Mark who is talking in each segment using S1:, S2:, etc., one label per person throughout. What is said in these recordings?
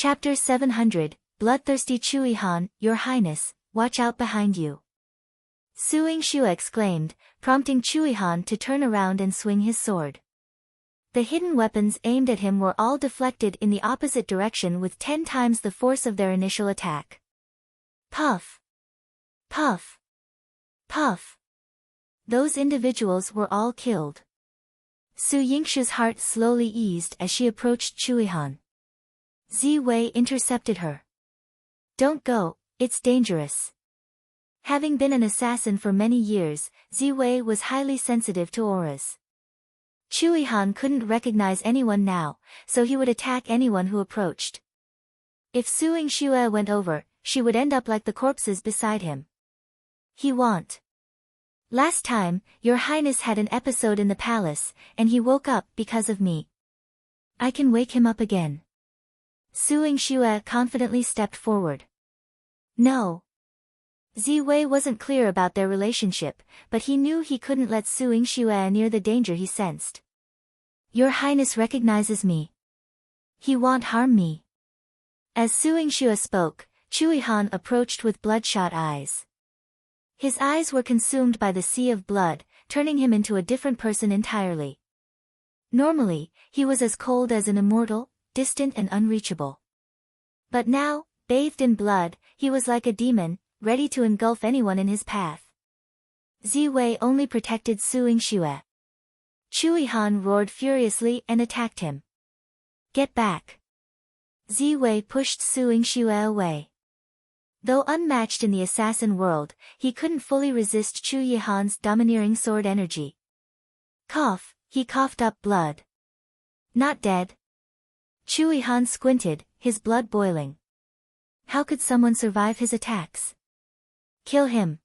S1: Chapter 700, Bloodthirsty Chui Han, Your Highness, watch out behind you. Su Yingxue exclaimed, prompting Chui Han to turn around and swing his sword. The hidden weapons aimed at him were all deflected in the opposite direction with 10 times the force of their initial attack. Puff! Puff! Puff! Those individuals were all killed. Su Yingxue's heart slowly eased as she approached Chui Han. Ziwei intercepted her. Don't go, it's dangerous. Having been an assassin for many years, Ziwei was highly sensitive to auras. Chui Han couldn't recognize anyone now, so he would attack anyone who approached. If Su Yingxue went over, she would end up like the corpses beside him. He won't. Last time, Your Highness had an episode in the palace, and he woke up because of me. I can wake him up again. Su Yingxue confidently stepped forward. No. Ziwei wasn't clear about their relationship, but he knew he couldn't let Su Yingxue near the danger he sensed. Your Highness recognizes me. He won't harm me. As Su Yingxue spoke, Chui Han approached with bloodshot eyes. His eyes were consumed by the sea of blood, turning him into a different person entirely. Normally, he was as cold as an immortal, distant and unreachable. But now, bathed in blood, he was like a demon, ready to engulf anyone in his path. Ziwei only protected Su Yingxue. Chui Han roared furiously and attacked him. Get back! Ziwei pushed Su Yingxue away. Though unmatched in the assassin world, he couldn't fully resist Chui Han's domineering sword energy. Cough, he coughed up blood. Not dead. Chui Han squinted, his blood boiling. How could someone survive his attacks? Kill him.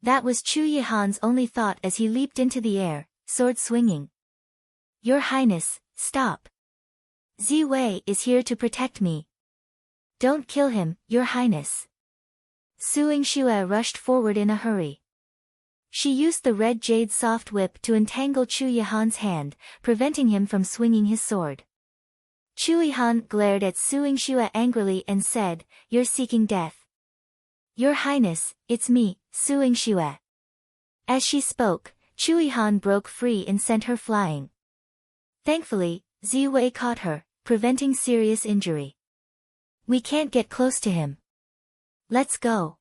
S1: That was Chui Han's only thought as he leaped into the air, sword swinging. Your Highness, stop. Ziwei is here to protect me. Don't kill him, Your Highness. Su Yingxue rushed forward in a hurry. She used the red jade soft whip to entangle Chui Han's hand, preventing him from swinging his sword. Chui Han glared at Su Yingxue angrily and said, You're seeking death. Your Highness, it's me, Su Yingxue. As she spoke, Chui Han broke free and sent her flying. Thankfully, Ziwei caught her, preventing serious injury. We can't get close to him. Let's go.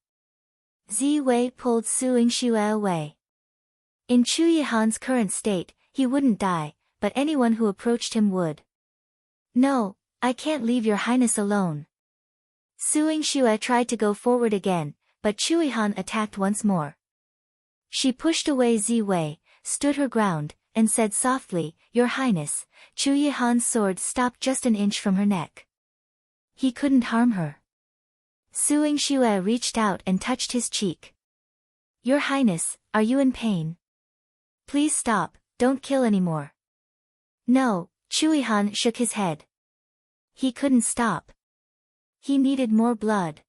S1: Ziwei pulled Su Yingxue away. In Chui Han's current state, he wouldn't die, but anyone who approached him would. No, I can't leave Your Highness alone. Su Yingxue tried to go forward again, but Chui Han attacked once more. She pushed away Ziwei, stood her ground, and said softly, Your Highness. Chui Han's sword stopped just an inch from her neck. He couldn't harm her. Su Yingxue reached out and touched his cheek. Your Highness, are you in pain? Please stop, don't kill anymore. No, Chui Han shook his head. He couldn't stop. He needed more blood.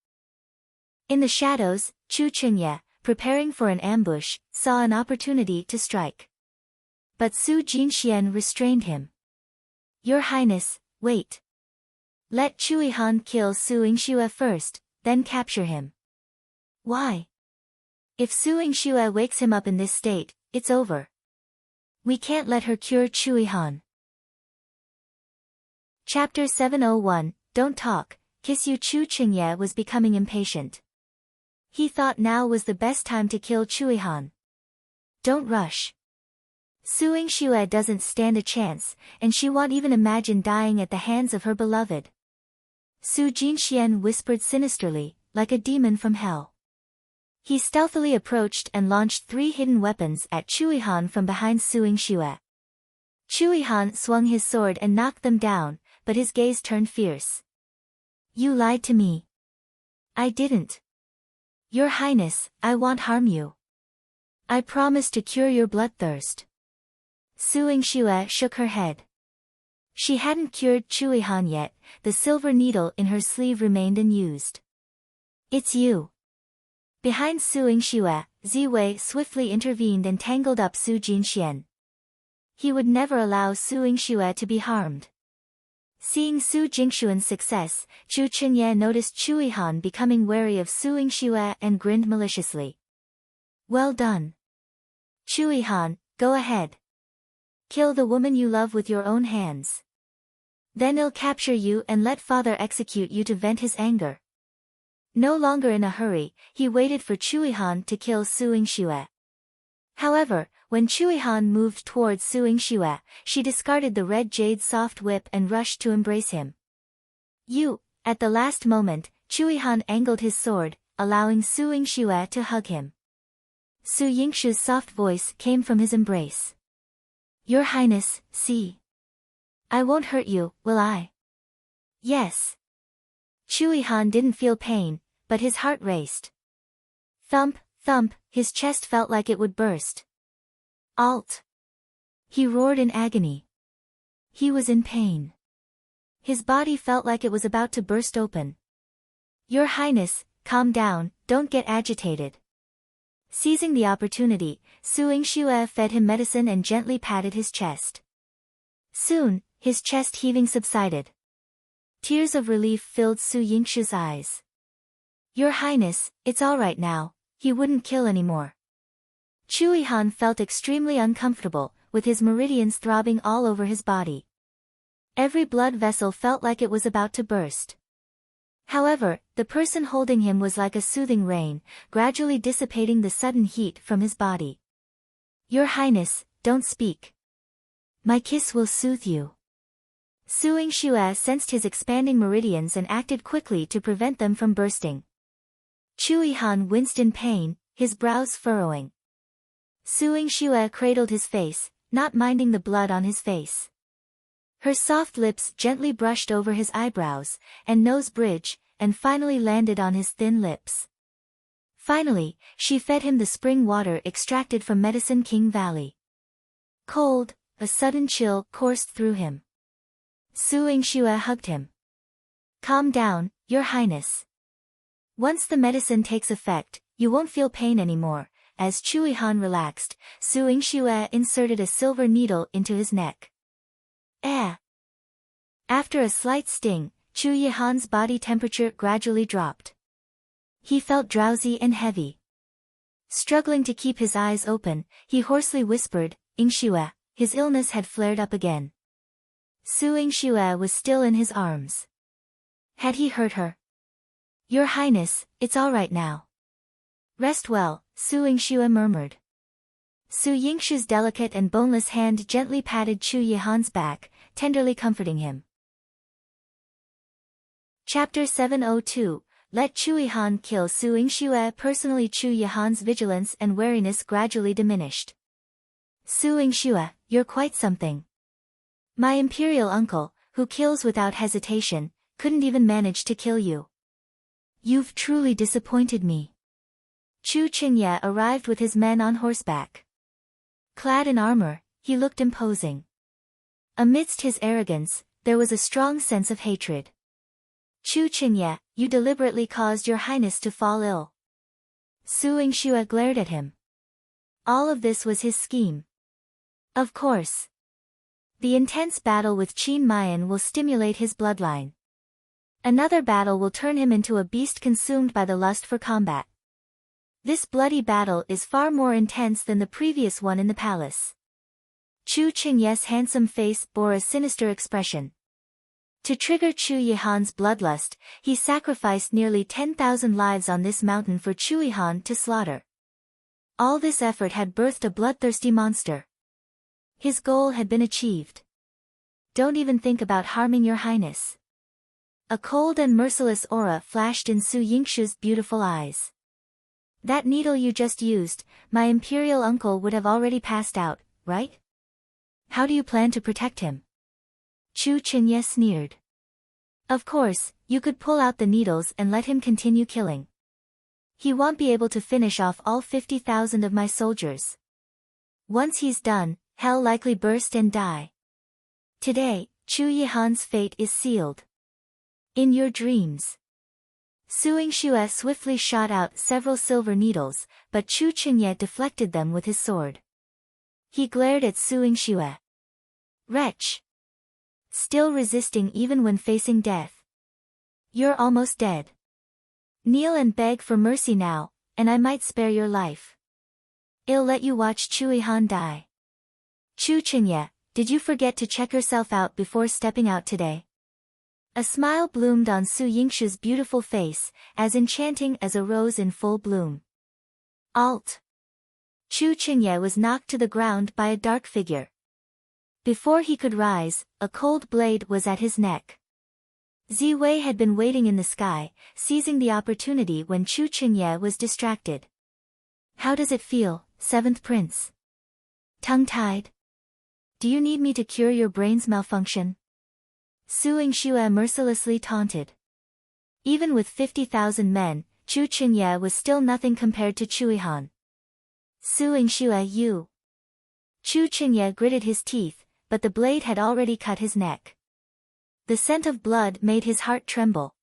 S1: In the shadows, Chu Qingye, preparing for an ambush, saw an opportunity to strike. But Su Jinxian restrained him. Your Highness, wait. Let Chui Han kill Su Yingxue first, then capture him. Why? If Su Yingxue wakes him up in this state, it's over. We can't let her cure Chui Han. Chapter 701, Don't Talk, Kiss You. Chu Qingye was becoming impatient. He thought now was the best time to kill Chui Han. Don't rush. Su Yingxue doesn't stand a chance, and she won't even imagine dying at the hands of her beloved. Su Jinxian whispered sinisterly, like a demon from hell. He stealthily approached and launched 3 hidden weapons at Chui Han from behind Su Yingxue. Chui Han swung his sword and knocked them down, but his gaze turned fierce. You lied to me. I didn't. Your Highness, I won't harm you. I promise to cure your bloodthirst. Su Yingxue shook her head. She hadn't cured Chui Han yet, the silver needle in her sleeve remained unused. It's you. Behind Su Yingxue, Ziwei swiftly intervened and tangled up Su Jinxian. He would never allow Su Yingxue to be harmed. Seeing Su Jingshuan's success, Chu Chenye noticed Chui Han becoming wary of Su Yingxue and grinned maliciously. Well done. Chui Han, go ahead. Kill the woman you love with your own hands. Then I'll capture you and let father execute you to vent his anger. No longer in a hurry, he waited for Chui Han to kill Su Yingxue. However, when Chui Han moved towards Su Yingxue, she discarded the red jade soft whip and rushed to embrace him. At the last moment, Chui Han angled his sword, allowing Su Yingxue to hug him. Su Yingxue's soft voice came from his embrace. Your Highness, see. I won't hurt you, will I? Yes. Chui Han didn't feel pain, but his heart raced. Thump, thump, his chest felt like it would burst. Alt! He roared in agony. He was in pain. His body felt like it was about to burst open. Your Highness, calm down, don't get agitated. Seizing the opportunity, Su Yingxue fed him medicine and gently patted his chest. Soon, his chest heaving subsided. Tears of relief filled Su Yingxue's eyes. Your Highness, it's all right now, he wouldn't kill anymore. Chui Han felt extremely uncomfortable, with his meridians throbbing all over his body. Every blood vessel felt like it was about to burst. However, the person holding him was like a soothing rain, gradually dissipating the sudden heat from his body. Your Highness, don't speak. My kiss will soothe you. Su Yingxue sensed his expanding meridians and acted quickly to prevent them from bursting. Chui Han winced in pain, his brows furrowing. Su Yingxue cradled his face, not minding the blood on his face. Her soft lips gently brushed over his eyebrows and nose bridge, and finally landed on his thin lips. Finally, she fed him the spring water extracted from Medicine King Valley. Cold, a sudden chill coursed through him. Su Yingxue hugged him. Calm down, Your Highness. Once the medicine takes effect, you won't feel pain anymore. As Chui Han relaxed, Su Yingxue inserted a silver needle into his neck. After a slight sting, Chui Han's body temperature gradually dropped. He felt drowsy and heavy. Struggling to keep his eyes open, he hoarsely whispered, Yingxue, his illness had flared up again. Su Yingxue was still in his arms. Had he hurt her? Your Highness, it's all right now. Rest well, Su Yingxue murmured. Su Yingxue's delicate and boneless hand gently patted Chui Han's back, tenderly comforting him. Chapter 702, Let Chui Han Kill Su Yingxue. Personally, Chui Han's vigilance and wariness gradually diminished. Su Yingxue, you're quite something. My imperial uncle, who kills without hesitation, couldn't even manage to kill you. You've truly disappointed me. Chu Qingye arrived with his men on horseback. Clad in armor, he looked imposing. Amidst his arrogance, there was a strong sense of hatred. Chu Qingye, you deliberately caused Your Highness to fall ill. Su Yingxue glared at him. All of this was his scheme. Of course. The intense battle with Qin Mayan will stimulate his bloodline. Another battle will turn him into a beast consumed by the lust for combat. This bloody battle is far more intense than the previous one in the palace. Chu Qingye's handsome face bore a sinister expression. To trigger Chui Han's bloodlust, he sacrificed nearly 10,000 lives on this mountain for Chui Han to slaughter. All this effort had birthed a bloodthirsty monster. His goal had been achieved. Don't even think about harming Your Highness. A cold and merciless aura flashed in Su Yingxue's beautiful eyes. That needle you just used, my imperial uncle would have already passed out, right? How do you plan to protect him? Chu Qingye sneered. Of course, you could pull out the needles and let him continue killing. He won't be able to finish off all 50,000 of my soldiers. Once he's done, hell likely burst and die. Today, Chui Han's fate is sealed. In your dreams. Su Yingxue swiftly shot out several silver needles, but Chu Qingye deflected them with his sword. He glared at Su Yingxue. Wretch! Still resisting even when facing death. You're almost dead. Kneel and beg for mercy now, and I might spare your life. I'll let you watch Chui Han die. Chu Qingye, did you forget to check yourself out before stepping out today? A smile bloomed on Su Yingshu's beautiful face, as enchanting as a rose in full bloom. Alt. Chu Qingye was knocked to the ground by a dark figure. Before he could rise, a cold blade was at his neck. Ziwei had been waiting in the sky, seizing the opportunity when Chu Qingye was distracted. How does it feel, seventh prince? Tongue-tied? Do you need me to cure your brain's malfunction? Su Yingxue mercilessly taunted. Even with 50,000 men, Chu Qingye was still nothing compared to Chui Han. Su Yingxue, you. Chu Qingye gritted his teeth, but the blade had already cut his neck. The scent of blood made his heart tremble.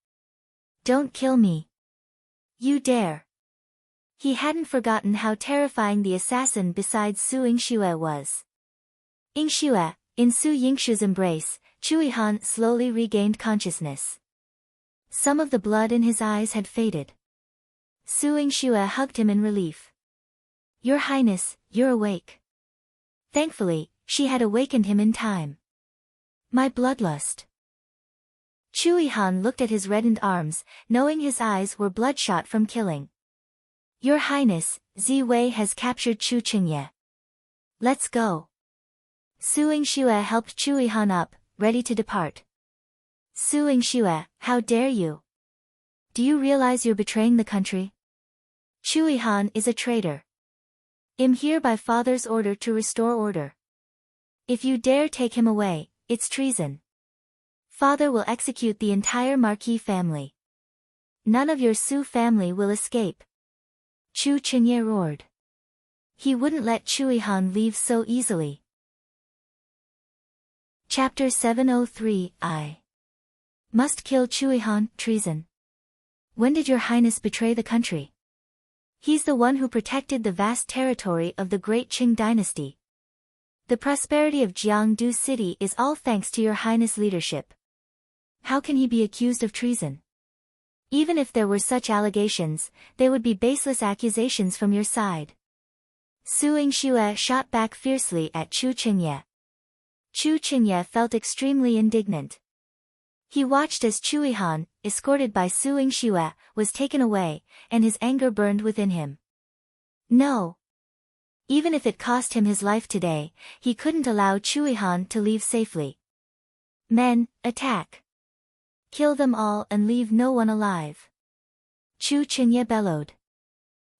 S1: Don't kill me. You dare. He hadn't forgotten how terrifying the assassin beside Su Yingxue was. Yingxue, in Su Yingshu's embrace, Chui Han slowly regained consciousness. Some of the blood in his eyes had faded. Su Yingxue hugged him in relief. Your Highness, you're awake. Thankfully, she had awakened him in time. My bloodlust. Chui Han looked at his reddened arms, knowing his eyes were bloodshot from killing. Your Highness, Ziwei has captured Chu Qingye. Let's go. Su Yingxue helped Chui Han up, ready to depart. Su Yingxue, how dare you? Do you realize you're betraying the country? Chui Han is a traitor. I'm here by father's order to restore order. If you dare take him away, it's treason. Father will execute the entire Marquis family. None of your Su family will escape. Chu Qingye roared. He wouldn't let Chui Han leave so easily. Chapter 703, I must kill Chui Han, treason. When did your Highness betray the country? He's the one who protected the vast territory of the great Qing dynasty. The prosperity of Jiangdu City is all thanks to your Highness' leadership. How can he be accused of treason? Even if there were such allegations, they would be baseless accusations from your side. Su Yingxue shot back fiercely at Chu Qingye. Chu Qingye felt extremely indignant. He watched as Chui Han, escorted by Su Yingxue, was taken away, and his anger burned within him. No. Even if it cost him his life today, he couldn't allow Chui Han to leave safely. Men, attack. Kill them all and leave no one alive. Chu Qingye bellowed.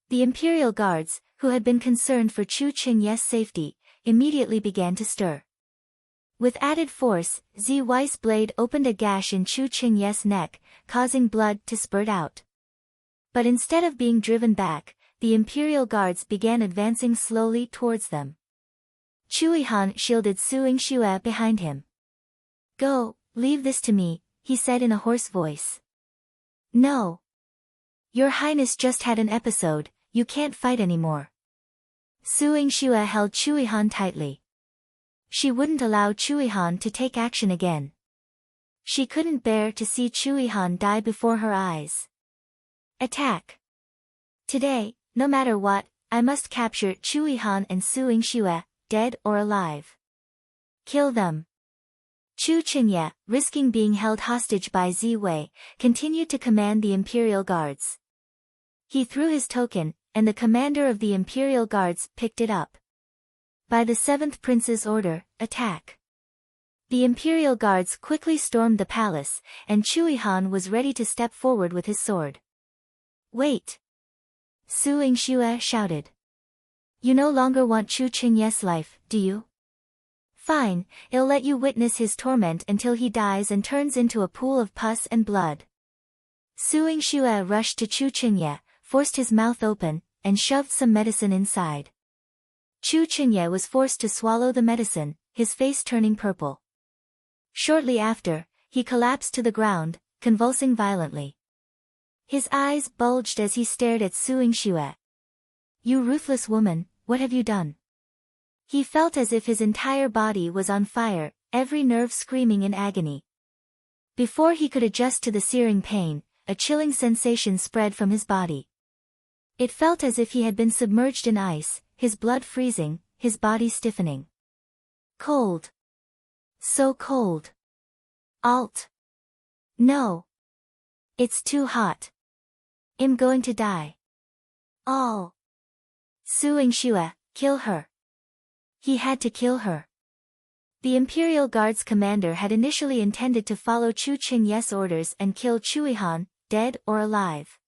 S1: The Imperial Guards, who had been concerned for Chu Qingye's safety, immediately began to stir. With added force, Ziwei's blade opened a gash in Chu Qingye's neck, causing blood to spurt out. But instead of being driven back, the Imperial Guards began advancing slowly towards them. Chui Han shielded Su Yingxue behind him. Go, leave this to me, he said in a hoarse voice. No. Your Highness just had an episode, you can't fight anymore. Su Yingxue held Chui Han tightly. She wouldn't allow Chui Han to take action again. She couldn't bear to see Chui Han die before her eyes. Attack. Today, no matter what, I must capture Chui Han and Su Yingxue, dead or alive. Kill them. Chu Qingye, risking being held hostage by Ziwei, continued to command the Imperial Guards. He threw his token, and the commander of the Imperial Guards picked it up. By the 7th Prince's order, attack. The Imperial Guards quickly stormed the palace, and Chui Han was ready to step forward with his sword. Wait! Su Yingxue shouted. You no longer want Chu Qingye's life, do you? Fine, I'll let you witness his torment until he dies and turns into a pool of pus and blood. Su Yingxue rushed to Chu Qingye, forced his mouth open, and shoved some medicine inside. Chu Qingye was forced to swallow the medicine, his face turning purple. Shortly after, he collapsed to the ground, convulsing violently. His eyes bulged as he stared at Su Yingxue. You ruthless woman, what have you done? He felt as if his entire body was on fire, every nerve screaming in agony. Before he could adjust to the searing pain, a chilling sensation spread from his body. It felt as if he had been submerged in ice, his blood freezing, his body stiffening. Cold. So cold. Alt. No. It's too hot. I'm going to die. All. Suing Shue, kill her. He had to kill her. The Imperial Guard's commander had initially intended to follow Chu Qingye's orders and kill Chuihan, dead or alive.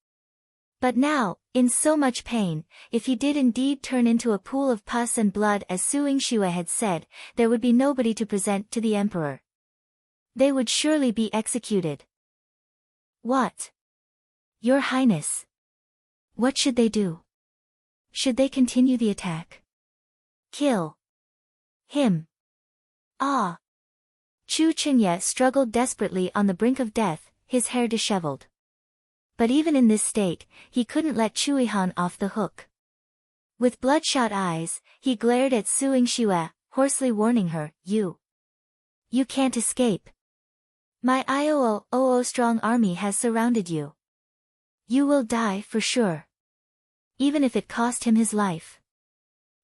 S1: But now, in so much pain, if he did indeed turn into a pool of pus and blood as Suing Shue had said, there would be nobody to present to the emperor. They would surely be executed. What? Your Highness. What should they do? Should they continue the attack? Kill him. Ah. Chu Qingye struggled desperately on the brink of death, his hair disheveled. But even in this state, he couldn't let Chuihan off the hook. With bloodshot eyes, he glared at Suing Shue, hoarsely warning her, You can't escape. My Ioo strong army has surrounded you. You will die for sure. Even if it cost him his life.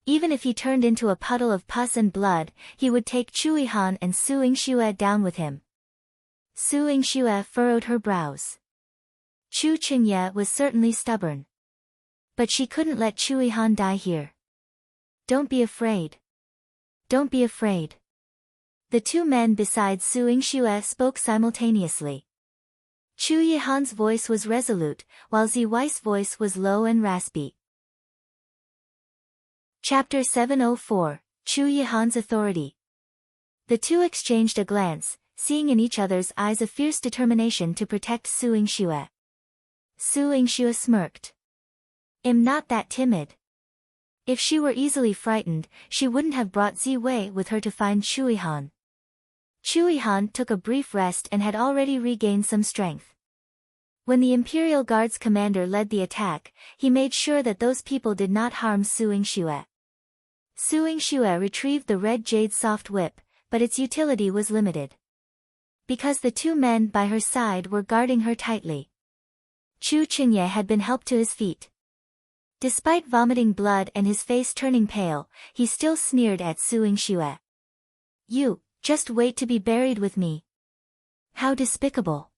S1: Even if he turned into a puddle of pus and blood, he would take Chuihan and Suing Shue down with him. Suing Shue furrowed her brows. Chu Qingye was certainly stubborn. But she couldn't let Chuihan die here. Don't be afraid. Don't be afraid. The two men beside Suing Shue spoke simultaneously. Chuihan's voice was resolute, while Ziwei's voice was low and raspy. Chapter 704, Chuihan's Authority. The two exchanged a glance, seeing in each other's eyes a fierce determination to protect Suing Shue. Suing Shue smirked. I'm not that timid. If she were easily frightened, she wouldn't have brought Ziwei with her to find Chuihan. Chuihan took a brief rest and had already regained some strength. When the Imperial Guard's commander led the attack, he made sure that those people did not harm Suing Shue. Suing Shue retrieved the red jade soft whip, but its utility was limited. Because the two men by her side were guarding her tightly. Chu Qingye had been helped to his feet. Despite vomiting blood and his face turning pale, he still sneered at Suing Shue. You, just wait to be buried with me. How despicable.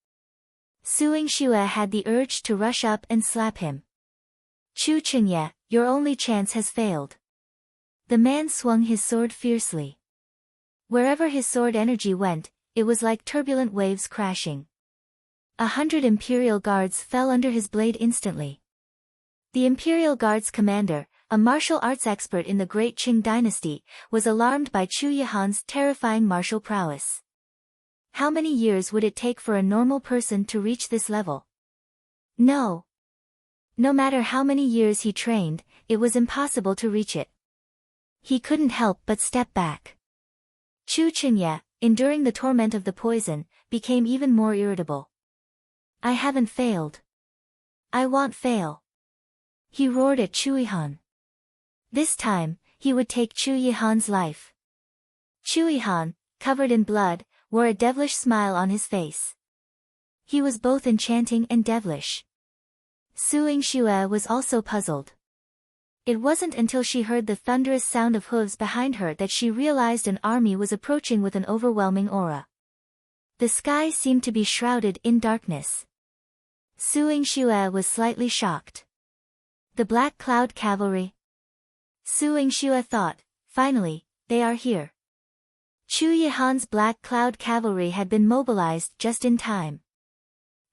S1: Suing Shue had the urge to rush up and slap him. Chu Qingye, your only chance has failed. The man swung his sword fiercely. Wherever his sword energy went, it was like turbulent waves crashing. 100 Imperial Guards fell under his blade instantly. The Imperial Guard's commander, a martial arts expert in the Great Qing dynasty, was alarmed by Chuihan's terrifying martial prowess. How many years would it take for a normal person to reach this level? No. No matter how many years he trained, it was impossible to reach it. He couldn't help but step back. Chu Qingye, enduring the torment of the poison, became even more irritable. I haven't failed. I won't fail. He roared at Chuihan. This time, he would take Chuihan's life. Chuihan, covered in blood, wore a devilish smile on his face. He was both enchanting and devilish. Suing Shue was also puzzled. It wasn't until she heard the thunderous sound of hooves behind her that she realized an army was approaching with an overwhelming aura. The sky seemed to be shrouded in darkness. Suing Shue was slightly shocked. The Black Cloud Cavalry? Suing Shue thought, finally, they are here. Chuihan's Black Cloud Cavalry had been mobilized just in time.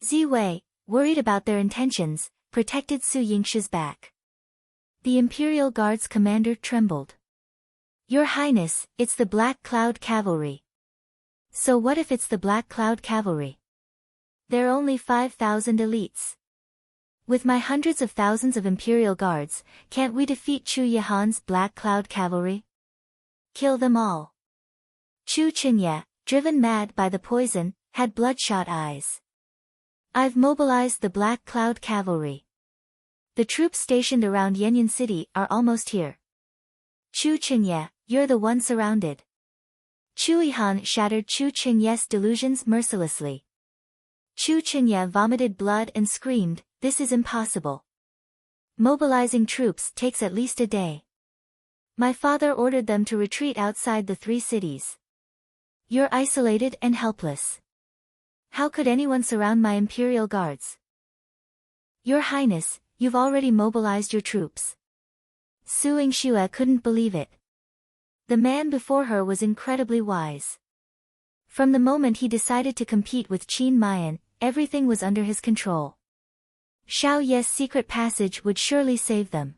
S1: Ziwei, worried about their intentions, protected Su Yingshi's back. The Imperial Guard's commander trembled. Your Highness, it's the Black Cloud Cavalry. So what if it's the Black Cloud Cavalry? They're only 5,000 elites. With my hundreds of thousands of Imperial Guards, can't we defeat Chuihan's Black Cloud Cavalry? Kill them all. Chu Qingye, driven mad by the poison, had bloodshot eyes. I've mobilized the Black Cloud Cavalry. The troops stationed around Yanyan City are almost here. Chu Qingye, you're the one surrounded. Chui Han shattered Chu Qingye's delusions mercilessly. Chu Qingye vomited blood and screamed, "This is impossible. Mobilizing troops takes at least a day. My father ordered them to retreat outside the 3 cities. You're isolated and helpless. How could anyone surround my imperial guards?" "Your Highness, you've already mobilized your troops." Su Yingxue couldn't believe it. The man before her was incredibly wise. From the moment he decided to compete with Qin Mayan, everything was under his control. Xiao Ye's secret passage would surely save them.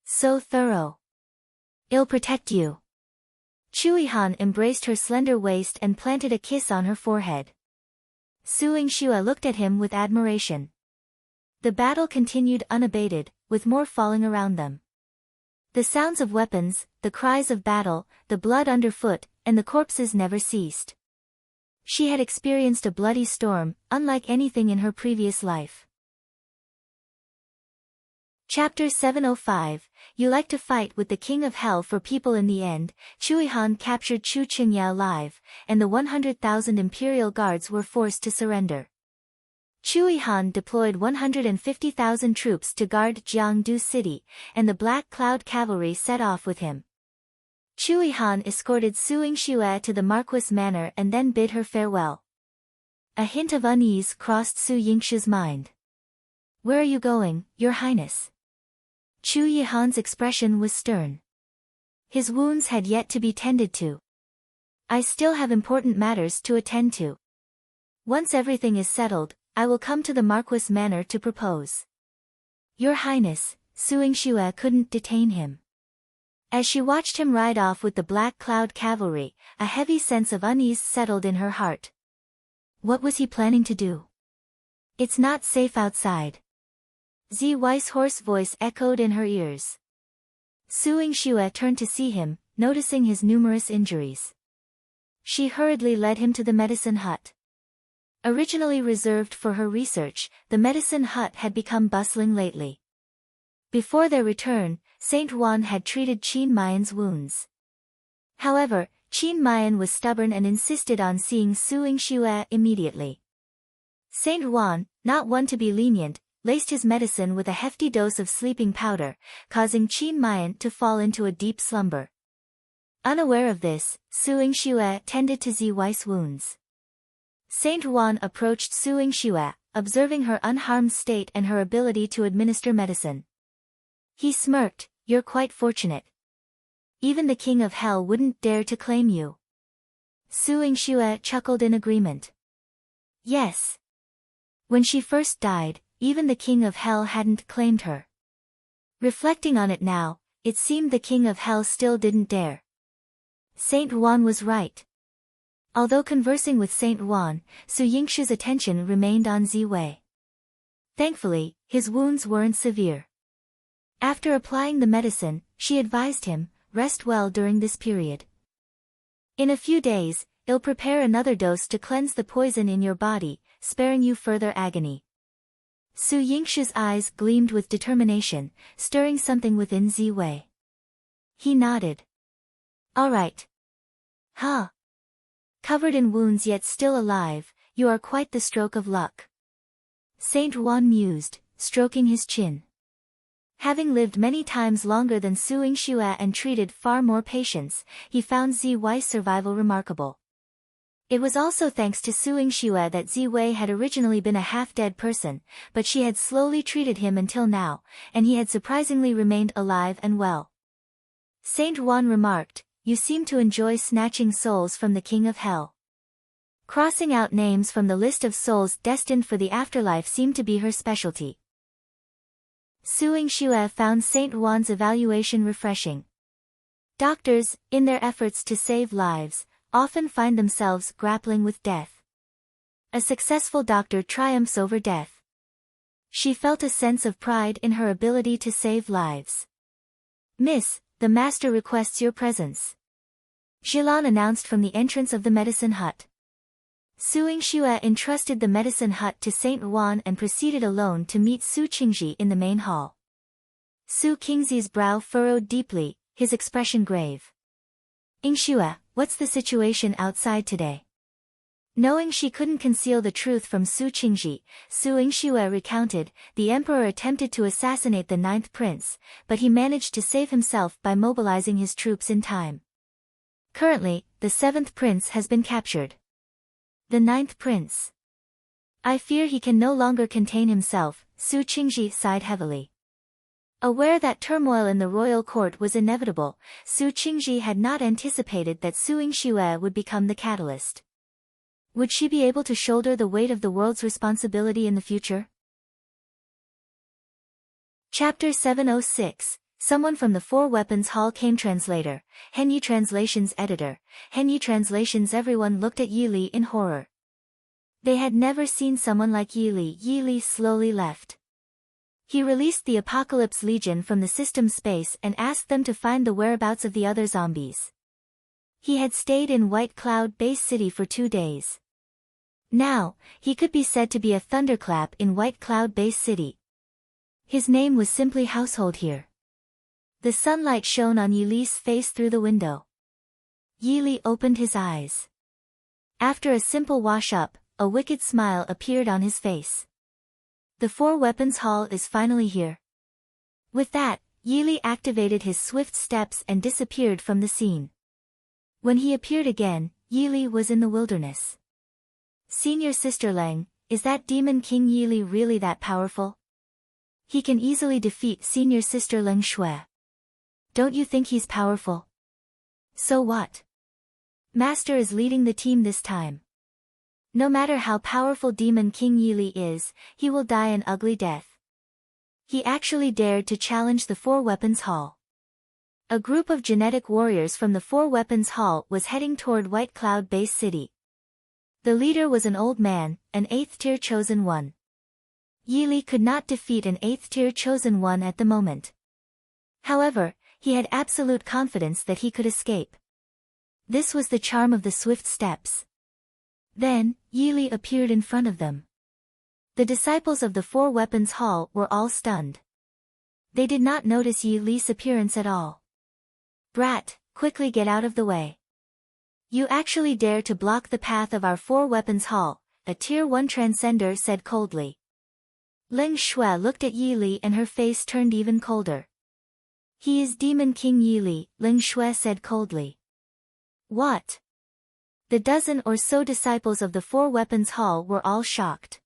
S1: So thorough. "I'll protect you." Chui Han embraced her slender waist and planted a kiss on her forehead. Su Yingxue looked at him with admiration. The battle continued unabated, with more falling around them. The sounds of weapons, the cries of battle, the blood underfoot, and the corpses never ceased. She had experienced a bloody storm, unlike anything in her previous life. Chapter 705, You like to fight with the King of Hell for people. In the end, Chui Han captured Chu Qingye alive, and the 100,000 imperial guards were forced to surrender. Chui Han deployed 150,000 troops to guard Jiangdu City, and the Black Cloud Cavalry set off with him. Chui Han escorted Su Yingxue to the Marquis Manor and then bid her farewell. A hint of unease crossed Su Yingxue's mind. "Where are you going, Your Highness?" Chui Han's expression was stern. His wounds had yet to be tended to. "I still have important matters to attend to. Once everything is settled, I will come to the Marquis Manor to propose." "Your Highness," Su Yingxue couldn't detain him. As she watched him ride off with the Black Cloud Cavalry, a heavy sense of unease settled in her heart. What was he planning to do? "It's not safe outside." Zi Wei's hoarse voice echoed in her ears. Su Yingxue turned to see him, noticing his numerous injuries. She hurriedly led him to the medicine hut. Originally reserved for her research, the medicine hut had become bustling lately. Before their return, Saint Juan had treated Qin Mayan's wounds. However, Qin Mayan was stubborn and insisted on seeing Su Yingxue immediately. Saint Juan, not one to be lenient, laced his medicine with a hefty dose of sleeping powder, causing Qin Mayan to fall into a deep slumber. Unaware of this, Su Yingxue tended to Zi Wei's wounds. Saint Juan approached Su Yingxue, observing her unharmed state and her ability to administer medicine. He smirked, "You're quite fortunate. Even the King of Hell wouldn't dare to claim you." Su Yingxue chuckled in agreement. Yes. When she first died, even the King of Hell hadn't claimed her. Reflecting on it now, it seemed the King of Hell still didn't dare. Saint Juan was right. Although conversing with Saint Juan, Su Yingxue's attention remained on Zi Wei. Thankfully, his wounds weren't severe. After applying the medicine, she advised him, "Rest well during this period. In a few days, I'll prepare another dose to cleanse the poison in your body, sparing you further agony." Su Yingxue's eyes gleamed with determination, stirring something within Zi Wei. He nodded. "All right. Huh. Covered in wounds yet still alive, you are quite the stroke of luck." Saint Juan mused, stroking his chin. Having lived many times longer than Su Yingxue and treated far more patients, he found Zi Wei's survival remarkable. It was also thanks to Su Yingxue that Zi Wei had originally been a half-dead person, but she had slowly treated him until now, and he had surprisingly remained alive and well. Saint Juan remarked, "You seem to enjoy snatching souls from the King of Hell." Crossing out names from the list of souls destined for the afterlife seemed to be her specialty. Su Yingxue found Saint Juan's evaluation refreshing. Doctors, in their efforts to save lives, often find themselves grappling with death. A successful doctor triumphs over death. She felt a sense of pride in her ability to save lives. "Miss, the master requests your presence," Jilan announced from the entrance of the medicine hut. Su Yingxue entrusted the medicine hut to Saint Juan and proceeded alone to meet Su Qingji in the main hall. Su Qingzi's brow furrowed deeply, his expression grave. "Yingxue, what's the situation outside today? Knowing she couldn't conceal the truth from Su Qingji, Su Yingxue recounted, the emperor attempted to assassinate the 9th prince, but he managed to save himself by mobilizing his troops in time. Currently, the 7th prince has been captured. The 9th prince. I fear he can no longer contain himself, Su Qingji sighed heavily. Aware that turmoil in the royal court was inevitable, Su Qingji had not anticipated that Su Yingxue would become the catalyst. Would she be able to shoulder the weight of the world's responsibility in the future? Chapter 706. Someone from the Four Weapons Hall came. Translator, Henyi Translations Editor, Henyi Translations. Everyone looked at Yi Li in horror. They had never seen someone like Yi Li. Yi Li slowly left. He released the Apocalypse Legion from the system space and asked them to find the whereabouts of the other zombies. He had stayed in White Cloud Base City for 2 days. Now, he could be said to be a thunderclap in White Cloud Base City. His name was simply household here. The sunlight shone on Yi Li's face through the window. Yi Li opened his eyes. After a simple wash-up, a wicked smile appeared on his face. The Four Weapons Hall is finally here. With that, Yi Li activated his swift steps and disappeared from the scene. When he appeared again, Yi Li was in the wilderness. Senior Sister Leng, is that Demon King Yi Li really that powerful? He can easily defeat Senior Sister Leng Shui. Don't you think he's powerful? So what? Master is leading the team this time. No matter how powerful Demon King Yi Li is, he will die an ugly death. He actually dared to challenge the Four Weapons Hall. A group of genetic warriors from the Four Weapons Hall was heading toward White Cloud Base City. The leader was an old man, an 8th-tier chosen one. Yi Li could not defeat an 8th-tier chosen one at the moment. However, he had absolute confidence that he could escape. This was the charm of the swift steps. Then, Yi Li appeared in front of them. The disciples of the Four Weapons Hall were all stunned. They did not notice Yi Li's appearance at all. Brat, quickly get out of the way. You actually dare to block the path of our Four Weapons Hall, a Tier 1 Transcender said coldly. Leng Shui looked at Yi Li and her face turned even colder. He is Demon King Yi Li, Leng Shui said coldly. What? The dozen or so disciples of the Four Weapons Hall were all shocked.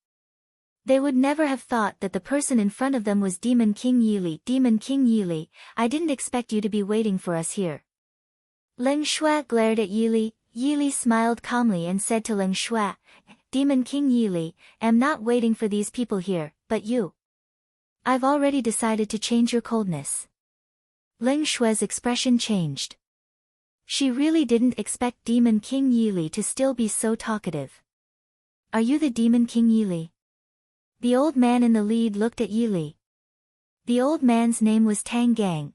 S1: They would never have thought that the person in front of them was Demon King Yi Li. Demon King Yi Li, I didn't expect you to be waiting for us here. Leng Shui glared at Yi Li. Yi Li smiled calmly and said to Leng Shui, Demon King Yi Li, am not waiting for these people here, but you. I've already decided to change your coldness. Leng Shui's expression changed. She really didn't expect Demon King Yi Li to still be so talkative. Are you the Demon King Yi Li? The old man in the lead looked at Yi Li. The old man's name was Tang Gang.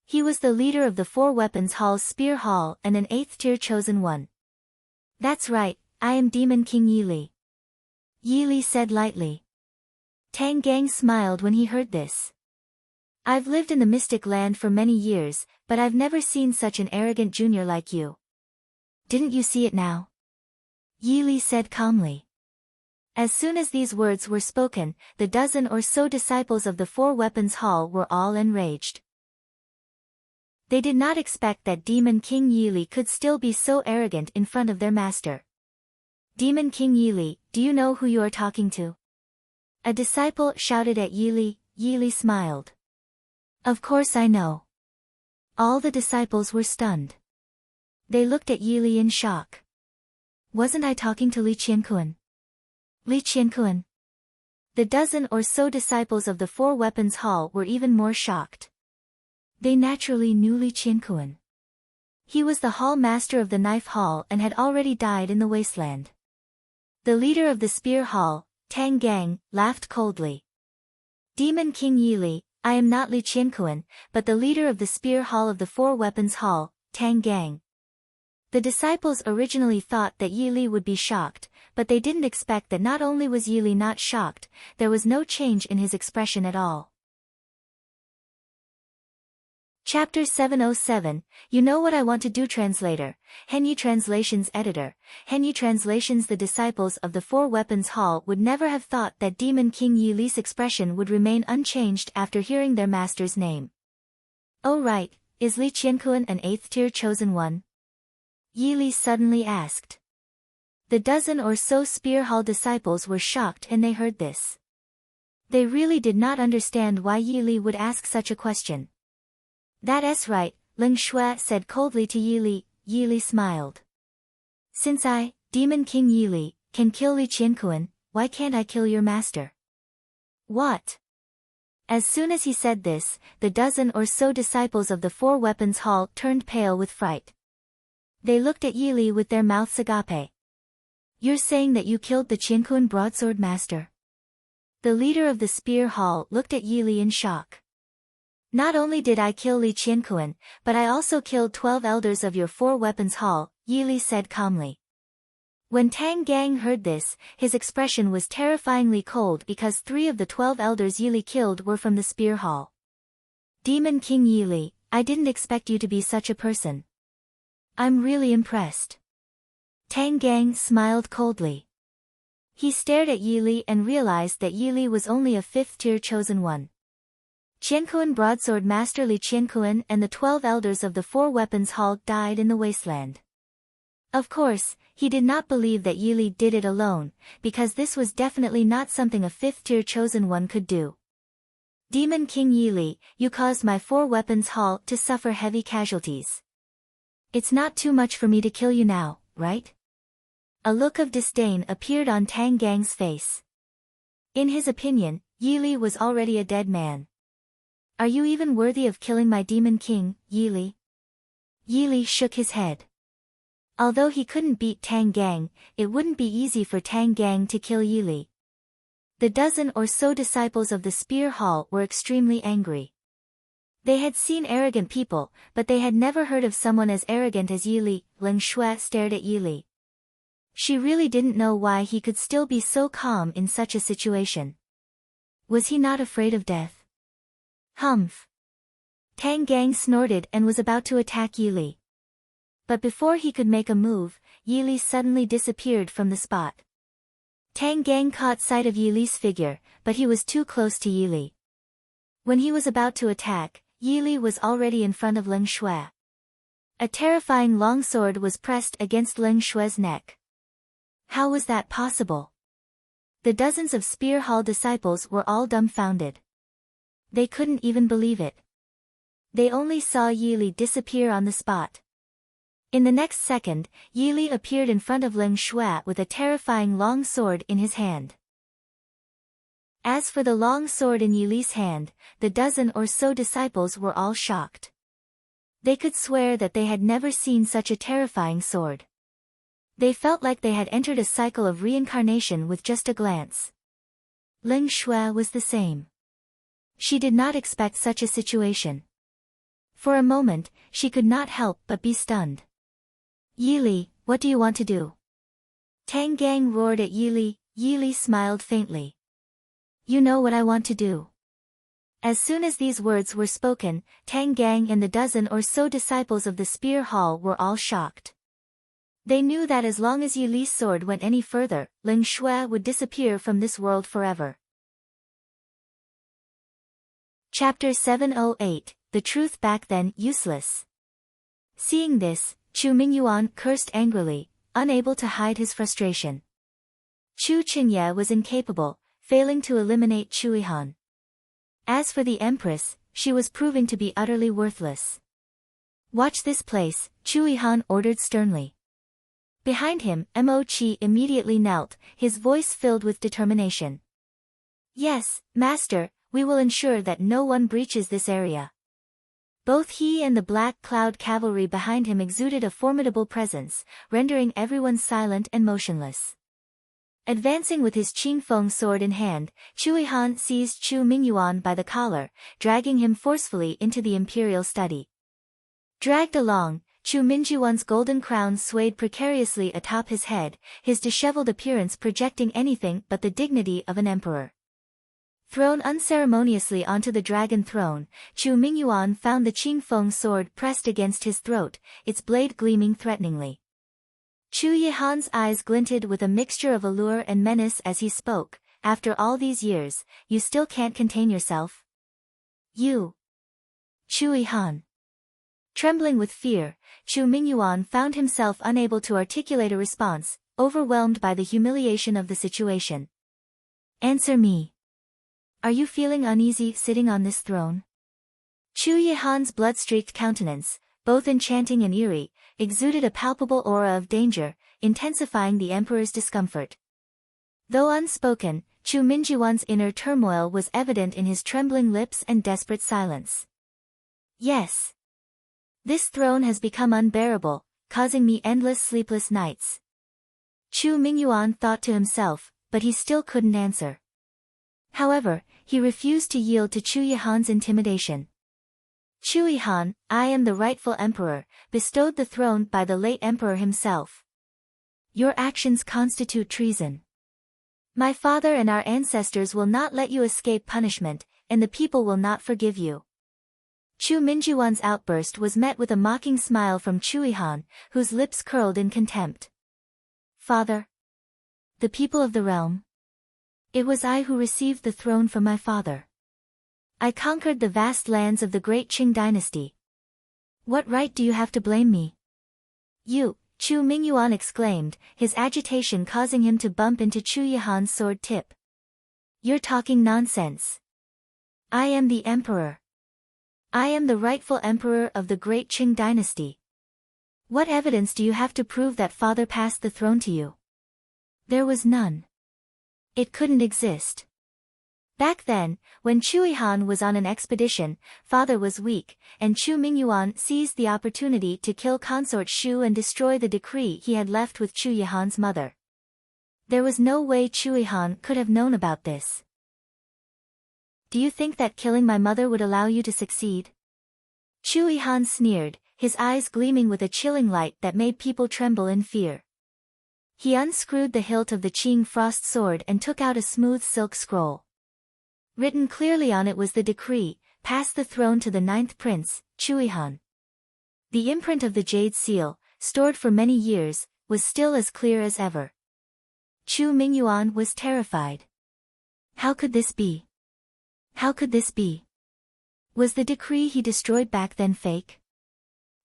S1: He was the leader of the Four Weapons Hall's Spear Hall and an 8th-tier chosen one. That's right, I am Demon King Yi Li. Yi Li said lightly. Tang Gang smiled when he heard this. I've lived in the Mystic Land for many years, but I've never seen such an arrogant junior like you. Didn't you see it now? Yi Li said calmly. As soon as these words were spoken, the dozen or so disciples of the Four Weapons Hall were all enraged. They did not expect that Demon King Yi Li could still be so arrogant in front of their master. Demon King Yi Li, do you know who you are talking to? A disciple shouted at Yi Li. Yi Li smiled. Of course I know. All the disciples were stunned. They looked at Yi Li in shock. Wasn't I talking to Li Qiankuan? Li Qiankuan? The dozen or so disciples of the Four Weapons Hall were even more shocked. They naturally knew Li Qiankuan. He was the hall master of the Knife Hall and had already died in the wasteland. The leader of the Spear Hall, Tang Gang, laughed coldly. Demon King Yi Li, I am not Li Qiankuan, but the leader of the Spear Hall of the Four Weapons Hall, Tang Gang. The disciples originally thought that Yi Li would be shocked, but they didn't expect that not only was Yi Li not shocked, there was no change in his expression at all. Chapter 707, You Know What I Want to Do. Translator, Henyu Translations Editor, Henyu Translations. The disciples of the Four Weapons Hall would never have thought that Demon King Yi Li's expression would remain unchanged after hearing their master's name. Oh right, is Li Qianquan an 8th-tier chosen one? Yi Li suddenly asked. The dozen or so Spear Hall disciples were shocked when they heard this. They really did not understand why Yi Li would ask such a question. That's right, Ling Shui said coldly to Yi Li. Yi Li smiled. Since I, Demon King Yi Li, can kill Li Qianquan, why can't I kill your master? What? As soon as he said this, the dozen or so disciples of the Four Weapons Hall turned pale with fright. They looked at Yi Li with their mouths agape. You're saying that you killed the Qianquan broadsword master? The leader of the Spear Hall looked at Yi Li in shock. Not only did I kill Li Qianquan, but I also killed 12 elders of your Four Weapons Hall, Yi Li said calmly. When Tang Gang heard this, his expression was terrifyingly cold because 3 of the 12 elders Yi Li killed were from the Spear Hall. Demon King Yi Li, I didn't expect you to be such a person. I'm really impressed. Tang Gang smiled coldly. He stared at Yi Li and realized that Yi Li was only a 5th-tier chosen one. Qianquan broadsword master Li Qianquan and the 12 elders of the Four Weapons Hall died in the wasteland. Of course, he did not believe that Yi Li did it alone, because this was definitely not something a 5th-tier chosen one could do. Demon King Yi Li, you caused my Four Weapons Hall to suffer heavy casualties. It's not too much for me to kill you now, right? A look of disdain appeared on Tang Gang's face. In his opinion, Yi Li was already a dead man. Are you even worthy of killing my Demon King, Yi Li? Yi Li shook his head. Although he couldn't beat Tang Gang, it wouldn't be easy for Tang Gang to kill Yi Li. The dozen or so disciples of the Spear Hall were extremely angry. They had seen arrogant people, but they had never heard of someone as arrogant as Yi Li. Ling Shui stared at Yi Li. She really didn't know why he could still be so calm in such a situation. Was he not afraid of death? Humph. Tang Gang snorted and was about to attack Yi Li. But before he could make a move, Yi Li suddenly disappeared from the spot. Tang Gang caught sight of Yi Li's figure, but he was too close to Yi Li. When he was about to attack, Yi Li was already in front of Ling Shui. A terrifying long sword was pressed against Ling Shui's neck. How was that possible? The dozens of Spear Hall disciples were all dumbfounded. They couldn't even believe it. They only saw Yi Li disappear on the spot. In the next second, Yi Li appeared in front of Ling Shui with a terrifying long sword in his hand. As for the long sword in Yi Li's hand, the dozen or so disciples were all shocked. They could swear that they had never seen such a terrifying sword. They felt like they had entered a cycle of reincarnation with just a glance. Ling Shui was the same. She did not expect such a situation. For a moment, she could not help but be stunned. Yi Li, what do you want to do? Tang Gang roared at Yi Li. Yi Li smiled faintly. You know what I want to do. As soon as these words were spoken, Tang Gang and the dozen or so disciples of the Spear Hall were all shocked. They knew that as long as Yi Li's sword went any further, Ling Shui would disappear from this world forever. Chapter 708, The Truth Back Then Useless. Seeing this, Chu Mingyuan cursed angrily, unable to hide his frustration. Chu Qingye was incapable, failing to eliminate Chu Yihan. As for the Empress, she was proving to be utterly worthless. Watch this place, Chu Yihan ordered sternly. Behind him, Mo Qi immediately knelt, his voice filled with determination. Yes, Master, we will ensure that no one breaches this area. Both he and the Black Cloud cavalry behind him exuded a formidable presence, rendering everyone silent and motionless. Advancing with his Qingfeng sword in hand, Chu Yihan seized Chu Mingyuan by the collar, dragging him forcefully into the imperial study. Dragged along, Chu Mingyuan's golden crown swayed precariously atop his head, his disheveled appearance projecting anything but the dignity of an emperor. Thrown unceremoniously onto the dragon throne, Chu Mingyuan found the Qingfeng sword pressed against his throat, its blade gleaming threateningly. Chu Yihan's eyes glinted with a mixture of allure and menace as he spoke. After all these years, you still can't contain yourself? You! Chu Yihan. Trembling with fear, Chu Mingyuan found himself unable to articulate a response, overwhelmed by the humiliation of the situation. Answer me. Are you feeling uneasy sitting on this throne? Chu Yihan's blood-streaked countenance, both enchanting and eerie, exuded a palpable aura of danger, intensifying the emperor's discomfort. Though unspoken, Chu Mingyuan's inner turmoil was evident in his trembling lips and desperate silence. Yes. This throne has become unbearable, causing me endless sleepless nights. Chu Mingyuan thought to himself, but he still couldn't answer. However, he refused to yield to Chu Yihan's intimidation. Chu Yihan, I am the rightful emperor, bestowed the throne by the late emperor himself. Your actions constitute treason. My father and our ancestors will not let you escape punishment, and the people will not forgive you. Chu Mingyuan's outburst was met with a mocking smile from Chu Yihan, whose lips curled in contempt. Father? The people of the realm? It was I who received the throne from my father. I conquered the vast lands of the great Qing dynasty. What right do you have to blame me? You, Chu Mingyuan exclaimed, his agitation causing him to bump into Chu Yihan's sword tip. You're talking nonsense. I am the emperor. I am the rightful emperor of the great Qing dynasty. What evidence do you have to prove that father passed the throne to you? There was none. It couldn't exist. Back then, when Chu Yihan was on an expedition, father was weak, and Chu Mingyuan seized the opportunity to kill Consort Shu and destroy the decree he had left with Chu Yihan's mother. There was no way Chu Yihan could have known about this. Do you think that killing my mother would allow you to succeed? Chu Yihan sneered, his eyes gleaming with a chilling light that made people tremble in fear. He unscrewed the hilt of the Qing frost sword and took out a smooth silk scroll. Written clearly on it was the decree, pass the throne to the 9th prince, Chu Yihan. The imprint of the jade seal, stored for many years, was still as clear as ever. Chu Mingyuan was terrified. How could this be? How could this be? Was the decree he destroyed back then fake?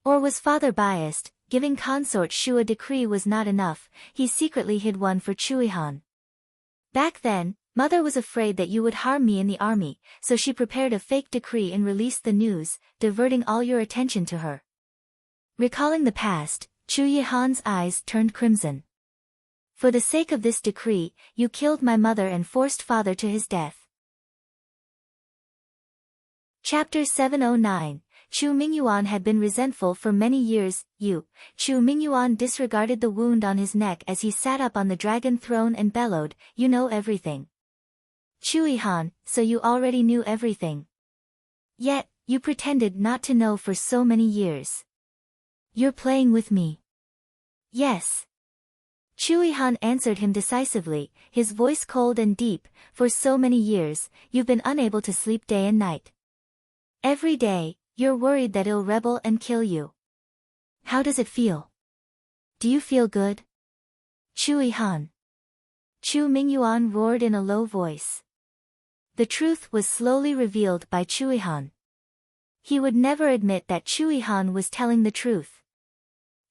S1: Or was father biased? Giving Consort Shu a decree was not enough, he secretly hid one for Chu Yihan. Back then, mother was afraid that you would harm me in the army, so she prepared a fake decree and released the news, diverting all your attention to her. Recalling the past, Chu Yihan's eyes turned crimson. For the sake of this decree, you killed my mother and forced father to his death. Chapter 709. Chu Mingyuan had been resentful for many years. Chu Mingyuan disregarded the wound on his neck as he sat up on the dragon throne and bellowed, you know everything. Chu Yihan, so you already knew everything. Yet, you pretended not to know for so many years. You're playing with me. Yes. Chu Yihan answered him decisively, his voice cold and deep, for so many years, you've been unable to sleep day and night. Every day, you're worried that he'll rebel and kill you. How does it feel? Do you feel good? Chu Yihan. Chu Mingyuan roared in a low voice. The truth was slowly revealed by Chu Yihan. He would never admit that Chu Yihan was telling the truth.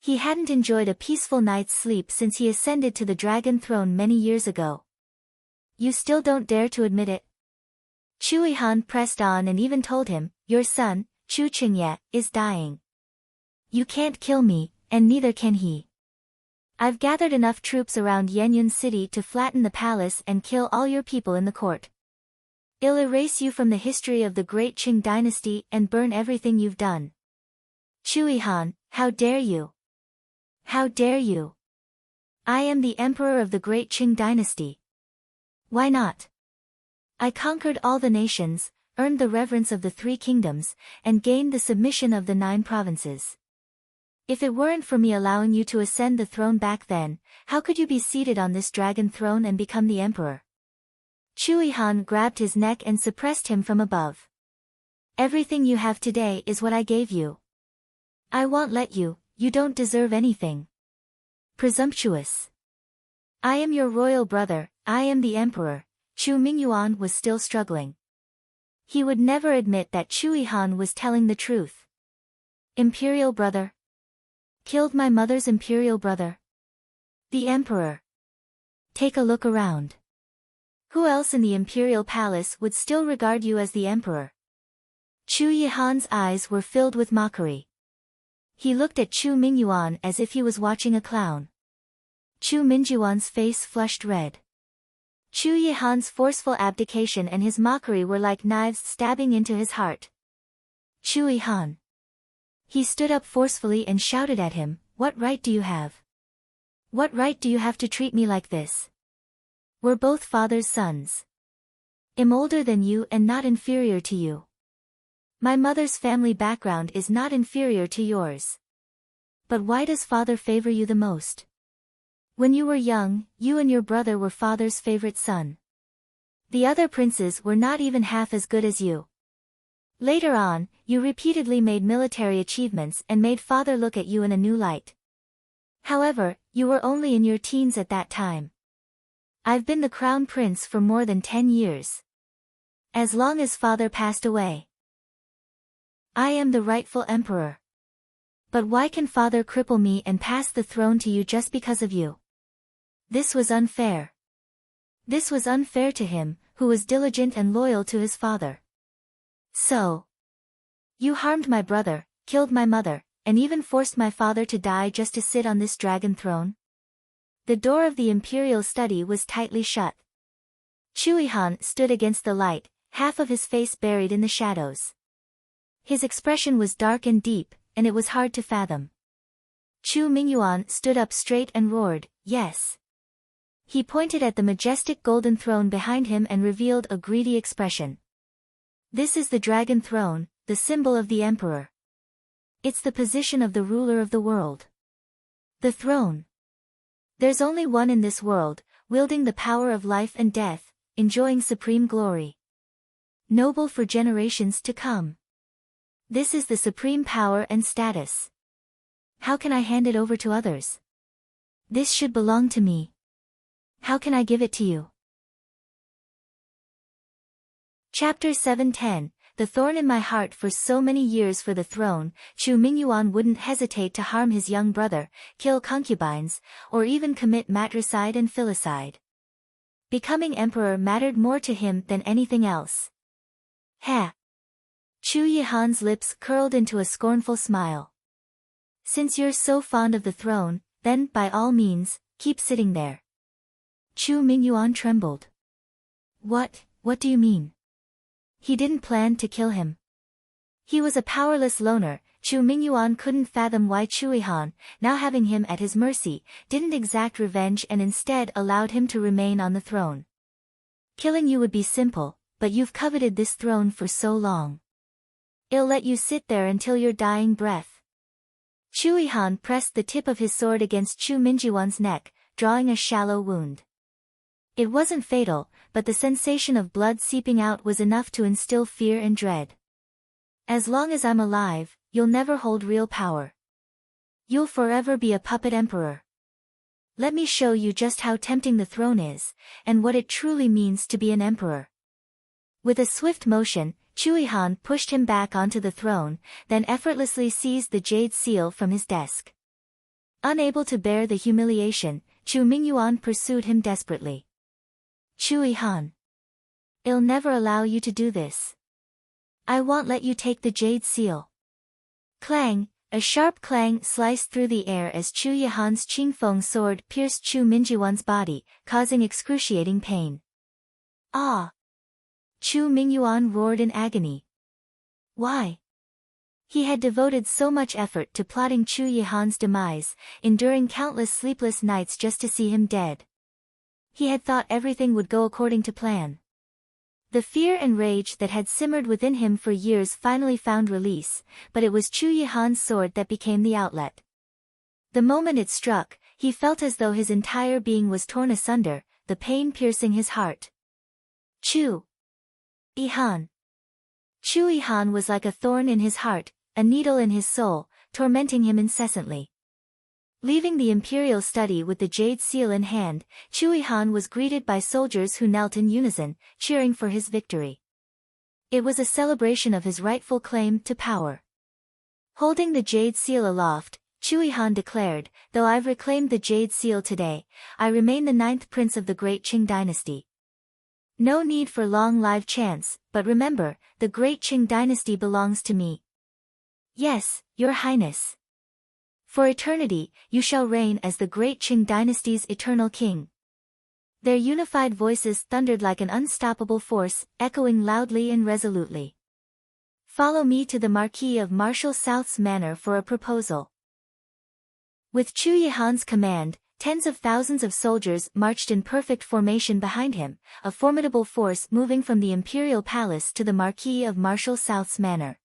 S1: He hadn't enjoyed a peaceful night's sleep since he ascended to the dragon throne many years ago. You still don't dare to admit it? Chu Yihan pressed on and even told him, your son, Chu Qingye, is dying. You can't kill me, and neither can he. I've gathered enough troops around Yenyun City to flatten the palace and kill all your people in the court. I'll erase you from the history of the great Qing dynasty and burn everything you've done. Chu Yihan, how dare you? How dare you? I am the emperor of the great Qing dynasty. Why not? I conquered all the nations, earned the reverence of the 3 kingdoms, and gained the submission of the 9 provinces. If it weren't for me allowing you to ascend the throne back then, how could you be seated on this dragon throne and become the emperor? Chu Yihan grabbed his neck and suppressed him from above. Everything you have today is what I gave you. I won't let you, you don't deserve anything. Presumptuous. I am your royal brother, I am the emperor. Chu Mingyuan was still struggling. He would never admit that Chu Yihan was telling the truth. Imperial brother? Killed my mother's imperial brother? The emperor. Take a look around. Who else in the imperial palace would still regard you as the emperor? Chu Yihan's eyes were filled with mockery. He looked at Chu Mingyuan as if he was watching a clown. Chu Mingyuan's face flushed red. Chu Yihan's forceful abdication and his mockery were like knives stabbing into his heart. Chu Yihan. He stood up forcefully and shouted at him, "What right do you have? What right do you have to treat me like this? We're both father's sons. I'm older than you and not inferior to you. My mother's family background is not inferior to yours. But why does father favor you the most? When you were young, you and your brother were father's favorite son. The other princes were not even half as good as you. Later on, you repeatedly made military achievements and made father look at you in a new light. However, you were only in your teens at that time. I've been the crown prince for more than 10 years. As long as father passed away. I am the rightful emperor. But why can father cripple me and pass the throne to you just because of you? This was unfair. This was unfair to him, who was diligent and loyal to his father. So, you harmed my brother, killed my mother, and even forced my father to die just to sit on this dragon throne? The door of the imperial study was tightly shut. Chu Yihan stood against the light, half of his face buried in the shadows. His expression was dark and deep, and it was hard to fathom. Chu Mingyuan stood up straight and roared, "Yes." He pointed at the majestic golden throne behind him and revealed a greedy expression. This is the dragon throne, the symbol of the emperor. It's the position of the ruler of the world. The throne. There's only one in this world, wielding the power of life and death, enjoying supreme glory. Noble for generations to come. This is the supreme power and status. How can I hand it over to others? This should belong to me. How can I give it to you? Chapter 7:10. The thorn in my heart. For so many years for the throne, Chu Mingyuan wouldn't hesitate to harm his young brother, kill concubines, or even commit matricide and filicide. Becoming emperor mattered more to him than anything else. Ha! Chu Yihan's lips curled into a scornful smile. Since you're so fond of the throne, then, by all means, keep sitting there. Chu Mingyuan trembled. What do you mean? He didn't plan to kill him. He was a powerless loner. Chu Mingyuan couldn't fathom why Chu Yihan, now having him at his mercy, didn't exact revenge and instead allowed him to remain on the throne. Killing you would be simple, but you've coveted this throne for so long. I'll let you sit there until your dying breath. Chu Yihan pressed the tip of his sword against Chu Mingyuan's neck, drawing a shallow wound. It wasn't fatal, but the sensation of blood seeping out was enough to instill fear and dread. As long as I'm alive, you'll never hold real power. You'll forever be a puppet emperor. Let me show you just how tempting the throne is, and what it truly means to be an emperor. With a swift motion, Chu Yihan pushed him back onto the throne, then effortlessly seized the jade seal from his desk. Unable to bear the humiliation, Chu Mingyuan pursued him desperately. Chu Yihan. I'll never allow you to do this. I won't let you take the jade seal. Clang! A sharp clang sliced through the air as Chu Yihan's Qingfeng sword pierced Chu Mingyuan's body, causing excruciating pain. Ah! Chu Mingyuan roared in agony. Why? He had devoted so much effort to plotting Chu Yihan's demise, enduring countless sleepless nights just to see him dead. He had thought everything would go according to plan. The fear and rage that had simmered within him for years finally found release, but it was Chu Yihan's sword that became the outlet. The moment it struck, he felt as though his entire being was torn asunder, the pain piercing his heart. Chu Ihan. Chu Ihan was like a thorn in his heart, a needle in his soul, tormenting him incessantly. Leaving the imperial study with the jade seal in hand, Chu Ihan was greeted by soldiers who knelt in unison, cheering for his victory. It was a celebration of his rightful claim to power. Holding the jade seal aloft, Chu Ihan declared, "Though I've reclaimed the jade seal today, I remain the 9th prince of the great Qing dynasty. No need for long live chants, but remember, the great Qing dynasty belongs to me." "Yes, your highness. For eternity, you shall reign as the great Qing dynasty's eternal king." Their unified voices thundered like an unstoppable force, echoing loudly and resolutely. "Follow me to the Marquis of Marshal South's manor for a proposal." With Chu Yihan's command, tens of thousands of soldiers marched in perfect formation behind him, a formidable force moving from the imperial palace to the Marquis of Marshal South's manor.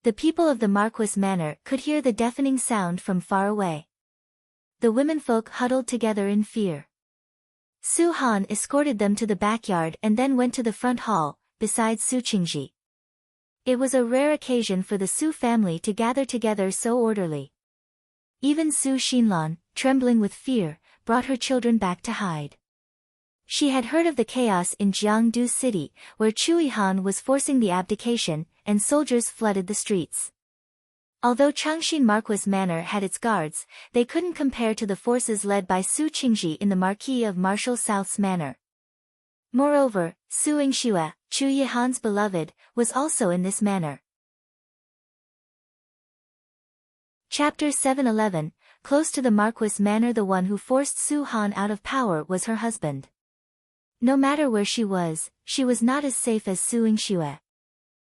S1: The people of the Marquis manor could hear the deafening sound from far away. The womenfolk huddled together in fear. Su Han escorted them to the backyard and then went to the front hall, beside Su Qingji. It was a rare occasion for the Su family to gather together so orderly. Even Su Xinlan, trembling with fear, brought her children back to hide. She had heard of the chaos in Jiangdu City, where Chu Yihan was forcing the abdication, and soldiers flooded the streets. Although Changxin Marquis Manor had its guards, they couldn't compare to the forces led by Su Qingji in the Marquis of Marshal South's manor. Moreover, Su Yingxue, Chu Yihan's beloved, was also in this manor. Chapter 711, close to the Marquis manor. The one who forced Su Han out of power was her husband. No matter where she was not as safe as Su Yingxue.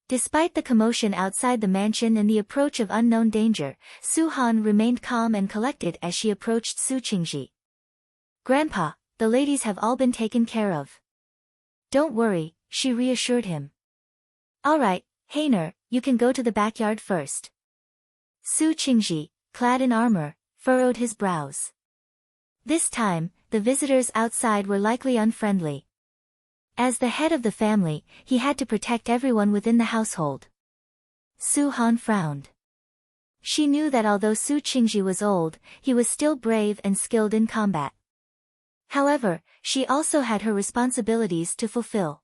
S1: Despite the commotion outside the mansion and the approach of unknown danger, Su Han remained calm and collected as she approached Su Qingji. "Grandpa, the ladies have all been taken care of. Don't worry," she reassured him. "All right, Hainer, you can go to the backyard first." Su Qingji, clad in armor, furrowed his brows. This time, the visitors outside were likely unfriendly. As the head of the family, he had to protect everyone within the household. Su Han frowned. She knew that although Su Qingji was old, he was still brave and skilled in combat. However, she also had her responsibilities to fulfill.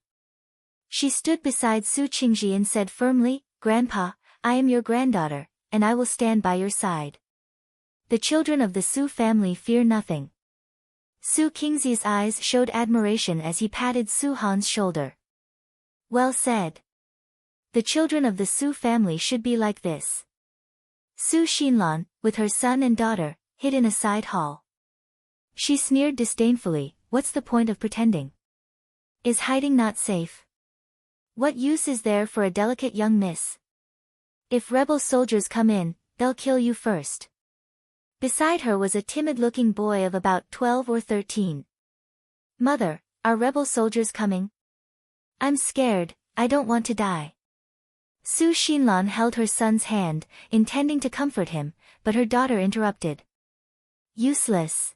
S1: She stood beside Su Qingji and said firmly, "Grandpa, I am your granddaughter, and I will stand by your side." The children of the Su family fear nothing. Su Qingji's eyes showed admiration as he patted Su Han's shoulder. "Well said. The children of the Su family should be like this." Su Xinlan, with her son and daughter, hid in a side hall. She sneered disdainfully, "What's the point of pretending? Is hiding not safe? What use is there for a delicate young miss? If rebel soldiers come in, they'll kill you first." Beside her was a timid-looking boy of about 12 or 13. "Mother, are rebel soldiers coming? I'm scared, I don't want to die." Su Xinlan held her son's hand, intending to comfort him, but her daughter interrupted. "Useless.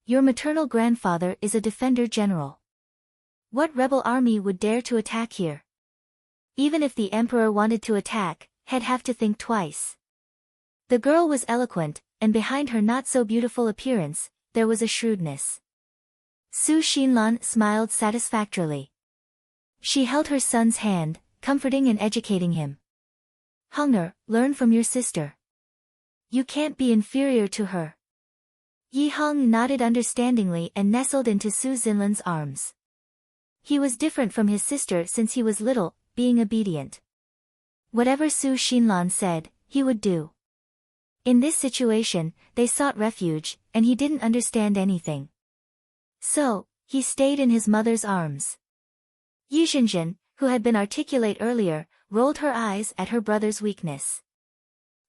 S1: Your maternal grandfather is a defender general. What rebel army would dare to attack here? Even if the emperor wanted to attack, he'd have to think twice." The girl was eloquent, and behind her not-so-beautiful appearance, there was a shrewdness. Su Xinlan smiled satisfactorily. She held her son's hand, comforting and educating him. "Hunger, learn from your sister. You can't be inferior to her." Yi Hong nodded understandingly and nestled into Su Xinlan's arms. He was different from his sister since he was little, being obedient. Whatever Su Xinlan said, he would do. In this situation, they sought refuge, and he didn't understand anything. So, he stayed in his mother's arms. Yi Zhenjin, who had been articulate earlier, rolled her eyes at her brother's weakness.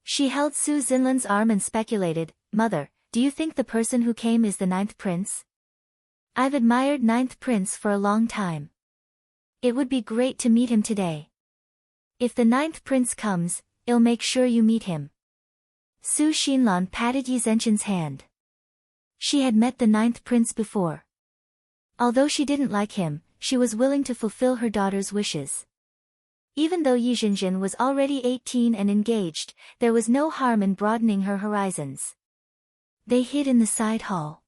S1: She held Su Xinlan's arm and speculated, "Mother, do you think the person who came is the 9th prince? I've admired 9th prince for a long time. It would be great to meet him today. If the 9th prince comes, I'll make sure you meet him." Su Xinlan patted Yi Zhenjin's hand. She had met the 9th prince before. Although she didn't like him, she was willing to fulfill her daughter's wishes. Even though Yi Zhenjin was already 18 and engaged, there was no harm in broadening her horizons. They hid in the side hall.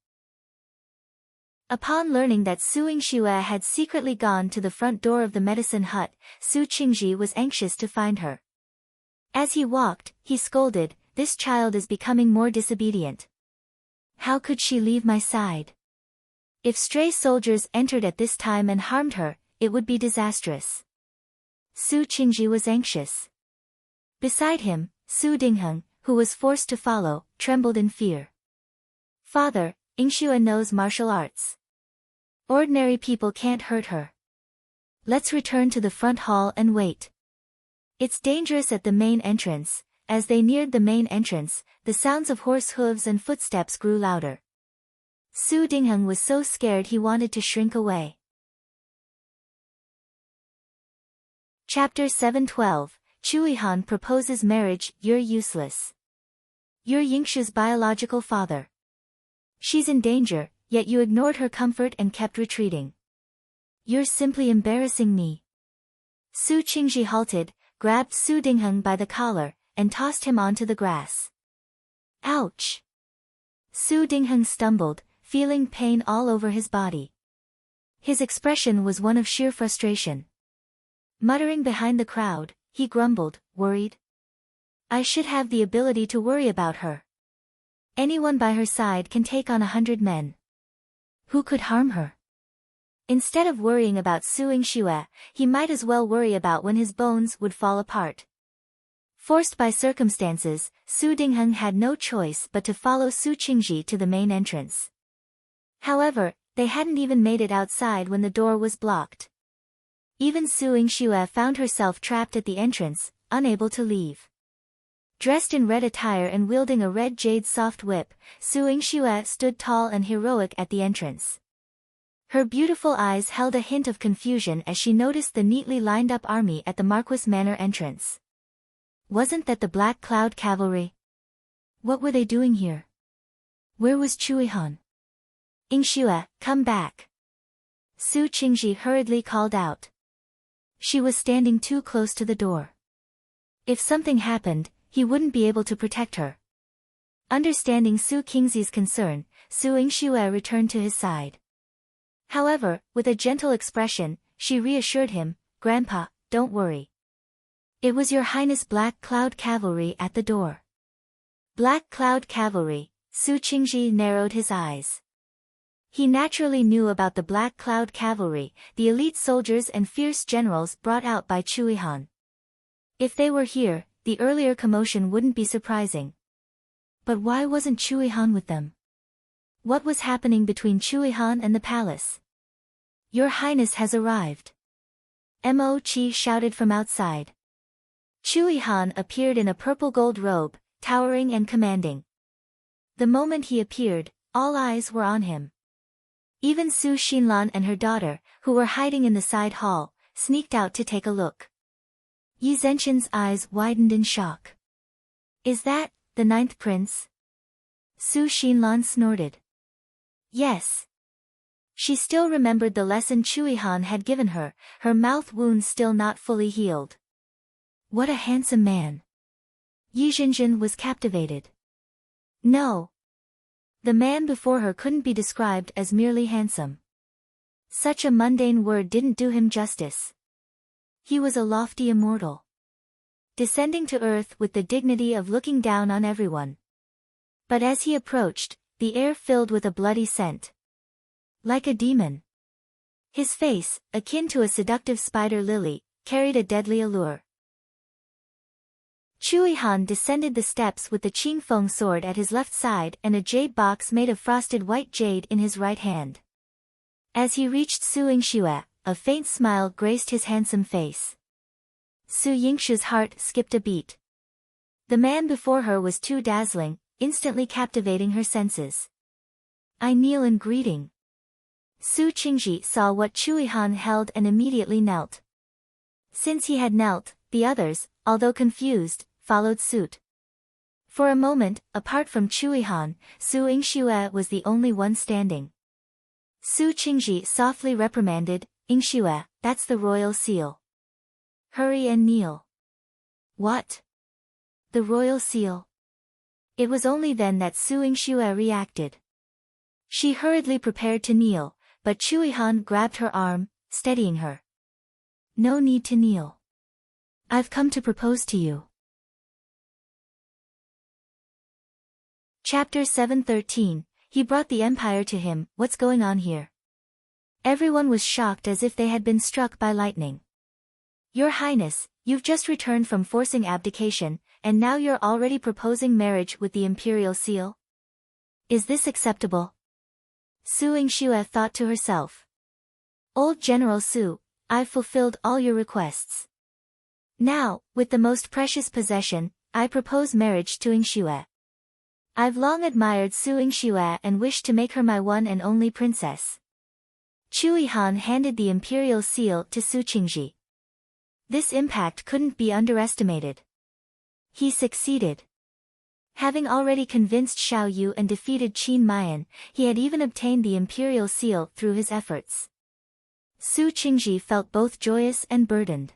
S1: Upon learning that Su Yingxue had secretly gone to the front door of the medicine hut, Su Qingji was anxious to find her. As he walked, he scolded, "This child is becoming more disobedient. How could she leave my side? If stray soldiers entered at this time and harmed her, it would be disastrous." Su Qingji was anxious. Beside him, Su Dingheng, who was forced to follow, trembled in fear. "Father, Yingxue knows martial arts. Ordinary people can't hurt her. Let's return to the front hall and wait. It's dangerous at the main entrance." As they neared the main entrance, the sounds of horse hooves and footsteps grew louder. Su Dingheng was so scared he wanted to shrink away. Chapter 712, Chuihan proposes marriage. "You're useless. You're Yingxu's biological father. She's in danger, yet you ignored her comfort and kept retreating. You're simply embarrassing me." Su Qingji halted, grabbed Su Dingheng by the collar, and tossed him onto the grass. Ouch! Su Dingheng stumbled, feeling pain all over his body. His expression was one of sheer frustration. Muttering behind the crowd, he grumbled, worried. "I should have the ability to worry about her. Anyone by her side can take on 100 men. Who could harm her?" Instead of worrying about Su Yingxue, he might as well worry about when his bones would fall apart. Forced by circumstances, Su Dingheng had no choice but to follow Su Qingji to the main entrance. However, they hadn't even made it outside when the door was blocked. Even Su Yingxue found herself trapped at the entrance, unable to leave. Dressed in red attire and wielding a red jade soft whip, Su Yingxue stood tall and heroic at the entrance. Her beautiful eyes held a hint of confusion as she noticed the neatly lined-up army at the Marquis Manor entrance. Wasn't that the Black Cloud Cavalry? What were they doing here? Where was Chuihan? "Yingxue, come back!" Su Qingji hurriedly called out. She was standing too close to the door. If something happened, he wouldn't be able to protect her. Understanding Su Qingji's concern, Su Yingxue returned to his side. However, with a gentle expression, she reassured him, "Grandpa, don't worry. It was Your Highness Black Cloud Cavalry at the door." Black Cloud Cavalry, Su Qingji narrowed his eyes. He naturally knew about the Black Cloud Cavalry, the elite soldiers and fierce generals brought out by Chuihan. If they were here, the earlier commotion wouldn't be surprising. But why wasn't Chuihan with them? What was happening between Chuihan and the palace? "Your Highness has arrived." Mo Qi shouted from outside. Chuihan appeared in a purple gold robe, towering and commanding. The moment he appeared, all eyes were on him. Even Su Xinlan and her daughter, who were hiding in the side hall, sneaked out to take a look. Yi Zhenjin's eyes widened in shock. "Is that the 9th prince?" Su Xinlan snorted. Yes. She still remembered the lesson Chuihan had given her, her mouth wound still not fully healed. What a handsome man. Yi Zhenjin was captivated. No. The man before her couldn't be described as merely handsome. Such a mundane word didn't do him justice. He was a lofty immortal, descending to earth with the dignity of looking down on everyone. But as he approached, the air filled with a bloody scent. Like a demon. His face, akin to a seductive spider lily, carried a deadly allure. Chuihan descended the steps with the Qingfeng sword at his left side and a jade box made of frosted white jade in his right hand. As he reached Su Yingxue, a faint smile graced his handsome face. Su Yingxue's heart skipped a beat. The man before her was too dazzling, instantly captivating her senses. "I kneel in greeting." Su Qingji saw what Chuihan held and immediately knelt. Since he had knelt, the others, although confused, followed suit. For a moment, apart from Chuihan, Su Yingxue was the only one standing. Su Qingji softly reprimanded, Yingxue, that's the royal seal. Hurry and kneel. What? The royal seal? It was only then that Su Yingxue reacted. She hurriedly prepared to kneel, but Chui Han grabbed her arm, steadying her. No need to kneel. I've come to propose to you. Chapter 713, He brought the empire to him. What's going on here? Everyone was shocked as if they had been struck by lightning. Your Highness, you've just returned from forcing abdication, and now you're already proposing marriage with the imperial seal? Is this acceptable? Su Yingxue thought to herself. Old General Su, I've fulfilled all your requests. Now, with the most precious possession, I propose marriage to Yingxue. I've long admired Su Yingxue and wished to make her my one and only princess. Chui Han handed the imperial seal to Su Qingji. This impact couldn't be underestimated. He succeeded. Having already convinced Xiao Yu and defeated Qin Mayan, he had even obtained the imperial seal through his efforts. Su Qingji felt both joyous and burdened.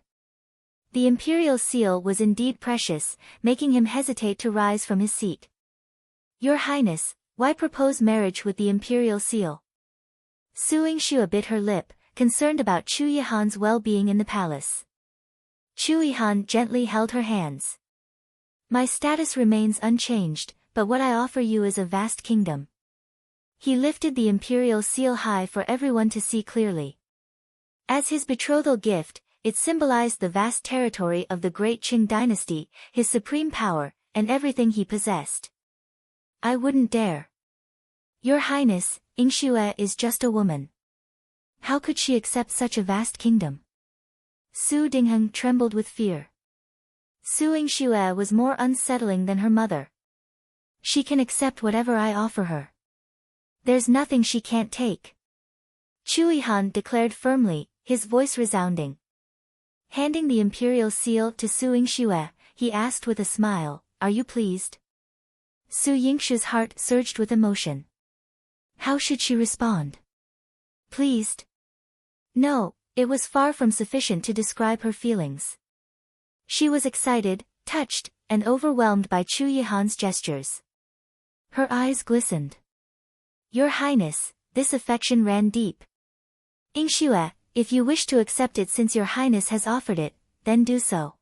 S1: The imperial seal was indeed precious, making him hesitate to rise from his seat. Your Highness, why propose marriage with the imperial seal? Su Yingxue bit her lip, concerned about Chui Han's well-being in the palace. Chui Han gently held her hands. My status remains unchanged, but what I offer you is a vast kingdom. He lifted the imperial seal high for everyone to see clearly. As his betrothal gift, it symbolized the vast territory of the great Qing dynasty, his supreme power, and everything he possessed. I wouldn't dare. Your Highness, Yingxue is just a woman. How could she accept such a vast kingdom? Su Dingheng trembled with fear. Su Yingxue was more unsettling than her mother. She can accept whatever I offer her. There's nothing she can't take. Chui Han declared firmly, his voice resounding. Handing the imperial seal to Su Yingxue, he asked with a smile, Are you pleased? Su Yingxue's heart surged with emotion. How should she respond? Pleased? No, it was far from sufficient to describe her feelings. She was excited, touched, and overwhelmed by Chui Han's gestures. Her eyes glistened. Your Highness, this affection ran deep. Yingxue, if you wish to accept it since your Highness has offered it, then do so.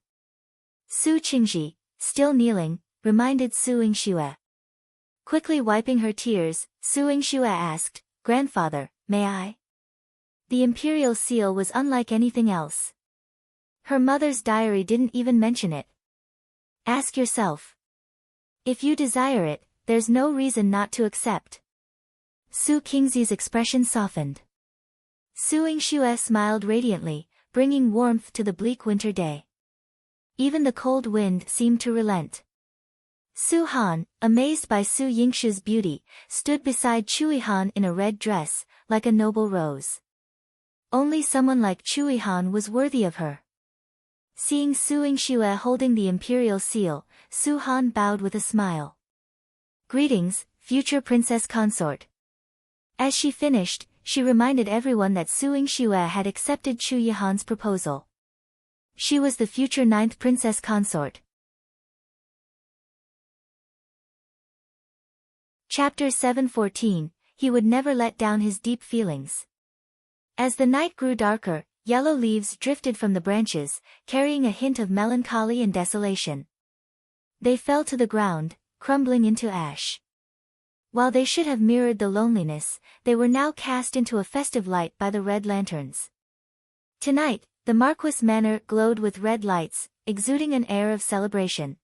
S1: Su Qingji, still kneeling, reminded Su Yingxue. Quickly wiping her tears, Su Yingxue asked, Grandfather, may I? The imperial seal was unlike anything else. Her mother's diary didn't even mention it. Ask yourself. If you desire it, there's no reason not to accept. Su Qingzi's expression softened. Su Yingxue smiled radiantly, bringing warmth to the bleak winter day. Even the cold wind seemed to relent. Su Han, amazed by Su Yingxue's beauty, stood beside Chui Han in a red dress, like a noble rose. Only someone like Chui Han was worthy of her. Seeing Su Yingxue holding the imperial seal, Su Han bowed with a smile. Greetings, future Princess Consort. As she finished, she reminded everyone that Su Yingxue had accepted Chui Han's proposal. She was the future 9th Princess Consort. Chapter 714, He would never let down his deep feelings. As the night grew darker, yellow leaves drifted from the branches, carrying a hint of melancholy and desolation. They fell to the ground, crumbling into ash. While they should have mirrored the loneliness, they were now cast into a festive light by the red lanterns. Tonight, the Marquis Manor glowed with red lights, exuding an air of celebration.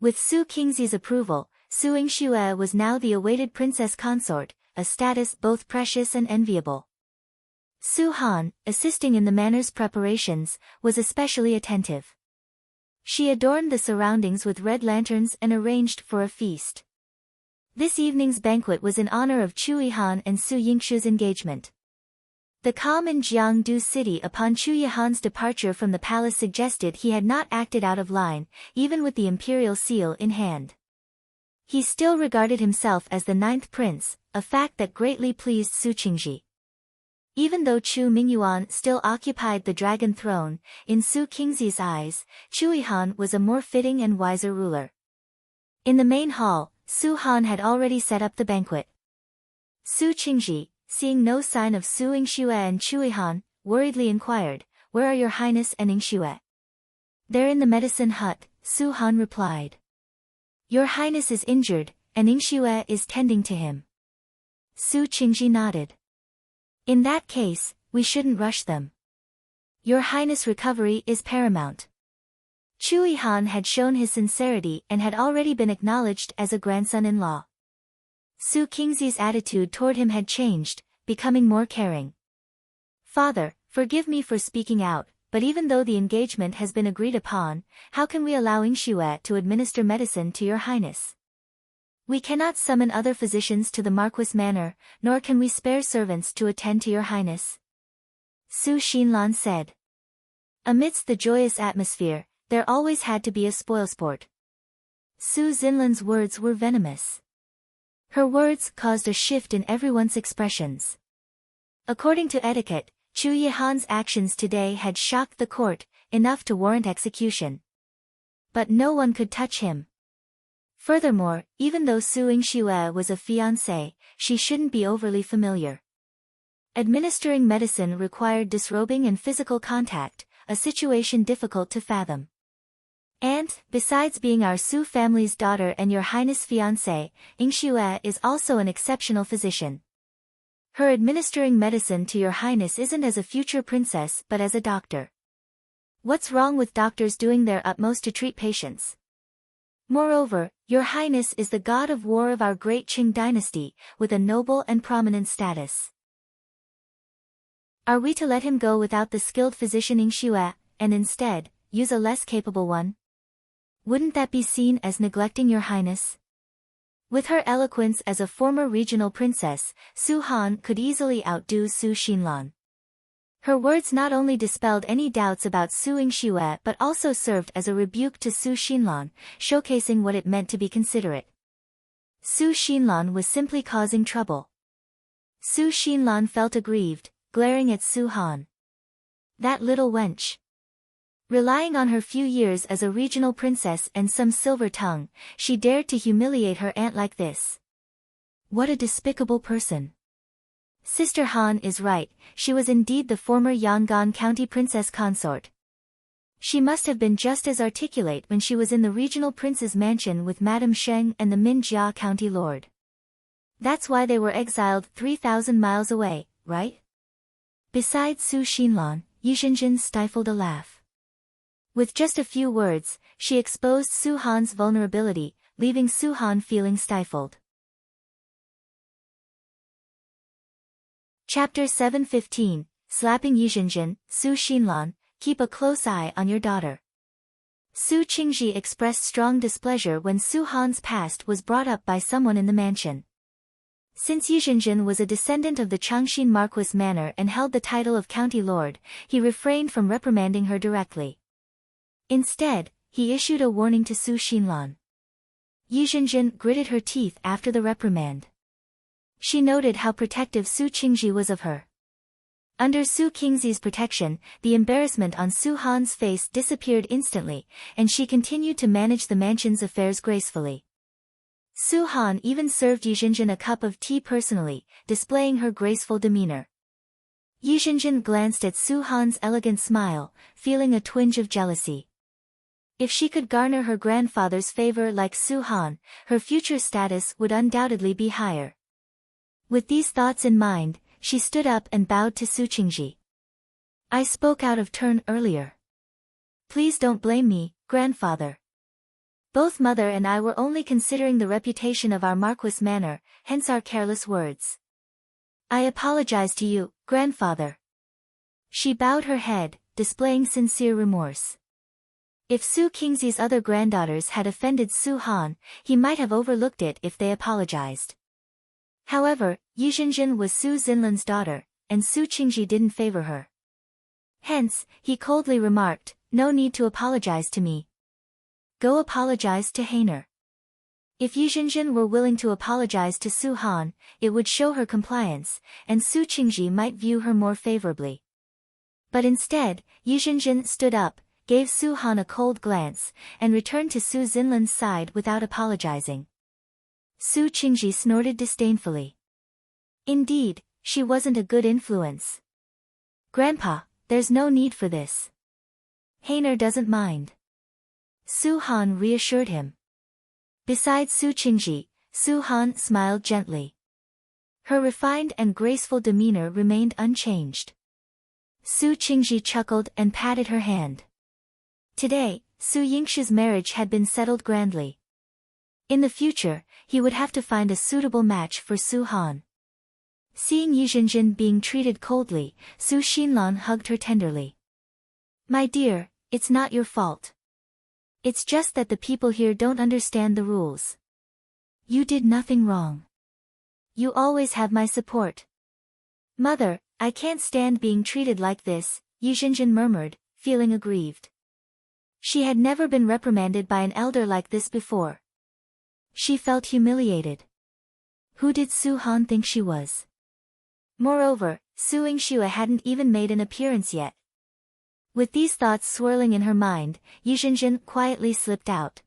S1: With Su Qingzi's approval, Su Yingxue was now the awaited princess consort, a status both precious and enviable. Su Han, assisting in the manor's preparations, was especially attentive. She adorned the surroundings with red lanterns and arranged for a feast. This evening's banquet was in honor of Chui Han and Su Yingxue's engagement. The calm in Jiangdu city upon Chui Han's departure from the palace suggested he had not acted out of line, even with the imperial seal in hand. He still regarded himself as the 9th prince, a fact that greatly pleased Su Qingji. Even though Chu Mingyuan still occupied the dragon throne, in Su Qingzi's eyes, Chu Yihan was a more fitting and wiser ruler. In the main hall, Su Han had already set up the banquet. Su Qingzi, seeing no sign of Su Yingxue and Chu Yihan, worriedly inquired, "Where are your highness and Yingxue?" "They're in the medicine hut," Su Han replied. "Your highness is injured, and Yingxue is tending to him." Su Qingzi nodded. "In that case, we shouldn't rush them. Your highness' recovery is paramount." Chu Yihan had shown his sincerity and had already been acknowledged as a grandson-in-law. Su Qingzi's attitude toward him had changed, becoming more caring. "Father, forgive me for speaking out, but even though the engagement has been agreed upon, how can we allow Yingxue to administer medicine to your highness? We cannot summon other physicians to the Marquis Manor, nor can we spare servants to attend to your highness," Su Xinlan said. Amidst the joyous atmosphere, there always had to be a spoilsport. Su Xinlan's words were venomous. Her words caused a shift in everyone's expressions. According to etiquette, Chu Yihan's actions today had shocked the court, enough to warrant execution. But no one could touch him. Furthermore, even though Su Yingxue was a fiancé, she shouldn't be overly familiar. Administering medicine required disrobing and physical contact, a situation difficult to fathom. And, besides being our Su family's daughter and your highness' fiancé, Yingxue is also an exceptional physician. Her administering medicine to your highness isn't as a future princess but as a doctor. What's wrong with doctors doing their utmost to treat patients? Moreover, your highness is the god of war of our great Qing dynasty, with a noble and prominent status. Are we to let him go without the skilled physician Yingxue, and instead, use a less capable one? Wouldn't that be seen as neglecting your highness? With her eloquence as a former regional princess, Su Han could easily outdo Su Xinlan. Her words not only dispelled any doubts about Su Yingxue but also served as a rebuke to Su Xinlan, showcasing what it meant to be considerate. Su Xinlan was simply causing trouble. Su Xinlan felt aggrieved, glaring at Su Han. That little wench. Relying on her few years as a regional princess and some silver tongue, she dared to humiliate her aunt like this. What a despicable person. Sister Han is right, she was indeed the former Yangon County Princess Consort. She must have been just as articulate when she was in the regional prince's mansion with Madame Sheng and the Minjia County Lord. That's why they were exiled 3,000 miles away, right? Besides Su Xinlan, Yizhenjin stifled a laugh. With just a few words, she exposed Su Han's vulnerability, leaving Su Han feeling stifled. Chapter 7:15, Slapping Yizhenjin, Su Xinlan, keep a close eye on your daughter. Su Qingji expressed strong displeasure when Su Han's past was brought up by someone in the mansion. Since Yizhenjin was a descendant of the Changxin Marquis Manor and held the title of County Lord, he refrained from reprimanding her directly. Instead, he issued a warning to Su Xinlan. Yizhenjin gritted her teeth after the reprimand. She noted how protective Su Qingji was of her. Under Su Qingzi's protection, the embarrassment on Su Han's face disappeared instantly, and she continued to manage the mansion's affairs gracefully. Su Han even served Yizhenjin a cup of tea personally, displaying her graceful demeanor. Yizhenjin glanced at Su Han's elegant smile, feeling a twinge of jealousy. If she could garner her grandfather's favor like Su Han, her future status would undoubtedly be higher. With these thoughts in mind, she stood up and bowed to Su Qingji. I spoke out of turn earlier. Please don't blame me, grandfather. Both mother and I were only considering the reputation of our Marquis Manor, hence our careless words. I apologize to you, grandfather. She bowed her head, displaying sincere remorse. If Su Qingzi's other granddaughters had offended Su Han, he might have overlooked it if they apologized. However, Yizhenjin was Su Xinlan's daughter, and Su Qingji didn't favor her. Hence, he coldly remarked, no need to apologize to me. Go apologize to Hainer. If Yuzhenjin were willing to apologize to Su Han, it would show her compliance, and Su Qingji might view her more favorably. But instead, Yuzhenjin stood up, gave Su Han a cold glance, and returned to Su Xinlan's side without apologizing. Su Qingji snorted disdainfully. Indeed, she wasn't a good influence. Grandpa, there's no need for this. Hainer doesn't mind. Su Han reassured him. Besides Su Qingji, Su Han smiled gently. Her refined and graceful demeanor remained unchanged. Su Qingji chuckled and patted her hand. Today, Su Yingshi's marriage had been settled grandly. In the future, he would have to find a suitable match for Su Han. Seeing Yuzhenjin being treated coldly, Su Xinlan hugged her tenderly. My dear, it's not your fault. It's just that the people here don't understand the rules. You did nothing wrong. You always have my support. Mother, I can't stand being treated like this, Yuzhenjin murmured, feeling aggrieved. She had never been reprimanded by an elder like this before. She felt humiliated. Who did Su Han think she was? Moreover, Su Yingxue hadn't even made an appearance yet. With these thoughts swirling in her mind, Yuzhenjin quietly slipped out.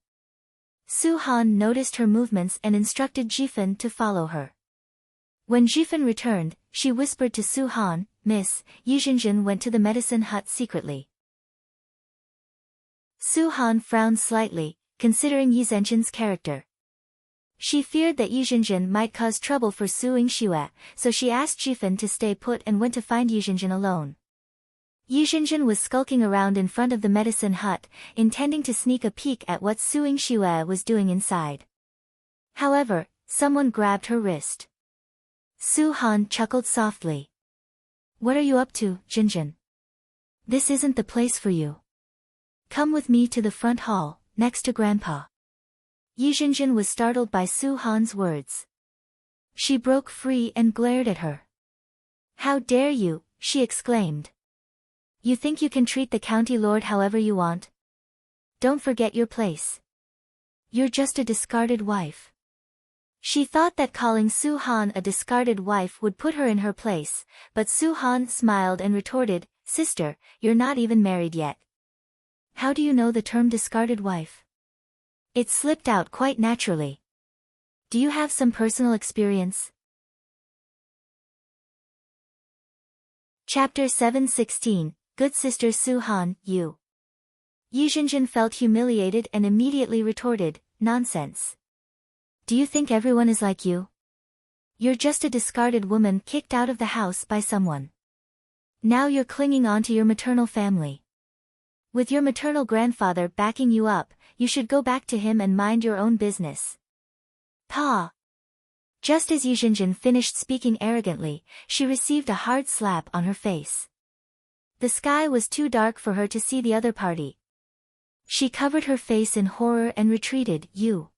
S1: Su Han noticed her movements and instructed Jifan to follow her. When Jifan returned, she whispered to Su Han, Miss, Yuzhenjin went to the medicine hut secretly. Su Han frowned slightly, considering Yuzhenjin's character. She feared that Yuzhenjin might cause trouble for Su Yingxue, so she asked Jifan to stay put and went to find Yuzhenjin alone. Yuzhenjin was skulking around in front of the medicine hut, intending to sneak a peek at what Su Yingxue was doing inside. However, someone grabbed her wrist. Su Han chuckled softly. What are you up to, Jinjin? This isn't the place for you. Come with me to the front hall, next to Grandpa. Yuzhenjin was startled by Su Han's words. She broke free and glared at her. How dare you, she exclaimed. You think you can treat the county lord however you want? Don't forget your place. You're just a discarded wife. She thought that calling Su Han a discarded wife would put her in her place, but Su Han smiled and retorted, Sister, you're not even married yet. How do you know the term discarded wife? It slipped out quite naturally. Do you have some personal experience? Chapter 7:16, Good Sister Su Han, you. Yuzhenjin felt humiliated and immediately retorted, Nonsense. Do you think everyone is like you? You're just a discarded woman kicked out of the house by someone. Now you're clinging on to your maternal family. With your maternal grandfather backing you up, you should go back to him and mind your own business. Pa! Just as Yuzhenjin finished speaking arrogantly, she received a hard slap on her face. The sky was too dark for her to see the other party. She covered her face in horror and retreated, You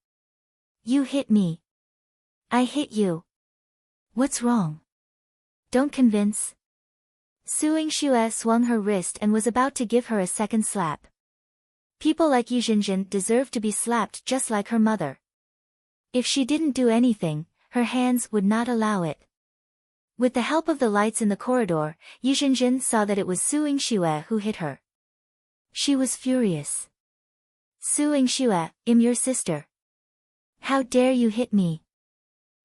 S1: hit me. I hit you. What's wrong? Don't convince. Su Yingxue swung her wrist and was about to give her a second slap. People like Yuzhenjin deserve to be slapped just like her mother. If she didn't do anything, her hands would not allow it. With the help of the lights in the corridor, Yuzhenjin saw that it was Su Yingxue who hit her. She was furious. Su Yingxue, I'm your sister. How dare you hit me?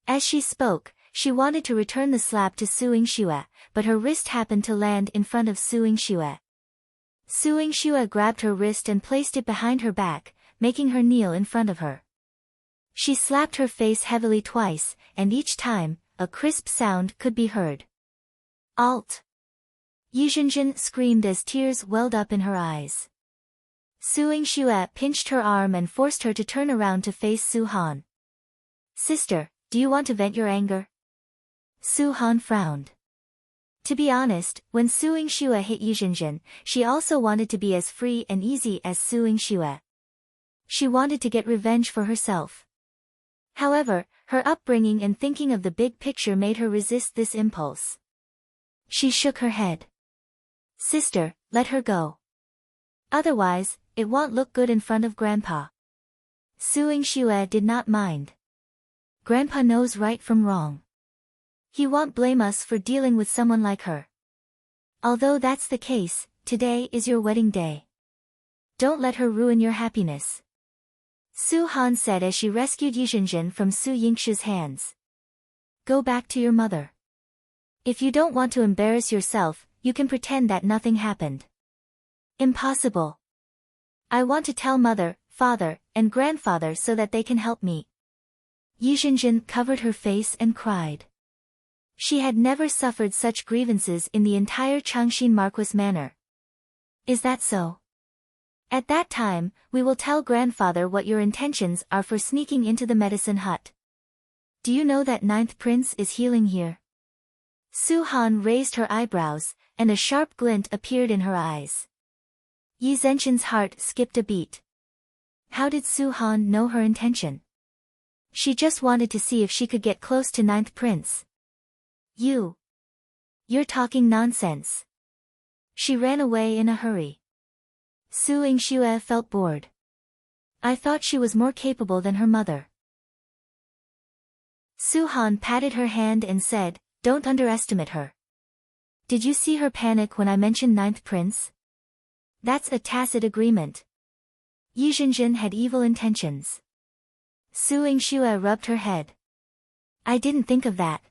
S1: As she spoke, she wanted to return the slap to Su Yingxue, but her wrist happened to land in front of Su Yingxue. Su Yingxue grabbed her wrist and placed it behind her back, making her kneel in front of her. She slapped her face heavily twice, and each time, a crisp sound could be heard. Alt! Yuzhenjin screamed as tears welled up in her eyes. Su Yingxue pinched her arm and forced her to turn around to face Su Han. Sister, do you want to vent your anger? Su Han frowned. To be honest, when Su Yingxue hit Yuzhenjin, she also wanted to be as free and easy as Su Yingxue. She wanted to get revenge for herself. However, her upbringing and thinking of the big picture made her resist this impulse. She shook her head. Sister, let her go. Otherwise, it won't look good in front of Grandpa. Su Yingxue did not mind. Grandpa knows right from wrong. He won't blame us for dealing with someone like her. Although that's the case, today is your wedding day. Don't let her ruin your happiness. Su Han said as she rescued Yizhenjin from Su Yingxue's hands. Go back to your mother. If you don't want to embarrass yourself, you can pretend that nothing happened. Impossible. I want to tell mother, father, and grandfather so that they can help me. Yizhenjin covered her face and cried. She had never suffered such grievances in the entire Changxin Marquis manor. Is that so? At that time, we will tell grandfather what your intentions are for sneaking into the medicine hut. Do you know that ninth prince is healing here? Su Han raised her eyebrows, and a sharp glint appeared in her eyes. Yi Zhenqin's heart skipped a beat. How did Su Han know her intention? She just wanted to see if she could get close to ninth prince. You're talking nonsense. She ran away in a hurry. Su Yingxue felt bored. I thought she was more capable than her mother. Su Han patted her hand and said, don't underestimate her. Did you see her panic when I mentioned ninth prince? That's a tacit agreement. Yizhenjin had evil intentions. Su Yingxue rubbed her head. I didn't think of that.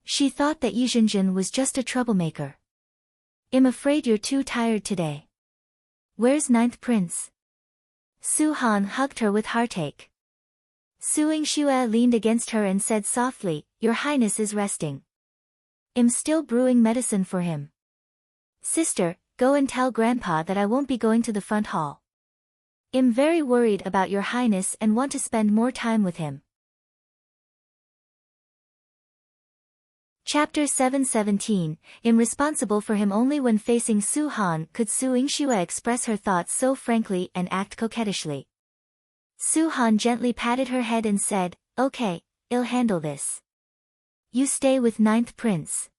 S1: She thought that Yizhenjin was just a troublemaker. I'm afraid you're too tired today. Where's ninth prince? Su Han hugged her with heartache. Su Yingxue leaned against her and said softly, Your Highness is resting. I'm still brewing medicine for him. Sister, go and tell Grandpa that I won't be going to the front hall. I'm very worried about Your Highness and want to spend more time with him. Chapter 717, I'm responsible for him. Only when facing Su Han could Su Yingxue express her thoughts so frankly and act coquettishly. Su Han gently patted her head and said, Okay, I'll handle this. You stay with ninth prince.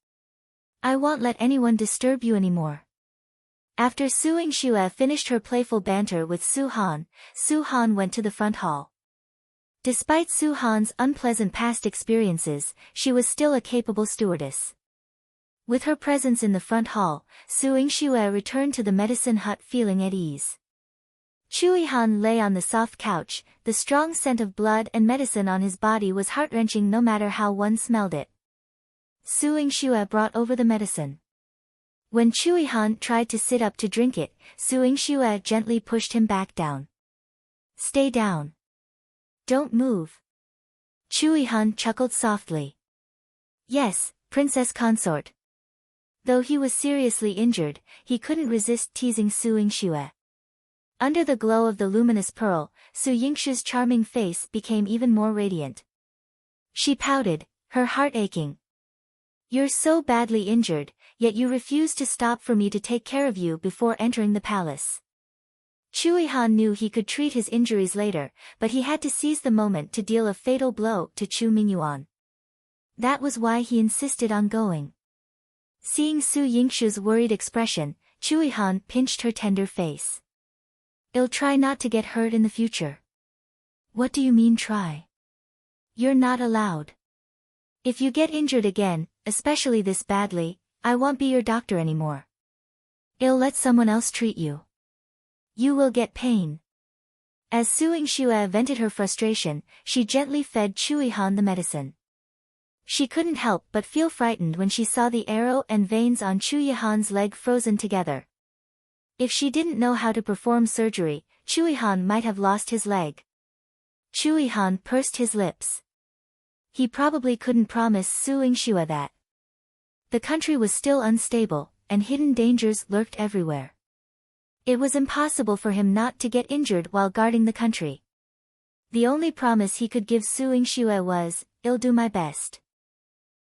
S1: I won't let anyone disturb you anymore. After Su Yingxue finished her playful banter with Su Han went to the front hall. Despite Su Han's unpleasant past experiences, she was still a capable stewardess. With her presence in the front hall, Su Yingxue returned to the medicine hut feeling at ease. Han lay on the soft couch, the strong scent of blood and medicine on his body was heart-wrenching no matter how one smelled it. Su Yingxue brought over the medicine. When Han tried to sit up to drink it, Su Yingxue gently pushed him back down. Stay down. Don't move. Han chuckled softly. Yes, Princess Consort. Though he was seriously injured, he couldn't resist teasing Su Yingxue. Under the glow of the luminous pearl, Su Yingxue's charming face became even more radiant. She pouted, her heart aching. You're so badly injured, yet you refuse to stop for me to take care of you before entering the palace. Han knew he could treat his injuries later, but he had to seize the moment to deal a fatal blow to Chu Mingyuan. That was why he insisted on going. Seeing Su Yingxue's worried expression, Han pinched her tender face. I'll try not to get hurt in the future. What do you mean try? You're not allowed. If you get injured again, especially this badly, I won't be your doctor anymore. I'll let someone else treat you. You will get pain. As Su Yingxue vented her frustration, she gently fed Han the medicine. She couldn't help but feel frightened when she saw the arrow and veins on Han's leg frozen together. If she didn't know how to perform surgery, Han might have lost his leg. Han pursed his lips. He probably couldn't promise Su Yingxue that. The country was still unstable, and hidden dangers lurked everywhere. It was impossible for him not to get injured while guarding the country. The only promise he could give Su Yingxue was, I'll do my best.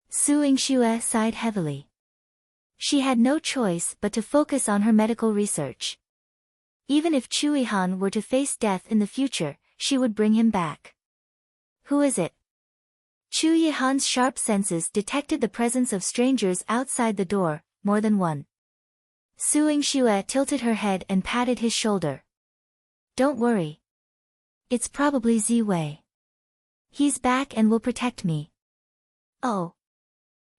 S1: Su Yingxue sighed heavily. She had no choice but to focus on her medical research. Even if Han were to face death in the future, she would bring him back. Who is it? Han's sharp senses detected the presence of strangers outside the door, more than one. Su Yingxue tilted her head and patted his shoulder. Don't worry. It's probably Ziwei. He's back and will protect me. Oh.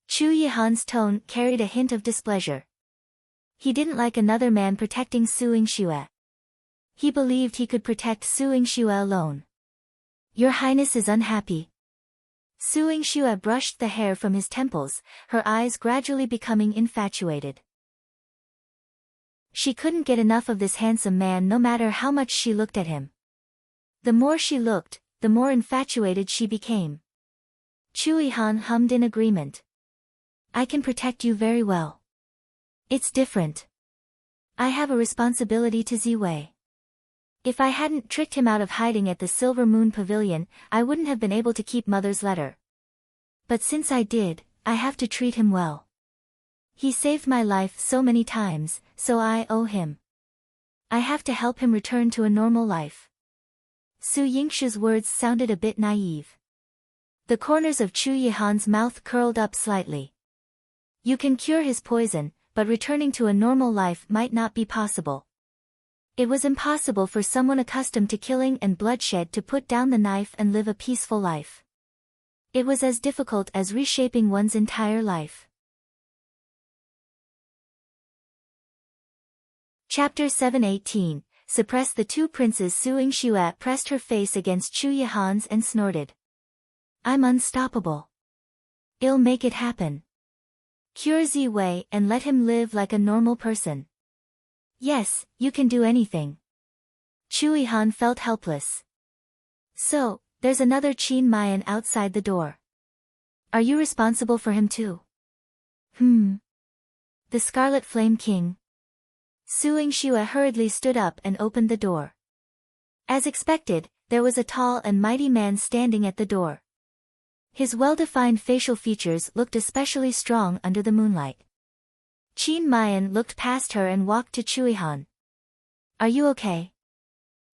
S1: Chu Yihan's tone carried a hint of displeasure. He didn't like another man protecting Su Yingxue. He believed he could protect Su Yingxue alone. Your Highness is unhappy. Su Yingxue brushed the hair from his temples, her eyes gradually becoming infatuated. She couldn't get enough of this handsome man no matter how much she looked at him. The more she looked, the more infatuated she became. Chu Yihan hummed in agreement. I can protect you very well. It's different. I have a responsibility to Ziwei. If I hadn't tricked him out of hiding at the Silver Moon Pavilion, I wouldn't have been able to keep Mother's letter. But since I did, I have to treat him well. He saved my life so many times, so I owe him. I have to help him return to a normal life. Su Yingxue's words sounded a bit naive. The corners of Chu Yihan's mouth curled up slightly. You can cure his poison, but returning to a normal life might not be possible. It was impossible for someone accustomed to killing and bloodshed to put down the knife and live a peaceful life. It was as difficult as reshaping one's entire life. Chapter 718. Suppress the two princes. Su Yingxue pressed her face against Chu Yihan's and snorted. I'm unstoppable. I'll make it happen. Cure Ziwei and let him live like a normal person. Yes, you can do anything. Chu Yihan felt helpless. So, there's another Qin Mayan outside the door. Are you responsible for him too? The Scarlet Flame King. Su Yingxue hurriedly stood up and opened the door. As expected, there was a tall and mighty man standing at the door. His well-defined facial features looked especially strong under the moonlight. Qin Mayan looked past her and walked to Chu Yihan. Are you okay?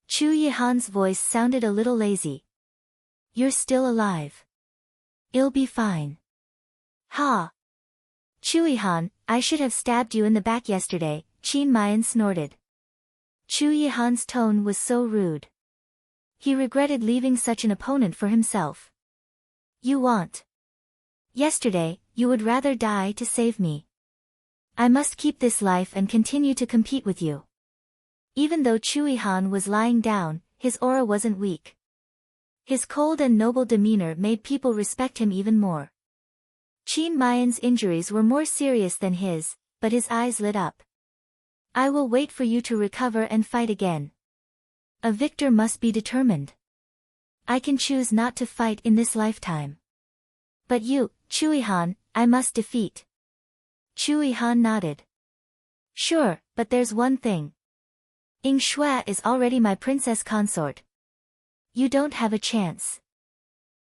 S1: Chu Yihan's voice sounded a little lazy. You're still alive. I'll be fine. Ha! Chu Yihan, I should have stabbed you in the back yesterday, Qin Mayan snorted. Chu Yihan's tone was so rude. He regretted leaving such an opponent for himself. You want. Yesterday, you would rather die to save me. I must keep this life and continue to compete with you. Even though Chu Yihan was lying down, his aura wasn't weak. His cold and noble demeanor made people respect him even more. Qin Mayan's injuries were more serious than his, but his eyes lit up. I will wait for you to recover and fight again. A victor must be determined. I can choose not to fight in this lifetime. But you, Chu Yihan, I must defeat. Chu Yihan nodded. Sure, but there's one thing. Yingxue is already my princess consort. You don't have a chance.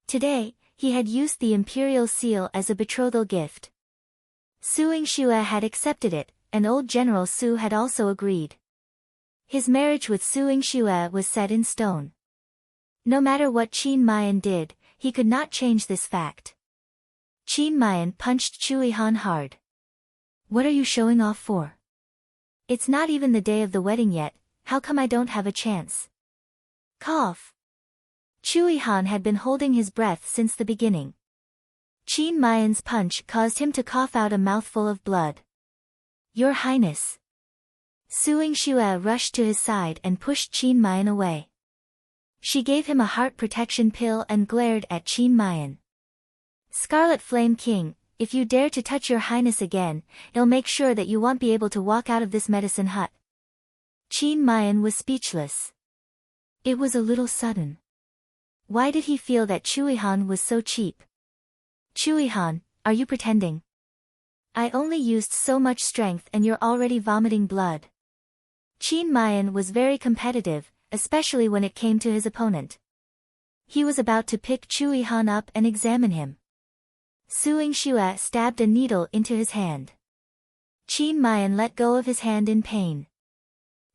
S1: Today, he had used the imperial seal as a betrothal gift. Su Yingxue had accepted it, and old General Su had also agreed. His marriage with Su Yingxue was set in stone. No matter what Qin Mayan did, he could not change this fact. Qin Mayan punched Chu Yihan hard. What are you showing off for? It's not even the day of the wedding yet, how come I don't have a chance? Cough. Chu Yihan had been holding his breath since the beginning. Qin Mayan's punch caused him to cough out a mouthful of blood. Your Highness. Su Yingxue rushed to his side and pushed Qin Mayan away. She gave him a heart protection pill and glared at Qin Mayan. Scarlet Flame King, if you dare to touch your Highness again, I'll make sure that you won't be able to walk out of this medicine hut. Qin Mayan was speechless. It was a little sudden. Why did he feel that Chu Yihan was so cheap? Chu Yihan, are you pretending? I only used so much strength and you're already vomiting blood. Qin Mayan was very competitive, especially when it came to his opponent. He was about to pick Chu Yihan up and examine him. Su Yingxue stabbed a needle into his hand. Qin Mayan let go of his hand in pain.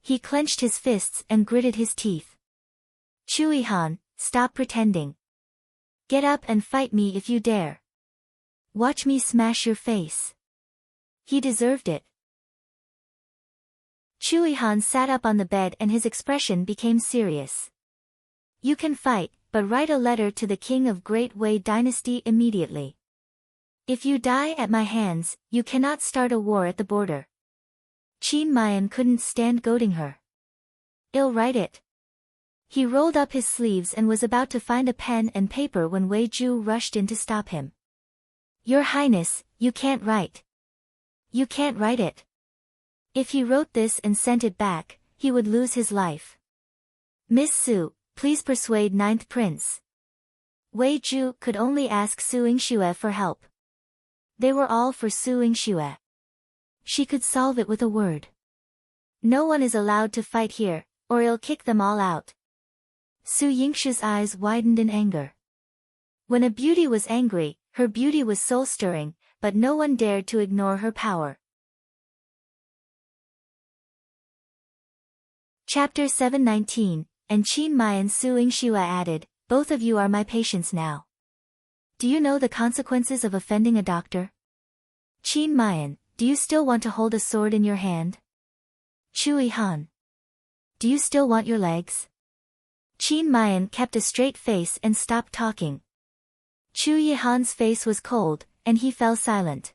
S1: He clenched his fists and gritted his teeth. Chu Yihan, stop pretending. Get up and fight me if you dare. Watch me smash your face. He deserved it. Chu Yihan sat up on the bed and his expression became serious. You can fight, but write a letter to the king of Great Wei Dynasty immediately. If you die at my hands, you cannot start a war at the border. Qin Mayan couldn't stand goading her. I'll write it. He rolled up his sleeves and was about to find a pen and paper when Wei Ju rushed in to stop him. Your Highness, you can't write. You can't write it. If he wrote this and sent it back, he would lose his life. Miss Su, please persuade Ninth Prince. Wei Ju could only ask Su Yingxue for help. They were all for Su Yingxue. She could solve it with a word. No one is allowed to fight here, or I'll kick them all out. Su Yingxue's eyes widened in anger. When a beauty was angry, her beauty was soul-stirring, but no one dared to ignore her power. Chapter 719, and Qin Mayan Su Yingxue added, both of you are my patients now. Do you know the consequences of offending a doctor? Qin Mayan, do you still want to hold a sword in your hand? Chui Han. Do you still want your legs? Qin Mayan kept a straight face and stopped talking. Chu Yihan's face was cold, and he fell silent.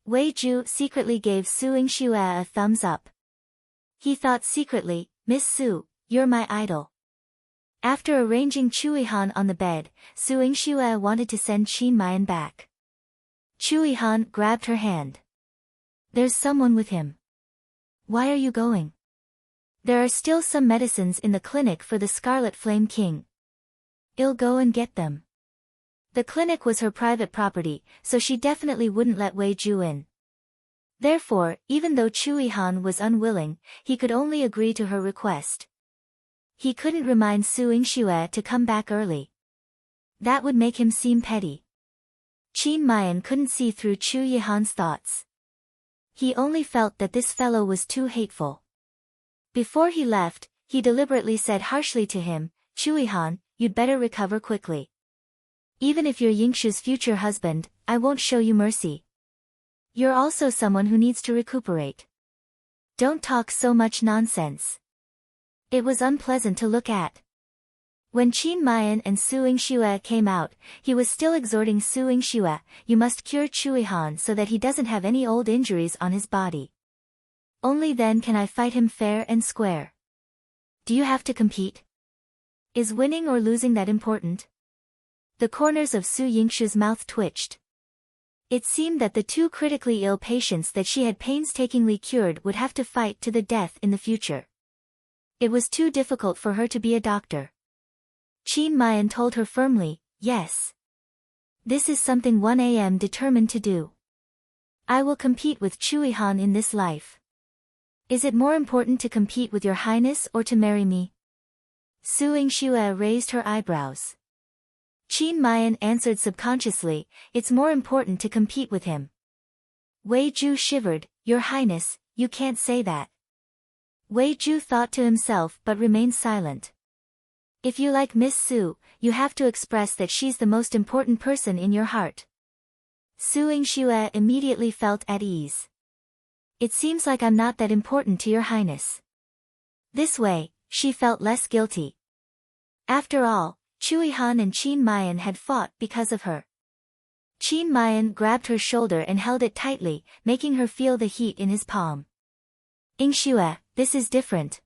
S1: Wei Ju secretly gave Su Yingxue a thumbs up. He thought secretly, Miss Su, you're my idol. After arranging Chu Yihan on the bed, Su Yingxue wanted to send Qin Mayan back. Chu Yihan grabbed her hand. There's someone with him. Why are you going? There are still some medicines in the clinic for the Scarlet Flame King. I'll go and get them. The clinic was her private property, so she definitely wouldn't let Wei Ju in. Therefore, even though Chu Yihan was unwilling, he could only agree to her request. He couldn't remind Su Yingxue to come back early. That would make him seem petty. Qin Mayan couldn't see through Chu Yihan's thoughts. He only felt that this fellow was too hateful. Before he left, he deliberately said harshly to him, Chu Yihan, you'd better recover quickly. Even if you're Yingxu's future husband, I won't show you mercy. You're also someone who needs to recuperate. Don't talk so much nonsense. It was unpleasant to look at. When Qin Mayan and Su Yingxue came out, he was still exhorting Su Yingxue, you must cure Chu Yihan so that he doesn't have any old injuries on his body. Only then can I fight him fair and square. Do you have to compete? Is winning or losing that important? The corners of Su Yingxue's mouth twitched. It seemed that the two critically ill patients that she had painstakingly cured would have to fight to the death in the future. It was too difficult for her to be a doctor. Qin Mayan told her firmly, yes. This is something 1 am determined to do. I will compete with Chu Yihan in this life. Is it more important to compete with your highness or to marry me? Su Yingxue raised her eyebrows. Qin Mayan answered subconsciously, it's more important to compete with him. Wei Ju shivered, your highness, you can't say that. Wei Ju thought to himself but remained silent. If you like Miss Su, you have to express that she's the most important person in your heart. Su Yingxue immediately felt at ease. It seems like I'm not that important to your highness. This way, she felt less guilty. After all, Chu Yihan and Qin Mayan had fought because of her. Qin Mayan grabbed her shoulder and held it tightly, making her feel the heat in his palm. Yingxue, this is different.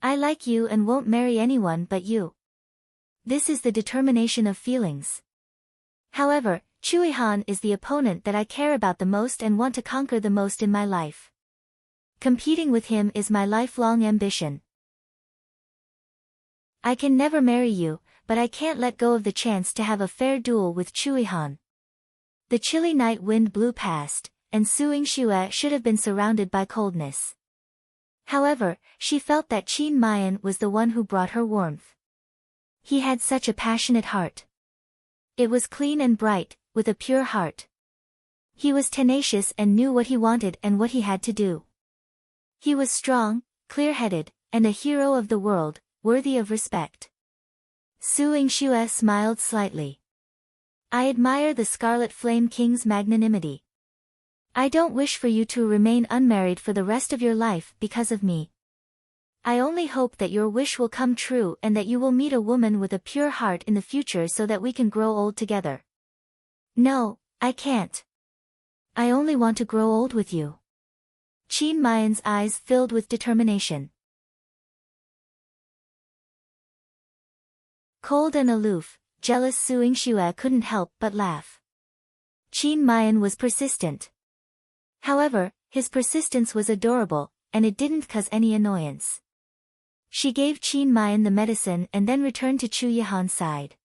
S1: I like you and won't marry anyone but you. This is the determination of feelings. However, Chu Yihan is the opponent that I care about the most and want to conquer the most in my life. Competing with him is my lifelong ambition. I can never marry you, but I can't let go of the chance to have a fair duel with Chu Yihan. The chilly night wind blew past, and Su Yingxue should have been surrounded by coldness. However, she felt that Qin Mayan was the one who brought her warmth. He had such a passionate heart. It was clean and bright, with a pure heart. He was tenacious and knew what he wanted and what he had to do. He was strong, clear-headed, and a hero of the world, worthy of respect. Su Yingxue smiled slightly. I admire the Scarlet Flame King's magnanimity. I don't wish for you to remain unmarried for the rest of your life because of me. I only hope that your wish will come true and that you will meet a woman with a pure heart in the future so that we can grow old together. No, I can't. I only want to grow old with you. Qin Mayan's eyes filled with determination. Cold and aloof, jealous Su Yingxue couldn't help but laugh. Qin Mayan was persistent. However, his persistence was adorable, and it didn't cause any annoyance. She gave Qin Mayan the medicine and then returned to Chu Yihan's side.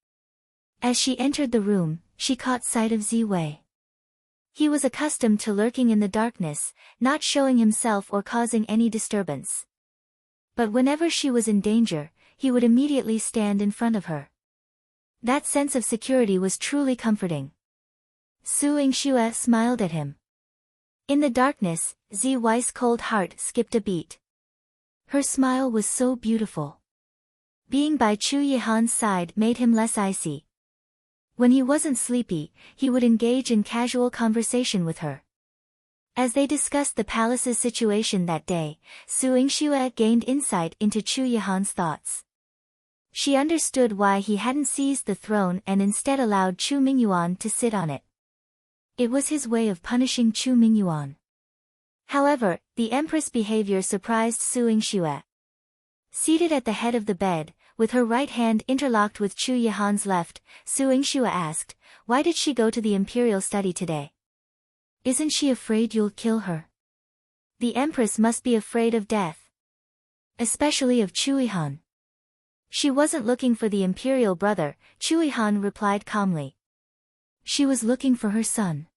S1: As she entered the room, she caught sight of Ziwei. He was accustomed to lurking in the darkness, not showing himself or causing any disturbance. But whenever she was in danger, he would immediately stand in front of her. That sense of security was truly comforting. Su Yingxue smiled at him. In the darkness, Ziwei's cold heart skipped a beat. Her smile was so beautiful. Being by Chu Yihan's side made him less icy. When he wasn't sleepy, he would engage in casual conversation with her. As they discussed the palace's situation that day, Su Yingxue gained insight into Chu Yihan's thoughts. She understood why he hadn't seized the throne and instead allowed Chu Mingyuan to sit on it. It was his way of punishing Chu Mingyuan. However, the Empress' behavior surprised Su Yingxue. Seated at the head of the bed, with her right hand interlocked with Chu Yihan's left, Su Yingxue asked, "Why did she go to the imperial study today? Isn't she afraid you'll kill her?" The Empress must be afraid of death. Especially of Chu Yihan. She wasn't looking for the imperial brother, Chu Yihan replied calmly. She was looking for her son.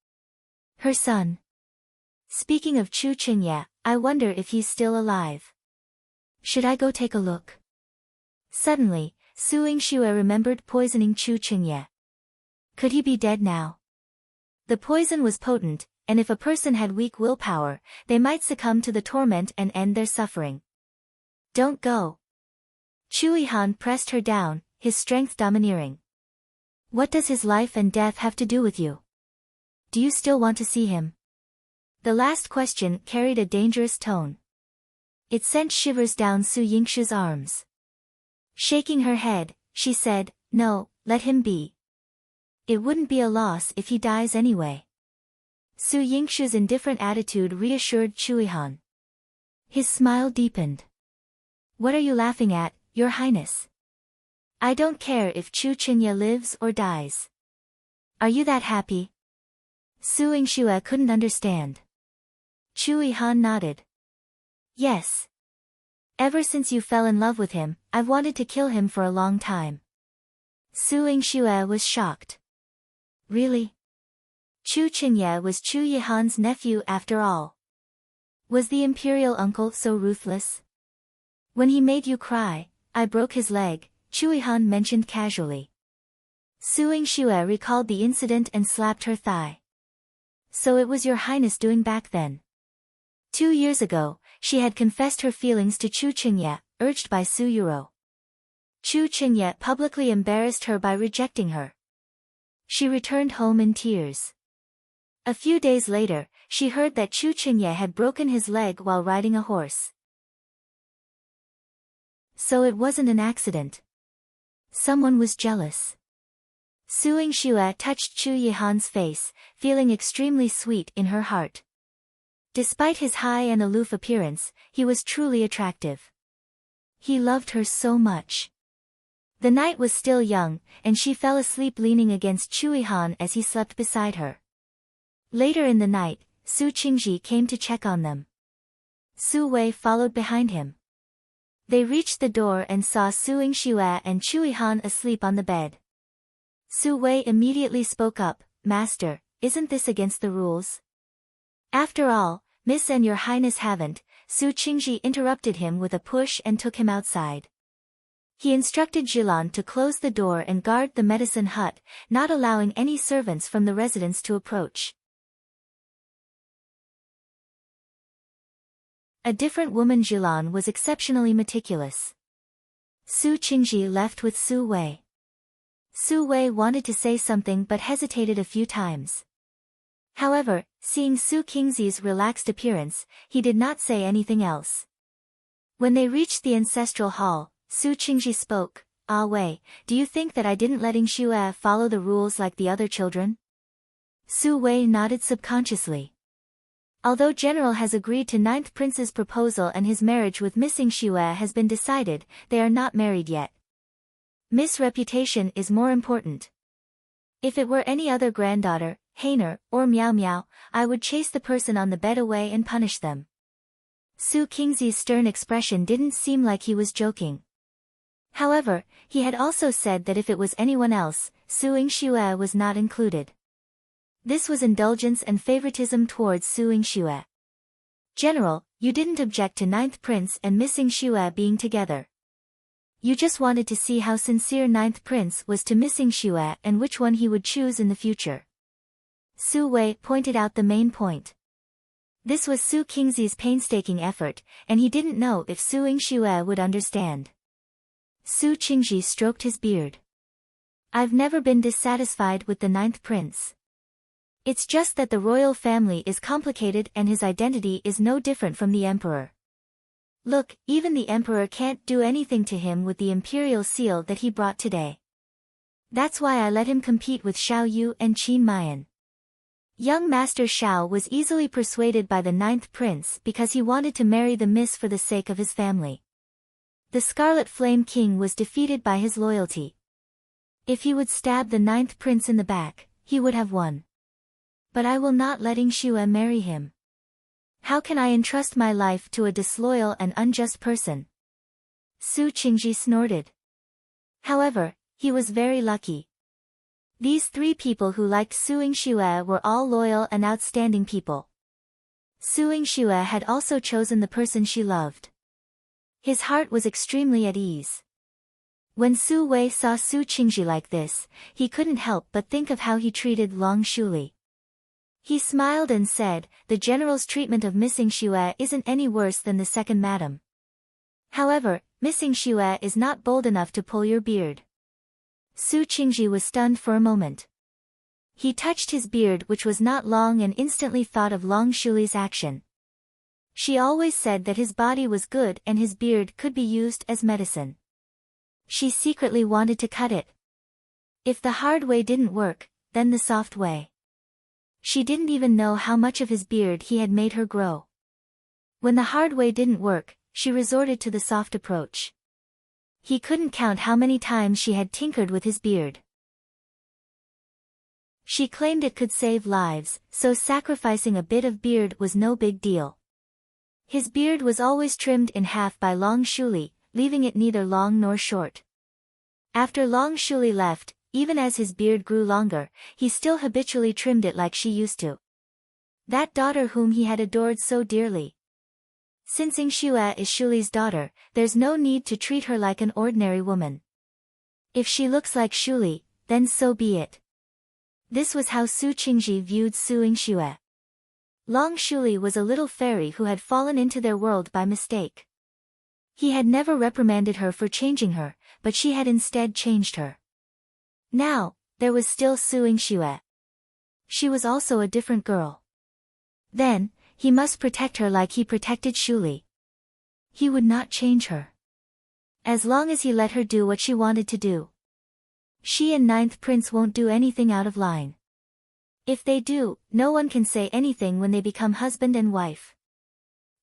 S1: Her son. Speaking of Chu Qingye, I wonder if he's still alive. Should I go take a look? Suddenly, Su Yingxue remembered poisoning Chu Qingye. Could he be dead now? The poison was potent, and if a person had weak willpower, they might succumb to the torment and end their suffering. Don't go. Chu Yihan pressed her down, his strength domineering. What does his life and death have to do with you? Do you still want to see him? The last question carried a dangerous tone. It sent shivers down Su Yingxue's arms. Shaking her head, she said, "No, let him be. It wouldn't be a loss if he dies anyway." Su Yingxue's indifferent attitude reassured Chu Yihan. His smile deepened. "What are you laughing at, Your Highness? I don't care if Chu Qingye lives or dies. Are you that happy?" Su Yingxue couldn't understand. Chu Yihan nodded. "Yes. Ever since you fell in love with him, I've wanted to kill him for a long time." Su Yingxue was shocked. Really? Chu Qingye was Chu Yihan's nephew after all. Was the imperial uncle so ruthless? When he made you cry, I broke his leg, Chu Yihan mentioned casually. Su Yingxue recalled the incident and slapped her thigh. So it was Your Highness doing back then. 2 years ago, she had confessed her feelings to Chu Qingye, urged by Su Yuro. Chu Qingye publicly embarrassed her by rejecting her. She returned home in tears. A few days later, she heard that Chu Qingye had broken his leg while riding a horse. So it wasn't an accident. Someone was jealous. Su Yingxue touched Chu Yihan's face, feeling extremely sweet in her heart. Despite his high and aloof appearance, he was truly attractive. He loved her so much. The night was still young, and she fell asleep leaning against Chu Yihan as he slept beside her. Later in the night, Su Qingji came to check on them. Su Wei followed behind him. They reached the door and saw Su Yingxue and Chu Yihan asleep on the bed. Su Wei immediately spoke up, "Master, isn't this against the rules?" "After all, Miss and Your Highness haven't," Su Qingji interrupted him with a push and took him outside. He instructed Jilan to close the door and guard the medicine hut, not allowing any servants from the residence to approach. A different woman Jilan was exceptionally meticulous. Su Qingji left with Su Wei. Su Wei wanted to say something but hesitated a few times. However, seeing Su Qingji's relaxed appearance, he did not say anything else. When they reached the ancestral hall, Su Qingji spoke. Ah Wei, do you think that I didn't letting Xue follow the rules like the other children? Su Wei nodded subconsciously. Although General has agreed to Ninth Prince's proposal and his marriage with Missing Xue has been decided, they are not married yet. Miss reputation is more important. If it were any other granddaughter, Hainer, or Miao Miao, I would chase the person on the bed away and punish them. Su Qingzi's stern expression didn't seem like he was joking. However, he had also said that if it was anyone else, Suing Xue was not included. This was indulgence and favoritism towards Suing Xue. General, you didn't object to Ninth Prince and Missing Xue being together. You just wanted to see how sincere Ninth Prince was to Missing Xue and which one he would choose in the future. Su Wei pointed out the main point. This was Su Qingzi's painstaking effort, and he didn't know if Suing Xue would understand. Su Qingji stroked his beard. I've never been dissatisfied with the Ninth Prince. It's just that the royal family is complicated and his identity is no different from the emperor. Look, even the emperor can't do anything to him with the imperial seal that he brought today. That's why I let him compete with Xiao Yu and Qin Mayan. Young Master Xiao was easily persuaded by the Ninth Prince because he wanted to marry the miss for the sake of his family. The Scarlet Flame King was defeated by his loyalty. If he would stab the Ninth Prince in the back, he would have won. But I will not letting Xue marry him. How can I entrust my life to a disloyal and unjust person? Su Qingji snorted. However, he was very lucky. These three people who liked Suing Xue were all loyal and outstanding people. Suing Xue had also chosen the person she loved. His heart was extremely at ease. When Su Wei saw Su Qingji like this, he couldn't help but think of how he treated Long Shuli. He smiled and said, the general's treatment of Missing Xue isn't any worse than the second madam. However, Missing Xue is not bold enough to pull your beard. Su Qingji was stunned for a moment. He touched his beard, which was not long, and instantly thought of Long Shuli's action. She always said that his body was good and his beard could be used as medicine. She secretly wanted to cut it. If the hard way didn't work, then the soft way. She didn't even know how much of his beard he had made her grow. When the hard way didn't work, she resorted to the soft approach. He couldn't count how many times she had tinkered with his beard. She claimed it could save lives, so sacrificing a bit of beard was no big deal. His beard was always trimmed in half by Long Shuli, leaving it neither long nor short. After Long Shuli left, even as his beard grew longer, he still habitually trimmed it like she used to. That daughter whom he had adored so dearly. Since Xue is Shuli's daughter, there's no need to treat her like an ordinary woman. If she looks like Shuli, then so be it. This was how Su Qingji viewed Suing Xue. Long Shuli was a little fairy who had fallen into their world by mistake. He had never reprimanded her for changing her, but she had instead changed her. Now, there was still Suing Xue. She was also a different girl. Then, he must protect her like he protected Shuli. He would not change her. As long as he let her do what she wanted to do. She and Ninth Prince won't do anything out of line. If they do, no one can say anything when they become husband and wife.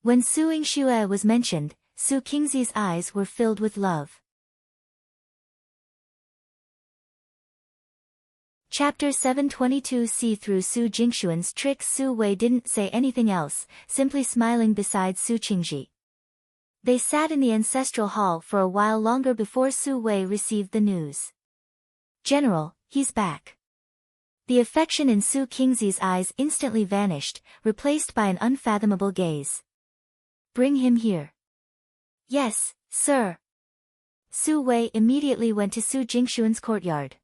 S1: When Suing Xue was mentioned, Su Qingzi's eyes were filled with love. Chapter 722. See through Su Jingshuan's tricks. Su Wei didn't say anything else, simply smiling beside Su Qingji. They sat in the ancestral hall for a while longer before Su Wei received the news. General, he's back. The affection in Su Qingzi's eyes instantly vanished, replaced by an unfathomable gaze. Bring him here. Yes, sir. Su Wei immediately went to Su Jingshuan's courtyard.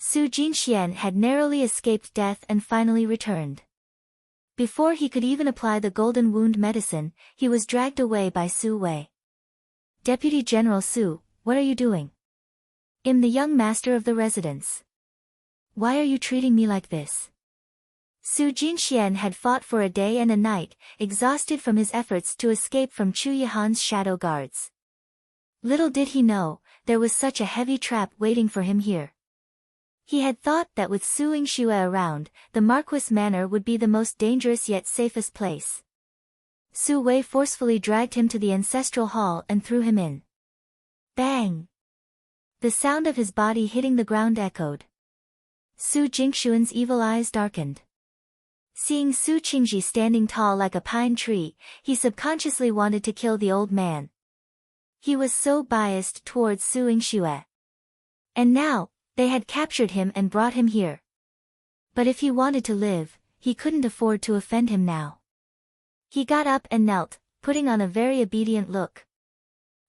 S1: Su Jinxian had narrowly escaped death and finally returned. Before he could even apply the golden wound medicine, he was dragged away by Su Wei. Deputy General Su, what are you doing? I'm the young master of the residence. Why are you treating me like this? Su Jinxian had fought for a day and a night, exhausted from his efforts to escape from Chu Yihan's shadow guards. Little did he know, there was such a heavy trap waiting for him here. He had thought that with Su Yingxue around, the Marquis Manor would be the most dangerous yet safest place. Su Wei forcefully dragged him to the ancestral hall and threw him in. Bang! The sound of his body hitting the ground echoed. Su Jingxuan's evil eyes darkened. Seeing Su Qingji standing tall like a pine tree, he subconsciously wanted to kill the old man. He was so biased towards Su Yingxue. And now, they had captured him and brought him here. But if he wanted to live, he couldn't afford to offend him now. He got up and knelt, putting on a very obedient look.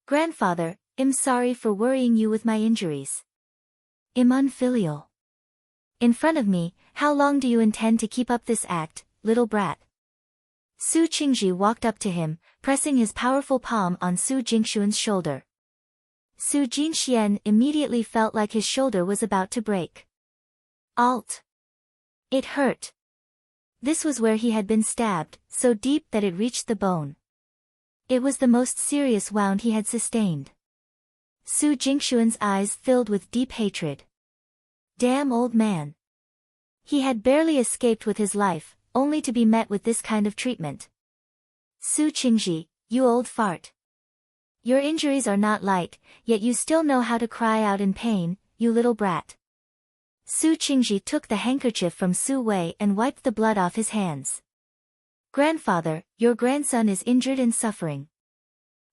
S1: Grandfather, I'm sorry for worrying you with my injuries. I'm unfilial. In front of me, how long do you intend to keep up this act, little brat? Su Qingji walked up to him, pressing his powerful palm on Su Jingxuan's shoulder. Su Jinxian immediately felt like his shoulder was about to break. Alt. It hurt. This was where he had been stabbed, so deep that it reached the bone. It was the most serious wound he had sustained. Su Jingxuan's eyes filled with deep hatred. Damn old man. He had barely escaped with his life, only to be met with this kind of treatment. Su Qingji, you old fart. Your injuries are not light, yet you still know how to cry out in pain, you little brat. Su Qingji took the handkerchief from Su Wei and wiped the blood off his hands. Grandfather, your grandson is injured and suffering.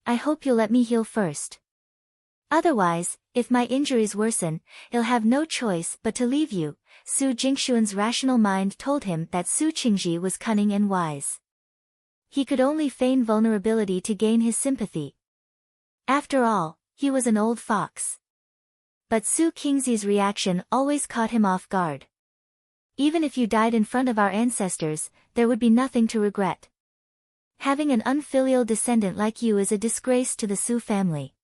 S1: I hope you'll let me heal first. Otherwise, if my injuries worsen, he'll have no choice but to leave you. Su Jingxuan's rational mind told him that Su Qingji was cunning and wise. He could only feign vulnerability to gain his sympathy. After all, he was an old fox. But Su Qingzi's reaction always caught him off guard. Even if you died in front of our ancestors, there would be nothing to regret. Having an unfilial descendant like you is a disgrace to the Su family.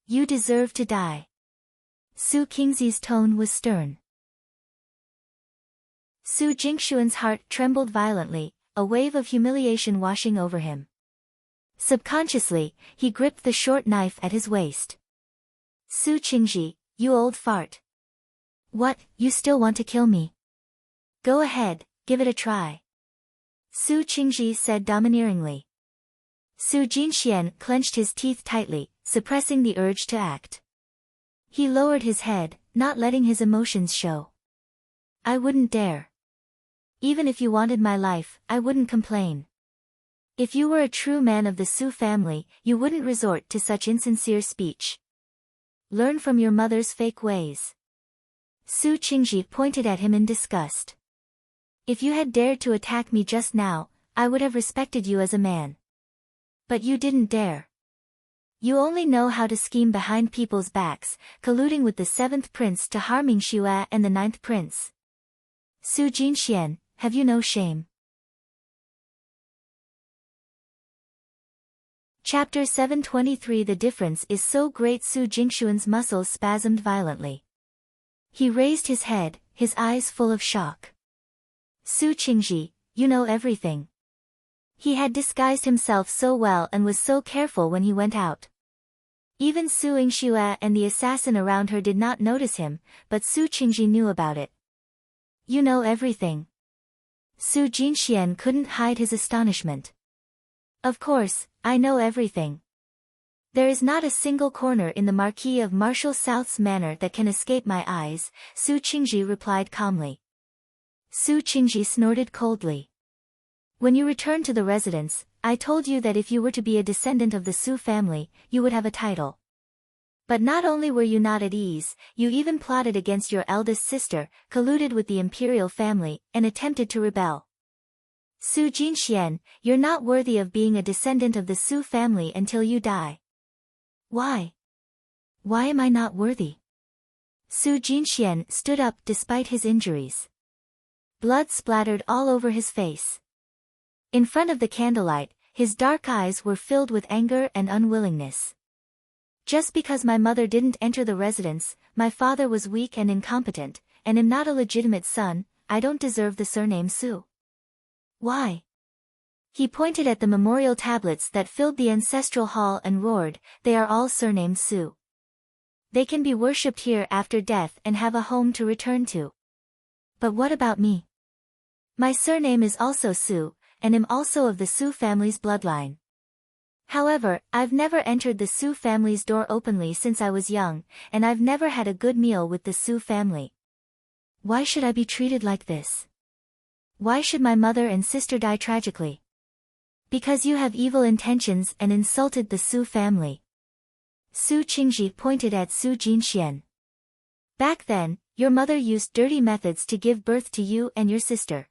S1: You deserve to die. Su Qingzi's tone was stern. Su Jingxuan's heart trembled violently, a wave of humiliation washing over him. Subconsciously, he gripped the short knife at his waist. Su Qingji, you old fart. What, you still want to kill me? Go ahead, give it a try. Su Qingji said domineeringly. Su Jinxian clenched his teeth tightly, suppressing the urge to act. He lowered his head, not letting his emotions show. I wouldn't dare. Even if you wanted my life, I wouldn't complain. If you were a true man of the Su family, you wouldn't resort to such insincere speech. Learn from your mother's fake ways. Su Qingji pointed at him in disgust. If you had dared to attack me just now, I would have respected you as a man. But you didn't dare. You only know how to scheme behind people's backs, colluding with the 7th prince to harm Yingxue and the 9th prince. Su Jinxian, have you no shame? Chapter 723. The difference is so great. Su Jingxuan's muscles spasmed violently. He raised his head, his eyes full of shock. Su Qingji, you know everything. He had disguised himself so well and was so careful when he went out. Even Su Yingxue and the assassin around her did not notice him, but Su Qingji knew about it. You know everything. Su Jinxian couldn't hide his astonishment. Of course, I know everything. There is not a single corner in the Marquis of Marshall South's manor that can escape my eyes, Su Qingji replied calmly. Su Qingji snorted coldly. When you returned to the residence, I told you that if you were to be a descendant of the Su family, you would have a title. But not only were you not at ease, you even plotted against your eldest sister, colluded with the imperial family, and attempted to rebel. Su Jinxian, you're not worthy of being a descendant of the Su family until you die. Why? Why am I not worthy? Su Jinxian stood up despite his injuries. Blood splattered all over his face. In front of the candlelight, his dark eyes were filled with anger and unwillingness. Just because my mother didn't enter the residence, my father was weak and incompetent, and am not a legitimate son, I don't deserve the surname Su. Why? He pointed at the memorial tablets that filled the ancestral hall and roared, they are all surnamed Su. They can be worshipped here after death and have a home to return to. But what about me? My surname is also Su, and am also of the Su family's bloodline. However, I've never entered the Su family's door openly since I was young, and I've never had a good meal with the Su family. Why should I be treated like this? Why should my mother and sister die tragically? Because you have evil intentions and insulted the Su family. Su Qingji pointed at Su Jinxian. Back then, your mother used dirty methods to give birth to you and your sister.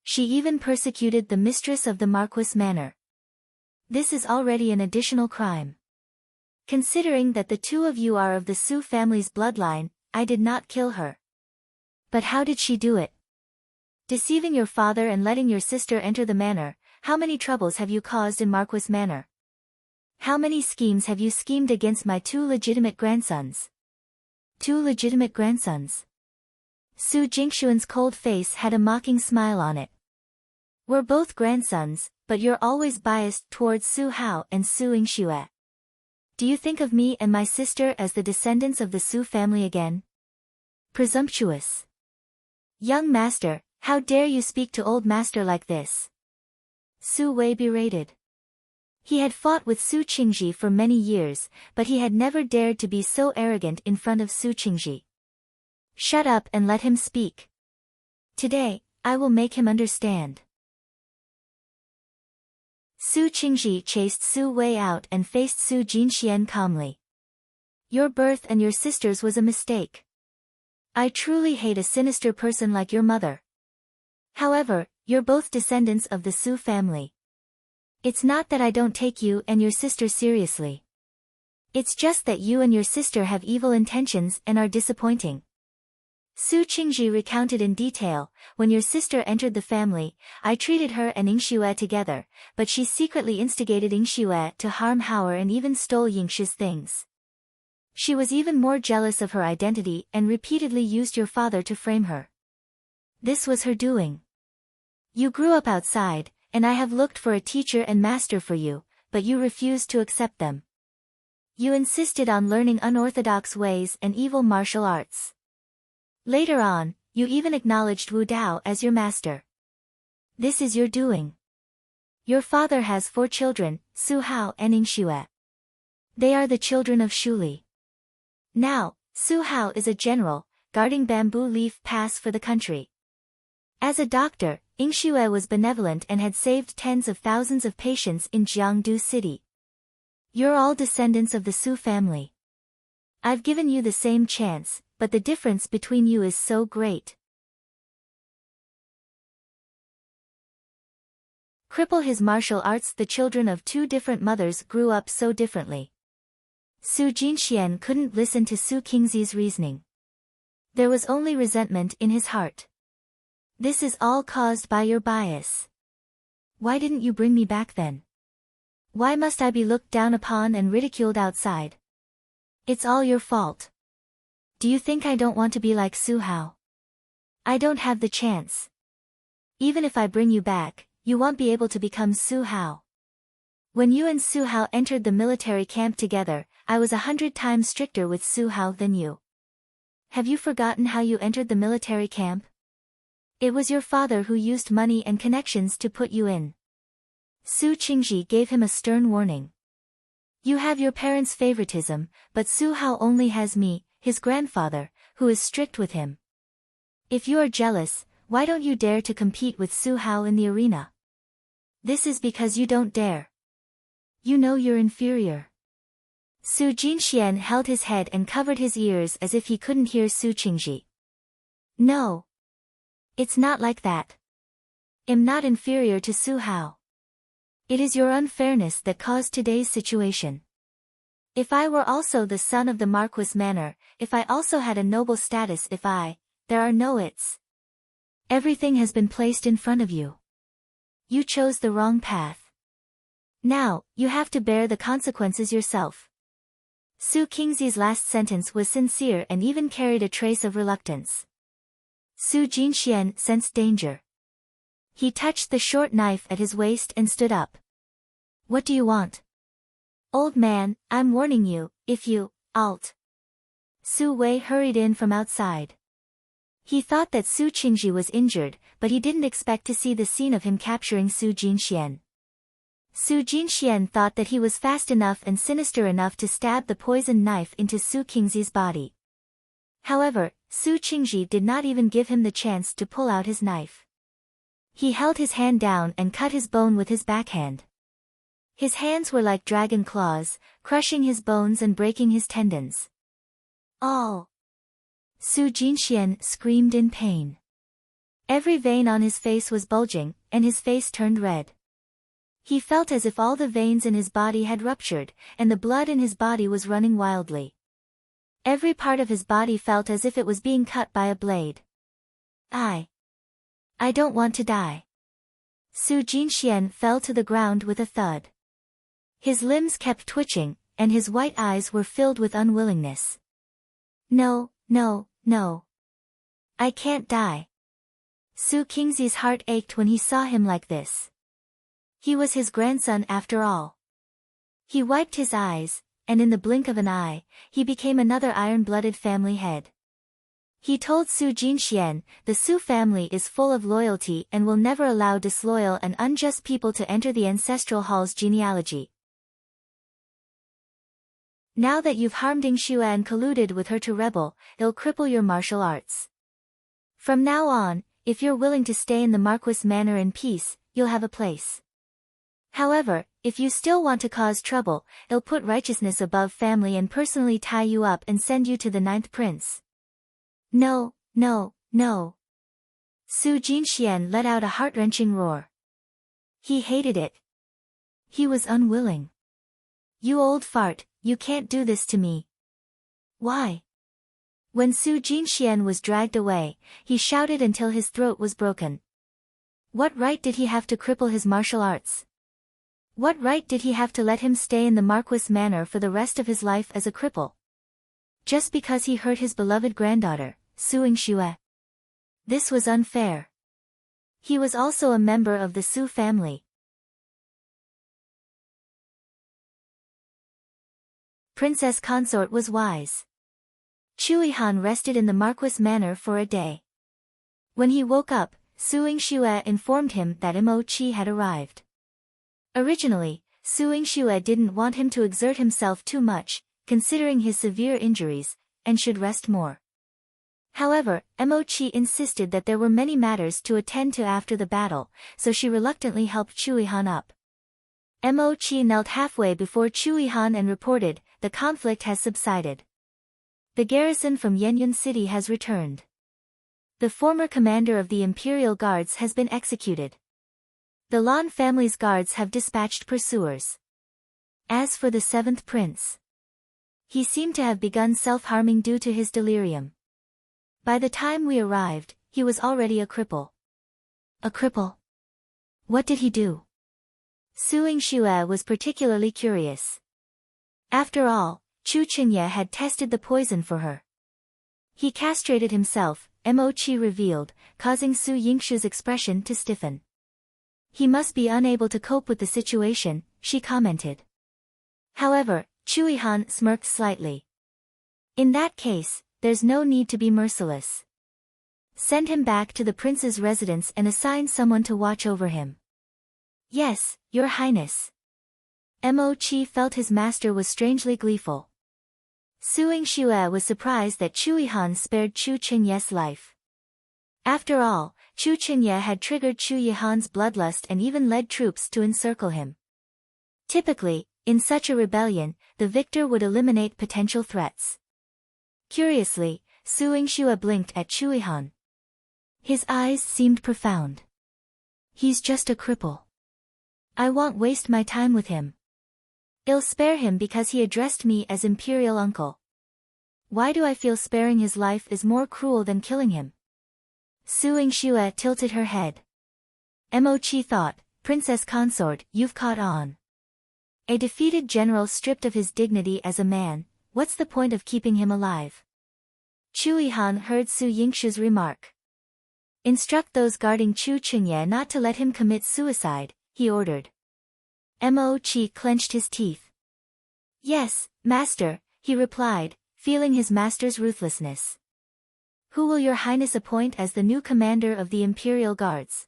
S1: She even persecuted the mistress of the Marquis Manor. This is already an additional crime. Considering that the two of you are of the Su family's bloodline, I did not kill her. But how did she do it? Deceiving your father and letting your sister enter the manor, how many troubles have you caused in Marquis Manor? How many schemes have you schemed against my two legitimate grandsons? Two legitimate grandsons? Su Jingxuan's cold face had a mocking smile on it. We're both grandsons, but you're always biased towards Su Hao and Su Yingxue. Do you think of me and my sister as the descendants of the Su family again? Presumptuous. Young master, how dare you speak to old master like this? Su Wei berated. He had fought with Su Qingji for many years, but he had never dared to be so arrogant in front of Su Qingji. Shut up and let him speak. Today, I will make him understand. Su Qingji chased Su Wei out and faced Su Jinxian calmly. Your birth and your sister's was a mistake. I truly hate a sinister person like your mother. However, you're both descendants of the Su family. It's not that I don't take you and your sister seriously. It's just that you and your sister have evil intentions and are disappointing. Su Qingji recounted in detail, when your sister entered the family, I treated her and Yingxue together, but she secretly instigated Yingxue to harm Hauer and even stole Yingshi's things. She was even more jealous of her identity and repeatedly used your father to frame her. This was her doing. You grew up outside, and I have looked for a teacher and master for you, but you refused to accept them. You insisted on learning unorthodox ways and evil martial arts. Later on, you even acknowledged Wu Dao as your master. This is your doing. Your father has 4 children, Su Hao and Yingxue. They are the children of Shuli. Now, Su Hao is a general, guarding bamboo leaf pass for the country. As a doctor, Yingxue was benevolent and had saved tens of thousands of patients in Jiangdu City. You're all descendants of the Su family. I've given you the same chance, but the difference between you is so great. Cripple his martial arts. The children of 2 different mothers grew up so differently. Su Jinxian couldn't listen to Su Qingzi's reasoning. There was only resentment in his heart. This is all caused by your bias. Why didn't you bring me back then? Why must I be looked down upon and ridiculed outside? It's all your fault. Do you think I don't want to be like Su Hao? I don't have the chance. Even if I bring you back, you won't be able to become Su Hao. When you and Su Hao entered the military camp together, I was 100 times stricter with Su Hao than you. Have you forgotten how you entered the military camp? It was your father who used money and connections to put you in. Su Qingji gave him a stern warning. You have your parents' favoritism, but Su Hao only has me, his grandfather, who is strict with him. If you are jealous, why don't you dare to compete with Su Hao in the arena? This is because you don't dare. You know you're inferior. Su Jinxian held his head and covered his ears as if he couldn't hear Su Qingji. No. It's not like that. I'm not inferior to Su Hao. It is your unfairness that caused today's situation. If I were also the son of the Marquis Manor, if I also had a noble status, there are no ifs. Everything has been placed in front of you. You chose the wrong path. Now, you have to bear the consequences yourself. Su Qingzi's last sentence was sincere and even carried a trace of reluctance. Su Jinxian sensed danger. He touched the short knife at his waist and stood up. What do you want? Old man, I'm warning you, if you, alt. Su Wei hurried in from outside. He thought that Su Qingji was injured, but he didn't expect to see the scene of him capturing Su Jinxian. Su Jinxian thought that he was fast enough and sinister enough to stab the poisoned knife into Su Qingzi's body. However, Su Qingji did not even give him the chance to pull out his knife. He held his hand down and cut his bone with his backhand. His hands were like dragon claws, crushing his bones and breaking his tendons. Oh! Su Jinxian screamed in pain. Every vein on his face was bulging, and his face turned red. He felt as if all the veins in his body had ruptured, and the blood in his body was running wildly. Every part of his body felt as if it was being cut by a blade. I don't want to die. Su Jinxian fell to the ground with a thud. His limbs kept twitching, and his white eyes were filled with unwillingness. No, no, no. I can't die. Su Qingzi's heart ached when he saw him like this. He was his grandson after all. He wiped his eyes, and in the blink of an eye, he became another iron-blooded family head. He told Su Jinxian, the Su family is full of loyalty and will never allow disloyal and unjust people to enter the ancestral hall's genealogy. Now that you've harmed Yingxue and colluded with her to rebel, it'll cripple your martial arts. From now on, if you're willing to stay in the Marquis Manor in peace, you'll have a place. However, if you still want to cause trouble, it'll put righteousness above family and personally tie you up and send you to the 9th prince. No, no, no. Su Jinxian let out a heart-wrenching roar. He hated it. He was unwilling. You old fart, you can't do this to me. Why? When Su Jinxian was dragged away, he shouted until his throat was broken. What right did he have to cripple his martial arts? What right did he have to let him stay in the Marquis Manor for the rest of his life as a cripple? Just because he hurt his beloved granddaughter, Su Yingxue. This was unfair. He was also a member of the Su family. Princess Consort was wise. Chuihan rested in the Marquis Manor for a day. When he woke up, Su Yingxue informed him that Mo Qi had arrived. Originally, Su Yingxue didn't want him to exert himself too much, considering his severe injuries, and should rest more. However, Mo Qi insisted that there were many matters to attend to after the battle, so she reluctantly helped Chuihan up. Mo Qi knelt halfway before Chuihan and reported, the conflict has subsided. The garrison from Yenyun City has returned. The former commander of the Imperial Guards has been executed. The Lan family's guards have dispatched pursuers. As for the 7th prince, he seemed to have begun self-harming due to his delirium. By the time we arrived, he was already a cripple. A cripple? What did he do? Su Yingxue was particularly curious. After all, Chu Qingye had tested the poison for her. He castrated himself, Mo Qi revealed, causing Su Yingxue's expression to stiffen. He must be unable to cope with the situation, she commented. However, Chuihan smirked slightly. In that case, there's no need to be merciless. Send him back to the prince's residence and assign someone to watch over him. Yes, your highness. Mo Qi felt his master was strangely gleeful. Su Yingxue was surprised that Chuihan spared Chu Qingye's life. After all, Chu Qingye had triggered Chu Yihan's bloodlust and even led troops to encircle him. Typically, in such a rebellion, the victor would eliminate potential threats. Curiously, Su Yingxue blinked at Chuihan. His eyes seemed profound. He's just a cripple. I won't waste my time with him. I'll spare him because he addressed me as imperial uncle. Why do I feel sparing his life is more cruel than killing him? Su Yingxue tilted her head. Mo Qi thought, Princess Consort, you've caught on. A defeated general stripped of his dignity as a man, what's the point of keeping him alive? Chuihan heard Su Yingxue's remark. Instruct those guarding Chu Qingye not to let him commit suicide, he ordered. Mo Chi clenched his teeth. Yes, master, he replied, feeling his master's ruthlessness. Who will your highness appoint as the new commander of the Imperial Guards?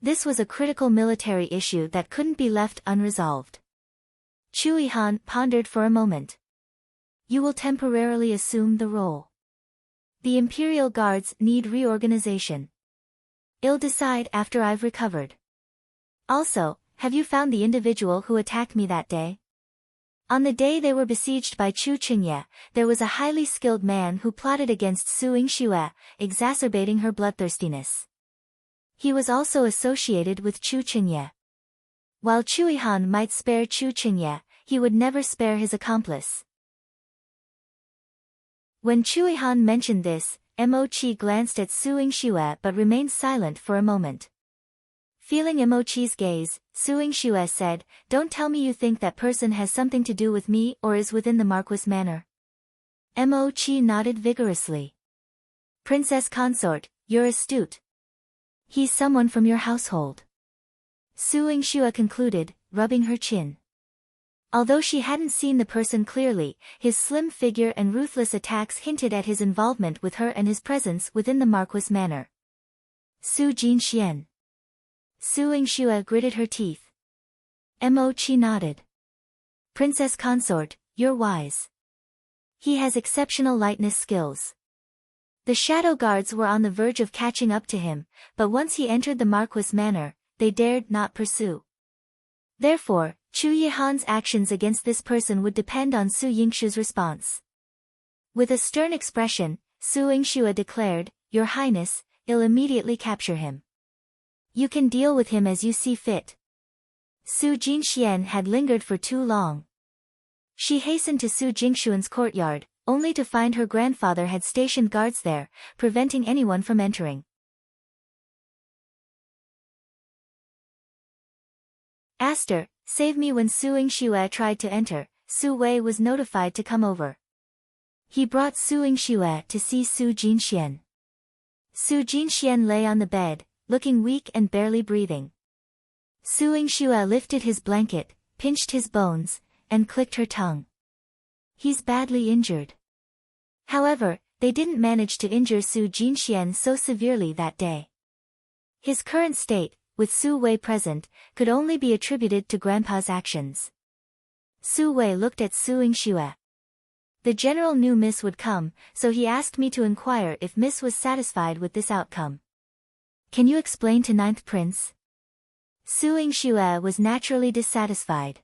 S1: This was a critical military issue that couldn't be left unresolved. Chu Yihan pondered for a moment. You will temporarily assume the role. The Imperial Guards need reorganization. I'll decide after I've recovered. Also, have you found the individual who attacked me that day? On the day they were besieged by Chu Qingye, there was a highly skilled man who plotted against Su Yingxue, exacerbating her bloodthirstiness. He was also associated with Chu Qingye. While Chu Yihan might spare Chu Qingye, he would never spare his accomplice. When Chu Yihan mentioned this, Mo Chi glanced at Su Yingxue but remained silent for a moment. Feeling Mo Chi's gaze, Su Yingxue said, Don't tell me you think that person has something to do with me or is within the Marquis manor. Mo Chi nodded vigorously. Princess Consort, you're astute. He's someone from your household. Su Yingxue concluded, rubbing her chin. Although she hadn't seen the person clearly, his slim figure and ruthless attacks hinted at his involvement with her and his presence within the Marquis manor. Su Jinxian. Su Yingxue gritted her teeth. Mo Chi nodded. Princess Consort, you're wise. He has exceptional lightness skills. The shadow guards were on the verge of catching up to him, but once he entered the Marquis manor, they dared not pursue. Therefore, Chu Yihan's actions against this person would depend on Su Yingxue's response. With a stern expression, Su Yingxue declared, Your Highness, I'll immediately capture him. You can deal with him as you see fit. Su Jinxian had lingered for too long. She hastened to Su Jingxuan's courtyard, only to find her grandfather had stationed guards there, preventing anyone from entering. Aster, save me. When Su Yingxue tried to enter, Su Wei was notified to come over. He brought Su Yingxue to see Su Jinxian. Su Jinxian lay on the bed, looking weak and barely breathing. Su Yingxue lifted his blanket, pinched his bones, and clicked her tongue. He's badly injured. However, they didn't manage to injure Su Jinxian so severely that day. His current state, with Su Wei present, could only be attributed to Grandpa's actions. Su Wei looked at Su Yingxue. The general knew Miss would come, so he asked me to inquire if Miss was satisfied with this outcome. Can you explain to Ninth Prince? Su Yingxue was naturally dissatisfied.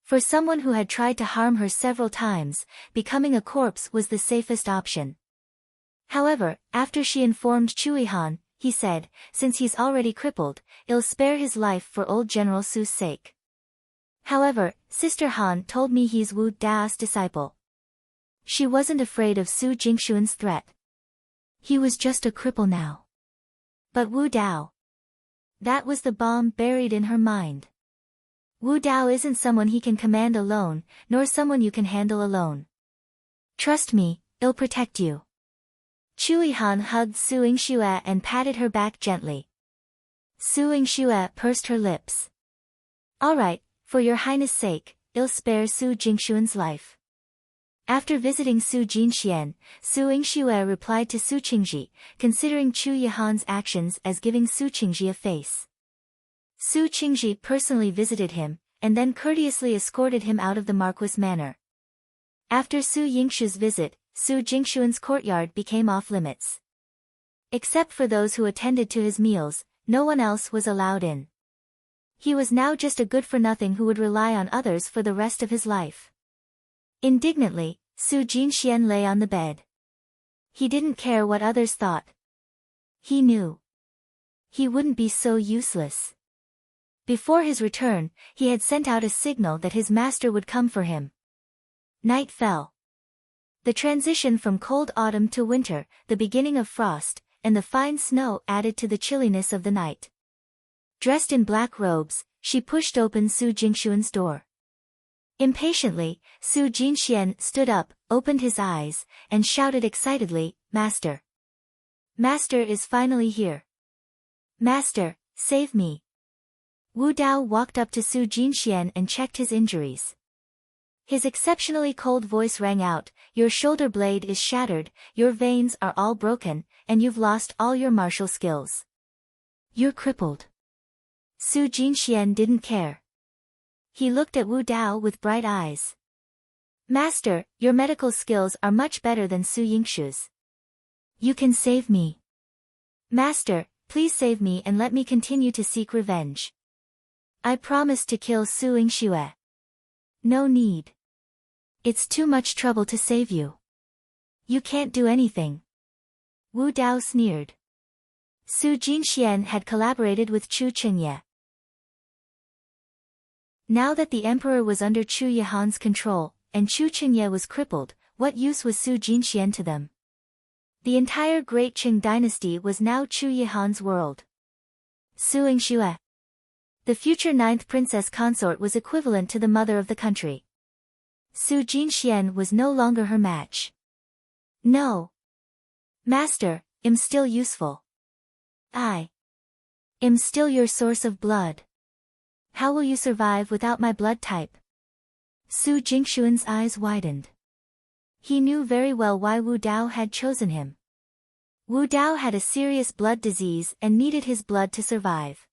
S1: For someone who had tried to harm her several times, becoming a corpse was the safest option. However, after she informed Chu Yihan, he said, since he's already crippled, I'll spare his life for old General Su's sake. However, Sister Han told me he's Wu Dao's disciple. She wasn't afraid of Su Jingxuan's threat. He was just a cripple now. But Wu Dao. That was the bomb buried in her mind. Wu Dao isn't someone he can command alone, nor someone you can handle alone. Trust me, I'll protect you. Chu Yihan hugged Su Yingxue and patted her back gently. Su Yingxue pursed her lips. All right, for your highness' sake, I'll spare Su Jingxuan's life. After visiting Su Jinxian, Su Yingxue replied to Su Qingji, considering Chu Yihan's actions as giving Su Qingji a face. Su Qingji personally visited him, and then courteously escorted him out of the Marquis manor. After Su Yingxue's visit, Su Jingxuan's courtyard became off-limits. Except for those who attended to his meals, no one else was allowed in. He was now just a good-for-nothing who would rely on others for the rest of his life. Indignantly, Su Jinxian lay on the bed. He didn't care what others thought. He knew. He wouldn't be so useless. Before his return, he had sent out a signal that his master would come for him. Night fell. The transition from cold autumn to winter, the beginning of frost, and the fine snow added to the chilliness of the night. Dressed in black robes, she pushed open Su Jingxuan's door. Impatiently, Su Jinxian stood up, opened his eyes, and shouted excitedly, Master! Master is finally here. Master, save me. Wu Dao walked up to Su Jinxian and checked his injuries. His exceptionally cold voice rang out, your shoulder blade is shattered, your veins are all broken, and you've lost all your martial skills. You're crippled. Su Jinxian didn't care. He looked at Wu Dao with bright eyes. Master, your medical skills are much better than Su Yingshu's. You can save me. Master, please save me and let me continue to seek revenge. I promise to kill Su Yingxue. No need. It's too much trouble to save you. You can't do anything. Wu Dao sneered. Su Jinxian had collaborated with Chu Chengye. Now that the emperor was under Chu Yihan's control, and Chu Chengye was crippled, what use was Su Jinxian to them? The entire Great Qing dynasty was now Chu Yihan's world. Su Yingxue. The future 9th princess consort was equivalent to the mother of the country. Su Jinxian was no longer her match. No. Master, I'm still useful. I am still your source of blood. How will you survive without my blood type? Su Jingxuan's eyes widened. He knew very well why Wu Dao had chosen him. Wu Dao had a serious blood disease and needed his blood to survive.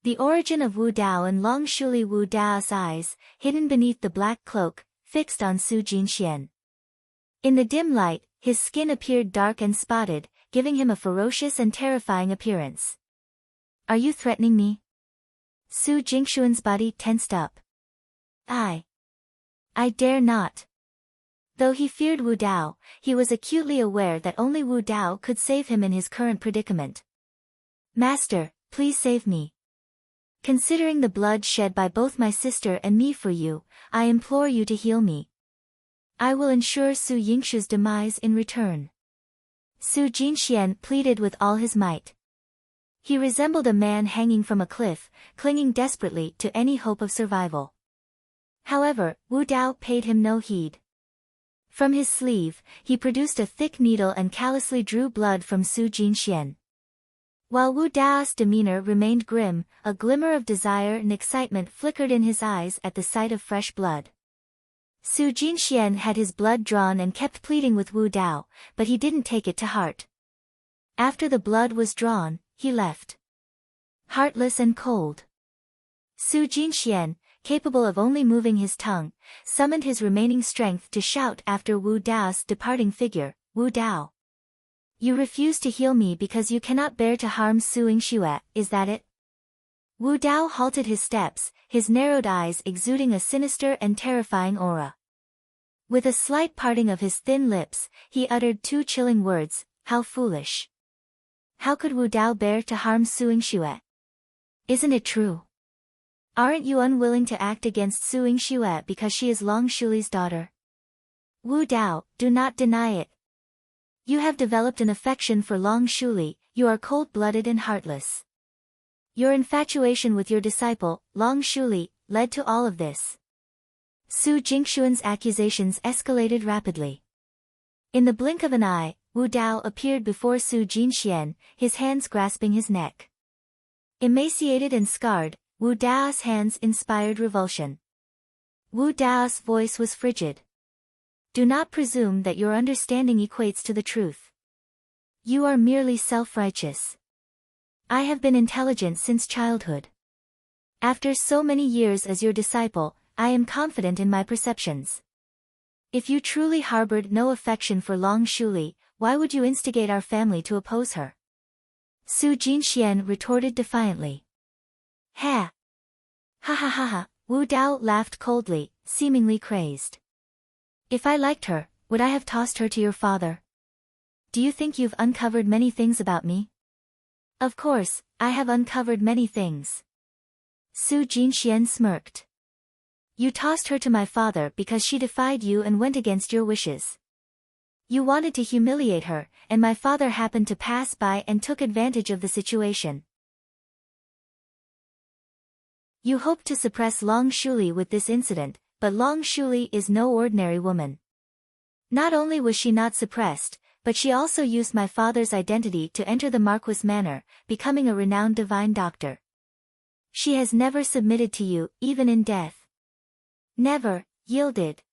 S1: The origin of Wu Dao and Long Shuli Wu Dao's eyes, hidden beneath the black cloak, fixed on Su Jinxian. In the dim light, his skin appeared dark and spotted, giving him a ferocious and terrifying appearance. Are you threatening me? Su Jingxuan's body tensed up. I dare not. Though he feared Wu Dao, he was acutely aware that only Wu Dao could save him in his current predicament. Master, please save me. Considering the blood shed by both my sister and me for you, I implore you to heal me. I will ensure Su Yingshu's demise in return. Su Jinxian pleaded with all his might. He resembled a man hanging from a cliff, clinging desperately to any hope of survival. However, Wu Dao paid him no heed. From his sleeve, he produced a thick needle and callously drew blood from Su Jinxian. While Wu Dao's demeanor remained grim, a glimmer of desire and excitement flickered in his eyes at the sight of fresh blood. Su Jinxian had his blood drawn and kept pleading with Wu Dao, but he didn't take it to heart. After the blood was drawn, he left. Heartless and cold. Su Jinxian, capable of only moving his tongue, summoned his remaining strength to shout after Wu Dao's departing figure, Wu Dao. You refuse to heal me because you cannot bear to harm Su Yingxue, is that it? Wu Dao halted his steps, his narrowed eyes exuding a sinister and terrifying aura. With a slight parting of his thin lips, he uttered two chilling words, how foolish. How could Wu Dao bear to harm Su Yingxue? Isn't it true? Aren't you unwilling to act against Su Yingxue because she is Long Shuli's daughter? Wu Dao, do not deny it. You have developed an affection for Long Shuli, you are cold-blooded and heartless. Your infatuation with your disciple, Long Shuli, led to all of this. Su Jingxuan's accusations escalated rapidly. In the blink of an eye, Wu Dao appeared before Su Jinxian, his hands grasping his neck. Emaciated and scarred, Wu Dao's hands inspired revulsion. Wu Dao's voice was frigid. Do not presume that your understanding equates to the truth. You are merely self-righteous. I have been intelligent since childhood. After so many years as your disciple, I am confident in my perceptions. If you truly harbored no affection for Long Shuli, why would you instigate our family to oppose her? Su Jinxian retorted defiantly. Ha! Ha ha ha ha, Wu Dao laughed coldly, seemingly crazed. If I liked her, would I have tossed her to your father? Do you think you've uncovered many things about me? Of course, I have uncovered many things. Su Jinxian smirked. You tossed her to my father because she defied you and went against your wishes. You wanted to humiliate her, and my father happened to pass by and took advantage of the situation. You hoped to suppress Long Shuli with this incident, but Long Shuli is no ordinary woman. Not only was she not suppressed, but she also used my father's identity to enter the Marquis Manor, becoming a renowned divine doctor. She has never submitted to you, even in death. Never yielded.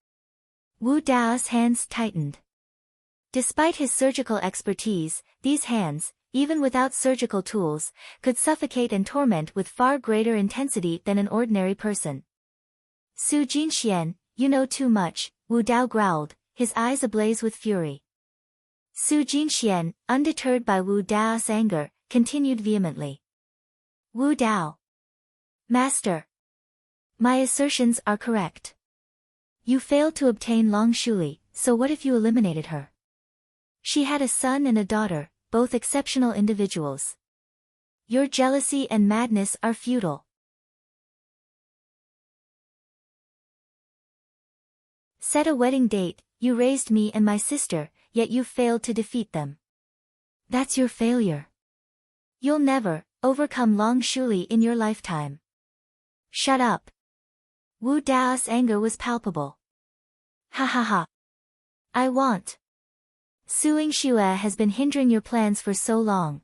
S1: Wu Dao's hands tightened. Despite his surgical expertise, these hands, even without surgical tools, could suffocate and torment with far greater intensity than an ordinary person. Su Jinxian, you know too much, Wu Dao growled, his eyes ablaze with fury. Su Jinxian, undeterred by Wu Dao's anger, continued vehemently. Wu Dao. Master. My assertions are correct. You failed to obtain Long Shuli, so what if you eliminated her? She had a son and a daughter, both exceptional individuals. Your jealousy and madness are futile. Set a wedding date, you raised me and my sister, yet you failed to defeat them. That's your failure. You'll never overcome Long Shuli in your lifetime. Shut up. Wu Dao's anger was palpable. Ha ha ha. I want. Suing Xue has been hindering your plans for so long.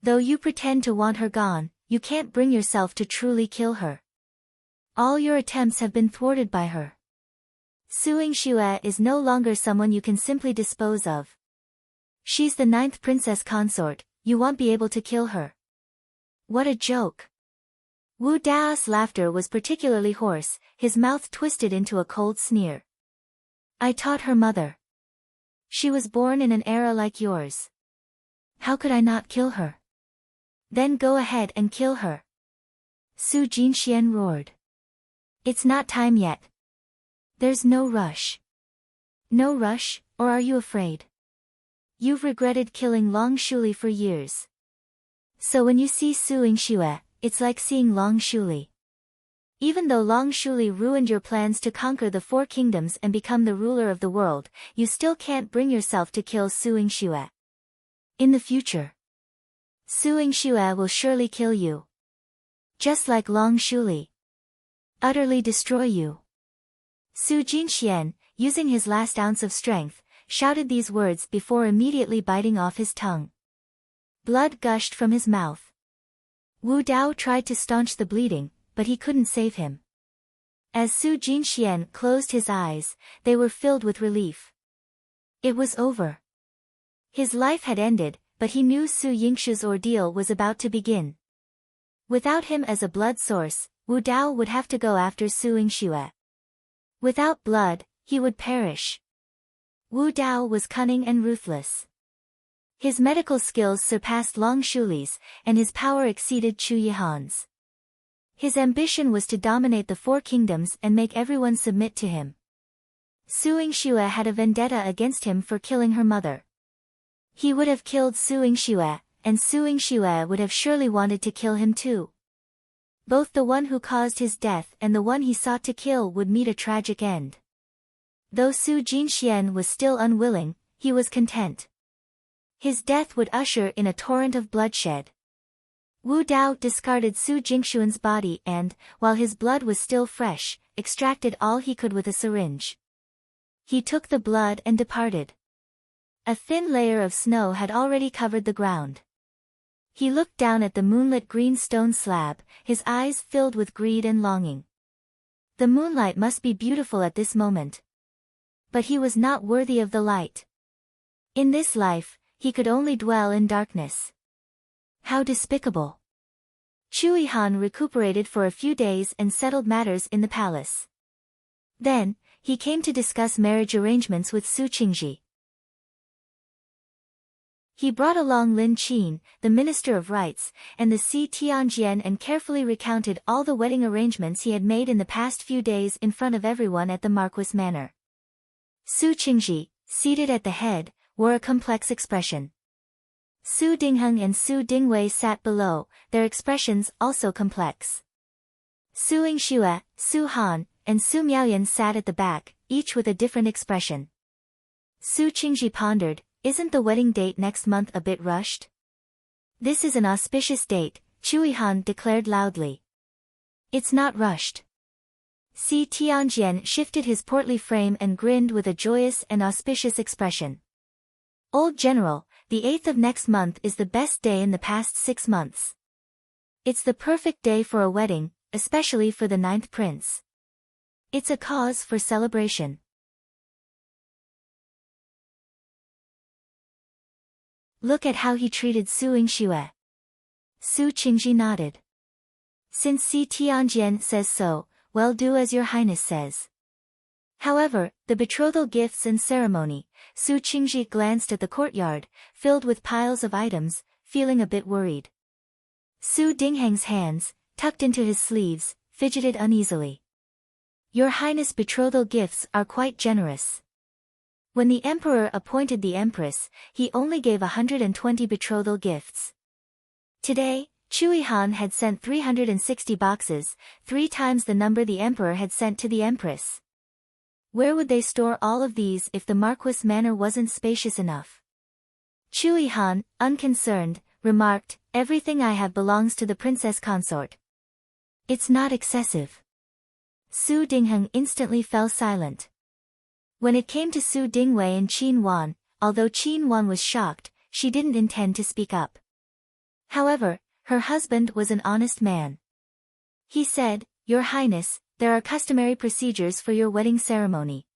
S1: Though you pretend to want her gone, you can't bring yourself to truly kill her. All your attempts have been thwarted by her. Suing Xue is no longer someone you can simply dispose of. She's the 9th princess consort, you won't be able to kill her. What a joke. Wu Dao's laughter was particularly hoarse, his mouth twisted into a cold sneer. I taught her mother. She was born in an era like yours. How could I not kill her? Then go ahead and kill her. Su Jinxian roared. It's not time yet. There's no rush. No rush, or are you afraid? You've regretted killing Long Shuli for years. So when you see Suing Xue, it's like seeing Long Shuli. Even though Long Shuli ruined your plans to conquer the 4 kingdoms and become the ruler of the world, you still can't bring yourself to kill Suing Xue. In the future, Suing Xue will surely kill you. Just like Long Shuli. Utterly destroy you. Su Jinxian, using his last ounce of strength, shouted these words before immediately biting off his tongue. Blood gushed from his mouth. Wu Dao tried to staunch the bleeding, but he couldn't save him. As Su Jinxian closed his eyes, they were filled with relief. It was over. His life had ended, but he knew Su Yingshu's ordeal was about to begin. Without him as a blood source, Wu Dao would have to go after Suing Xue. Without blood, he would perish. Wu Dao was cunning and ruthless. His medical skills surpassed Long Shuli's, and his power exceeded Chu Yihan's. His ambition was to dominate the 4 kingdoms and make everyone submit to him. Suing Xue had a vendetta against him for killing her mother. He would have killed Suing Xue, and Suing Xue would have surely wanted to kill him too. Both the one who caused his death and the one he sought to kill would meet a tragic end. Though Su Jinxian was still unwilling, he was content. His death would usher in a torrent of bloodshed. Wu Dao discarded Su Jingxuan's body and, while his blood was still fresh, extracted all he could with a syringe. He took the blood and departed. A thin layer of snow had already covered the ground. He looked down at the moonlit green stone slab, his eyes filled with greed and longing. The moonlight must be beautiful at this moment. But he was not worthy of the light. In this life, he could only dwell in darkness. How despicable. Chu Yihan recuperated for a few days and settled matters in the palace. Then, he came to discuss marriage arrangements with Su Qingji. He brought along Lin Qin, the Minister of Rites, and the Si Tianjian and carefully recounted all the wedding arrangements he had made in the past few days in front of everyone at the Marquis Manor. Su Qingji, seated at the head, wore a complex expression. Su Dingheng and Su Dingwei sat below, their expressions also complex. Suing Xue, Su Han, and Su Miaoyan sat at the back, each with a different expression. Su Qingji pondered, isn't the wedding date next month a bit rushed? This is an auspicious date, Chu Yihan declared loudly. It's not rushed. Si Tianjian shifted his portly frame and grinned with a joyous and auspicious expression. Old General, the 8th of next month is the best day in the past 6 months. It's the perfect day for a wedding, especially for the 9th prince. It's a cause for celebration. Look at how he treated Su Yingxue. Su Qingji nodded. Since Si Tianjian says so, well, do as your highness says. However, the betrothal gifts and ceremony, Su Qingji glanced at the courtyard, filled with piles of items, feeling a bit worried. Su Dingheng's hands, tucked into his sleeves, fidgeted uneasily. Your highness' betrothal gifts are quite generous. When the emperor appointed the empress, he only gave 120 betrothal gifts. Today, Chui Han had sent 360 boxes, 3 times the number the emperor had sent to the empress. Where would they store all of these if the Marquis manor wasn't spacious enough? Chui Han, unconcerned, remarked, everything I have belongs to the princess consort. It's not excessive. Su Dingheng instantly fell silent. When it came to Su Dingwei and Qin Wan, although Qin Wan was shocked, she didn't intend to speak up. However, her husband was an honest man. He said, Your Highness, there are customary procedures for your wedding ceremony.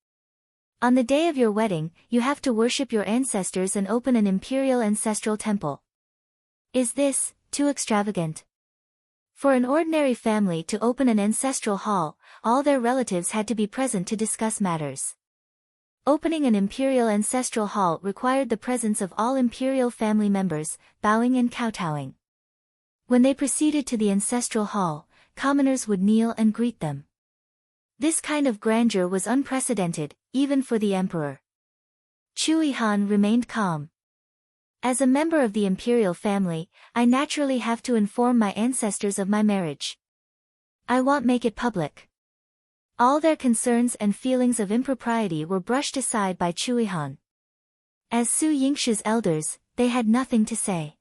S1: On the day of your wedding, you have to worship your ancestors and open an imperial ancestral temple. Is this too extravagant? For an ordinary family to open an ancestral hall, all their relatives had to be present to discuss matters. Opening an imperial ancestral hall required the presence of all imperial family members, bowing and kowtowing. When they proceeded to the ancestral hall, commoners would kneel and greet them. This kind of grandeur was unprecedented, even for the emperor. Chui Han remained calm. As a member of the imperial family, I naturally have to inform my ancestors of my marriage. I won't make it public. All their concerns and feelings of impropriety were brushed aside by Chui Han. As Su Yingxue's elders, they had nothing to say.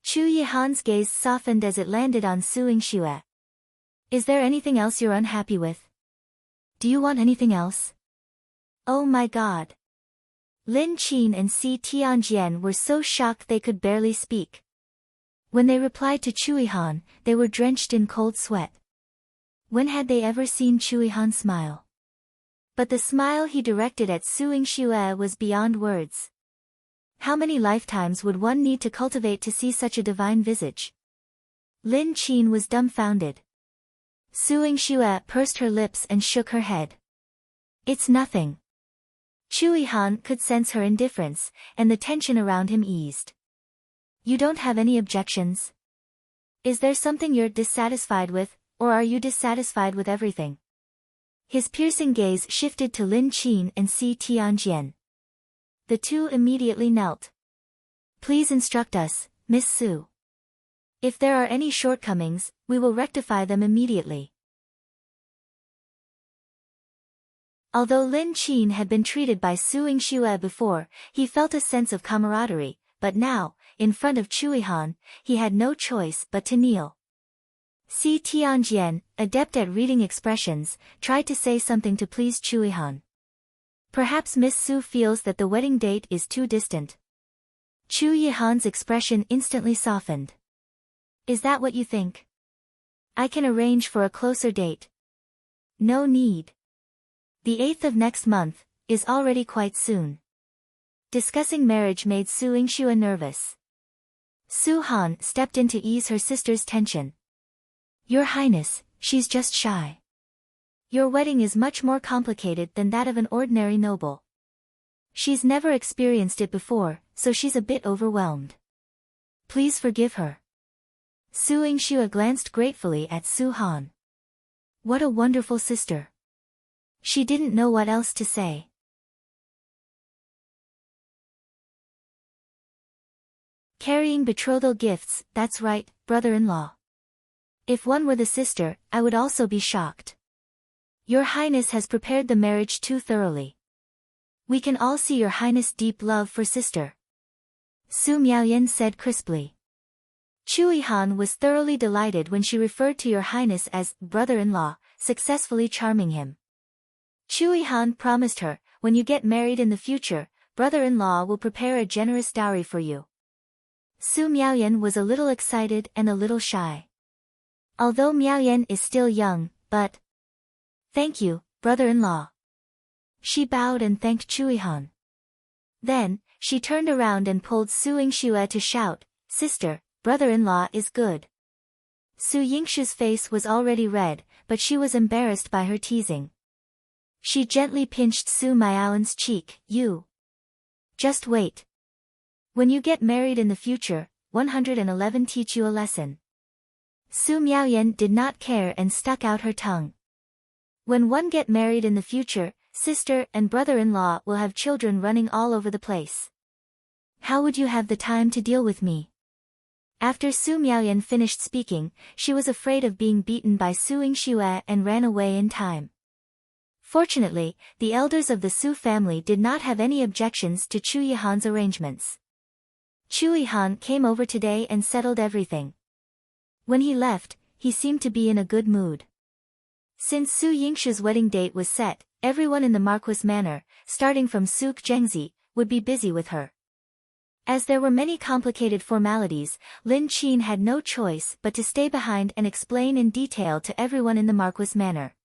S1: Chui Han's gaze softened as it landed on Su Yingxue. Is there anything else you're unhappy with? Do you want anything else? Oh my God. Lin Qin and Si Tianjian were so shocked they could barely speak. When they replied to Chui Han, they were drenched in cold sweat. When had they ever seen Chui Han smile? But the smile he directed at Su Yingxue was beyond words. How many lifetimes would one need to cultivate to see such a divine visage? Lin Qin was dumbfounded. Su Yingxue pursed her lips and shook her head. It's nothing. Chui Han could sense her indifference, and the tension around him eased. You don't have any objections? Is there something you're dissatisfied with, or are you dissatisfied with everything? His piercing gaze shifted to Lin Qin and Si Tianjian. The two immediately knelt. Please instruct us, Miss Su. If there are any shortcomings, we will rectify them immediately. Although Lin Qin had been treated by Su Yingxue before, he felt a sense of camaraderie, but now, in front of Chui Han, he had no choice but to kneel. Si Tianjian, adept at reading expressions, tried to say something to please Chui Han. Perhaps Miss Su feels that the wedding date is too distant. Chui Han's expression instantly softened. Is that what you think? I can arrange for a closer date. No need. The 8th of next month is already quite soon. Discussing marriage made Su Yingxue nervous. Su Han stepped in to ease her sister's tension. Your Highness, she's just shy. Your wedding is much more complicated than that of an ordinary noble. She's never experienced it before, so she's a bit overwhelmed. Please forgive her. Su Yingxue glanced gratefully at Su Han. What a wonderful sister. She didn't know what else to say. Carrying betrothal gifts, that's right, brother-in-law. If one were the sister, I would also be shocked. Your Highness has prepared the marriage too thoroughly. We can all see your Highness' deep love for sister. Su Miaoyan said crisply. Chui Han was thoroughly delighted when she referred to your highness as brother-in-law, successfully charming him. Chui Han promised her, when you get married in the future, brother-in-law will prepare a generous dowry for you. Su Miaoyan was a little excited and a little shy. Although Miaoyan is still young, but... Thank you, brother-in-law. She bowed and thanked Chui Han. Then, she turned around and pulled Su Yingxue to shout, Sister, brother-in-law is good. Su Yingshu's face was already red, but she was embarrassed by her teasing. She gently pinched Su Miaoyan's cheek. You. Just wait. When you get married in the future, 111 teach you a lesson. Su Miaoyan did not care and stuck out her tongue. When one get married in the future, sister and brother-in-law will have children running all over the place. How would you have the time to deal with me? After Su Miaoyan finished speaking, she was afraid of being beaten by Su Yingxue and ran away in time. Fortunately, the elders of the Su family did not have any objections to Chui Han's arrangements. Chui Han came over today and settled everything. When he left, he seemed to be in a good mood. Since Su Yingshu's wedding date was set, everyone in the Marquis Manor, starting from Sook Zhengzi, would be busy with her. As there were many complicated formalities, Lin Qin had no choice but to stay behind and explain in detail to everyone in the Marquis Manor.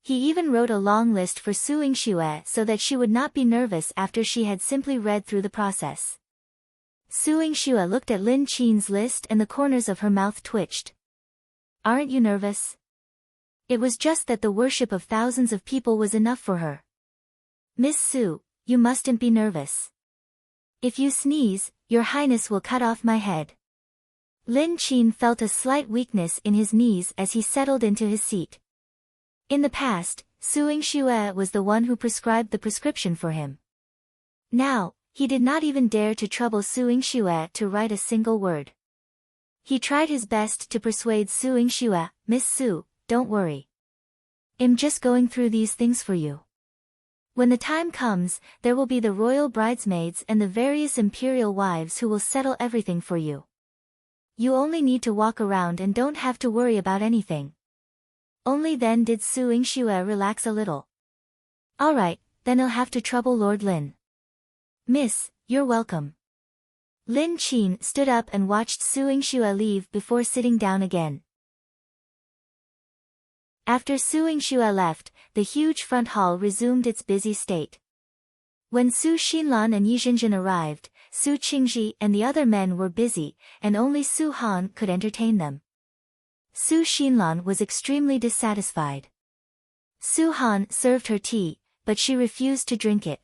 S1: He even wrote a long list for Su Yingxue so that she would not be nervous after she had simply read through the process. Su Yingxue looked at Lin Qin's list and the corners of her mouth twitched. Aren't you nervous? It was just that the worship of thousands of people was enough for her. Miss Su, you mustn't be nervous. If you sneeze, your highness will cut off my head. Lin Qin felt a slight weakness in his knees as he settled into his seat. In the past, Su Yingxue was the one who prescribed the prescription for him. Now, he did not even dare to trouble Su Yingxue to write a single word. He tried his best to persuade Su Yingxue, Miss Su, don't worry. I'm just going through these things for you. When the time comes, there will be the royal bridesmaids and the various imperial wives who will settle everything for you. You only need to walk around and don't have to worry about anything. Only then did Su Yingxue relax a little. Alright, then I'll have to trouble Lord Lin. Miss, you're welcome. Lin Qin stood up and watched Su Yingxue leave before sitting down again. After Su Yingxue left, the huge front hall resumed its busy state. When Su Xinlan and Yi Zhinzhin arrived, Su Qingji and the other men were busy, and only Su Han could entertain them. Su Xinlan was extremely dissatisfied. Su Han served her tea, but she refused to drink it.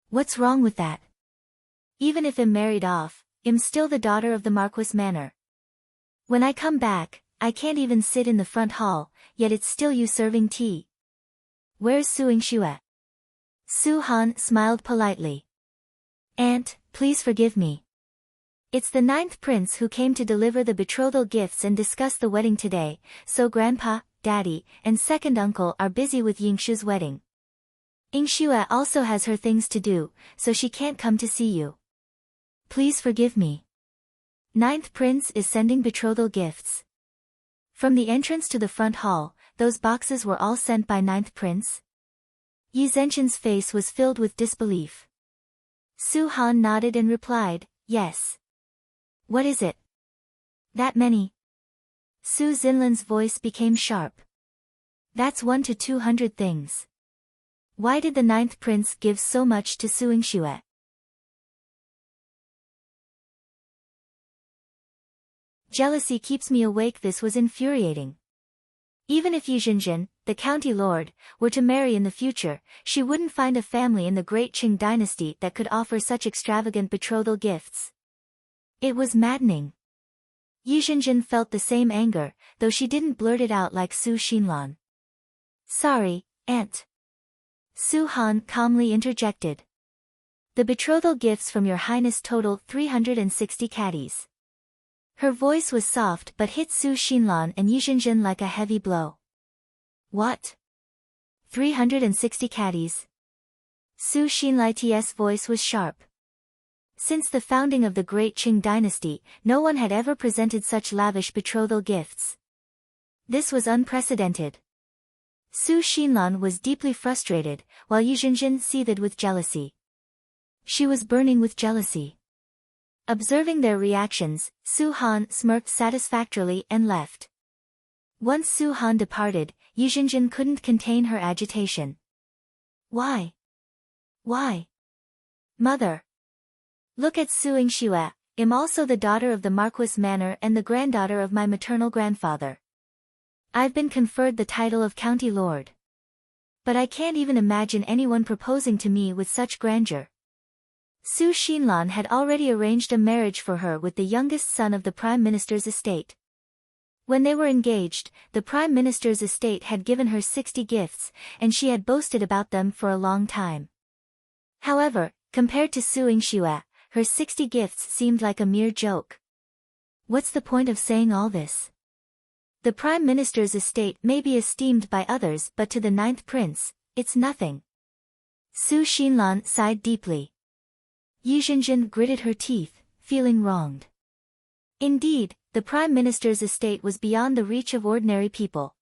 S1: What's wrong with that? Even if I'm married off, I'm still the daughter of the Marquis Manor. When I come back, I can't even sit in the front hall, yet it's still you serving tea. Where's Su Yingxue? Su Han smiled politely. Aunt, please forgive me. It's the 9th prince who came to deliver the betrothal gifts and discuss the wedding today, so Grandpa, Daddy, and second uncle are busy with Yingshu's wedding. Yingxue also has her things to do, so she can't come to see you. Please forgive me. 9th prince is sending betrothal gifts. From the entrance to the front hall, those boxes were all sent by 9th prince? Yi Zhenqin's face was filled with disbelief. Su Han nodded and replied, yes. What is it? That many? Su Xinlan's voice became sharp. That's 1 to 200 things. Why did the 9th prince give so much to Su Yingxue? Jealousy keeps me awake. This was infuriating. Even if Yi Zhinzhin, the county lord, were to marry in the future, she wouldn't find a family in the great Qing dynasty that could offer such extravagant betrothal gifts. It was maddening. Yi Zhinzhin felt the same anger, though she didn't blurt it out like Su Xinlan. Sorry, Aunt. Su Han calmly interjected. The betrothal gifts from your highness total 360 caddies. Her voice was soft but hit Su Xinlan and Yi Zhinzhin like a heavy blow. What? 360 caddies? Su Xinlan's voice was sharp. Since the founding of the Great Qing dynasty, no one had ever presented such lavish betrothal gifts. This was unprecedented. Su Xinlan was deeply frustrated, while Yu Zhenjin seethed with jealousy. She was burning with jealousy. Observing their reactions, Su Han smirked satisfactorily and left. Once Su Han departed, Yu Zhenjin couldn't contain her agitation. Why? Why? Mother. Look at Su Yingxue. I'm also the daughter of the Marquis Manor and the granddaughter of my maternal grandfather. I've been conferred the title of County Lord. But I can't even imagine anyone proposing to me with such grandeur. Su Xinlan had already arranged a marriage for her with the youngest son of the Prime Minister's estate. When they were engaged, the Prime Minister's estate had given her 60 gifts, and she had boasted about them for a long time. However, compared to Su Yingxue, her 60 gifts seemed like a mere joke. What's the point of saying all this? The Prime Minister's estate may be esteemed by others, but to the 9th prince, it's nothing. Su Xinlan sighed deeply. Yu Zhenjin gritted her teeth, feeling wronged. Indeed, the Prime Minister's estate was beyond the reach of ordinary people.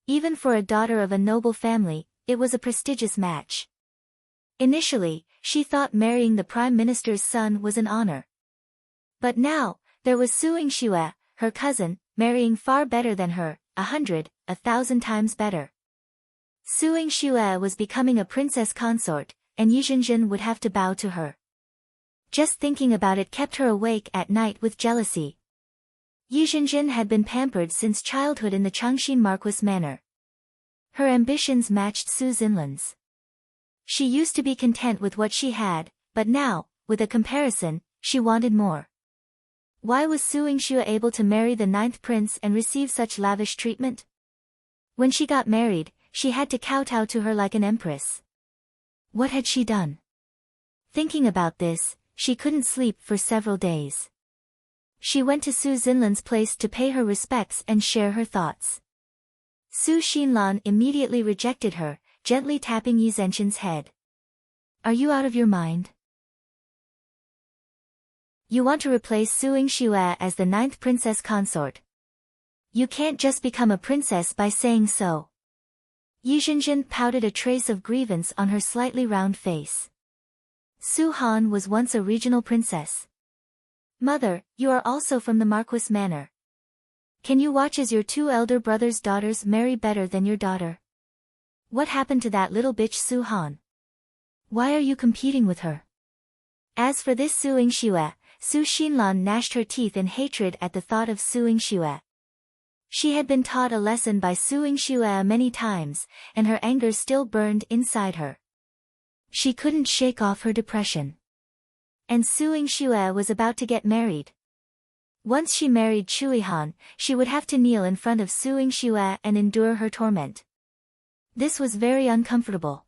S1: Even for a daughter of a noble family, it was a prestigious match. Initially, she thought marrying the Prime Minister's son was an honor. But now, there was Su Yingxue, her cousin, marrying far better than her, 1,000 times better. Su Yingxue was becoming a princess consort, and Yu Zhenjin would have to bow to her. Just thinking about it kept her awake at night with jealousy. Yu Zhenjin had been pampered since childhood in the Changxin Marquis Manor. Her ambitions matched Su Xinlan's. She used to be content with what she had, but now, with a comparison, she wanted more. Why was Su Yingxue able to marry the 9th prince and receive such lavish treatment? When she got married, she had to kowtow to her like an empress. What had she done? Thinking about this, she couldn't sleep for several days. She went to Su Xinlan's place to pay her respects and share her thoughts. Su Xinlan immediately rejected her, gently tapping Yu Zhenjin's head. Are you out of your mind? You want to replace Su Yingxue as the 9th princess consort. You can't just become a princess by saying so. Yu Zhenjin pouted a trace of grievance on her slightly round face. Su Han was once a regional princess. Mother, you are also from the Marquis Manor. Can you watch as your 2 elder brothers' daughters marry better than your daughter? What happened to that little bitch Su Han? Why are you competing with her? As for this Su Yingxue, Su Xinlan gnashed her teeth in hatred at the thought of Su Yingxue. She had been taught a lesson by Su Yingxue many times, and her anger still burned inside her. She couldn't shake off her depression. And Su Yingxue was about to get married. Once she married Chui Han, she would have to kneel in front of Su Yingxue and endure her torment. This was very uncomfortable.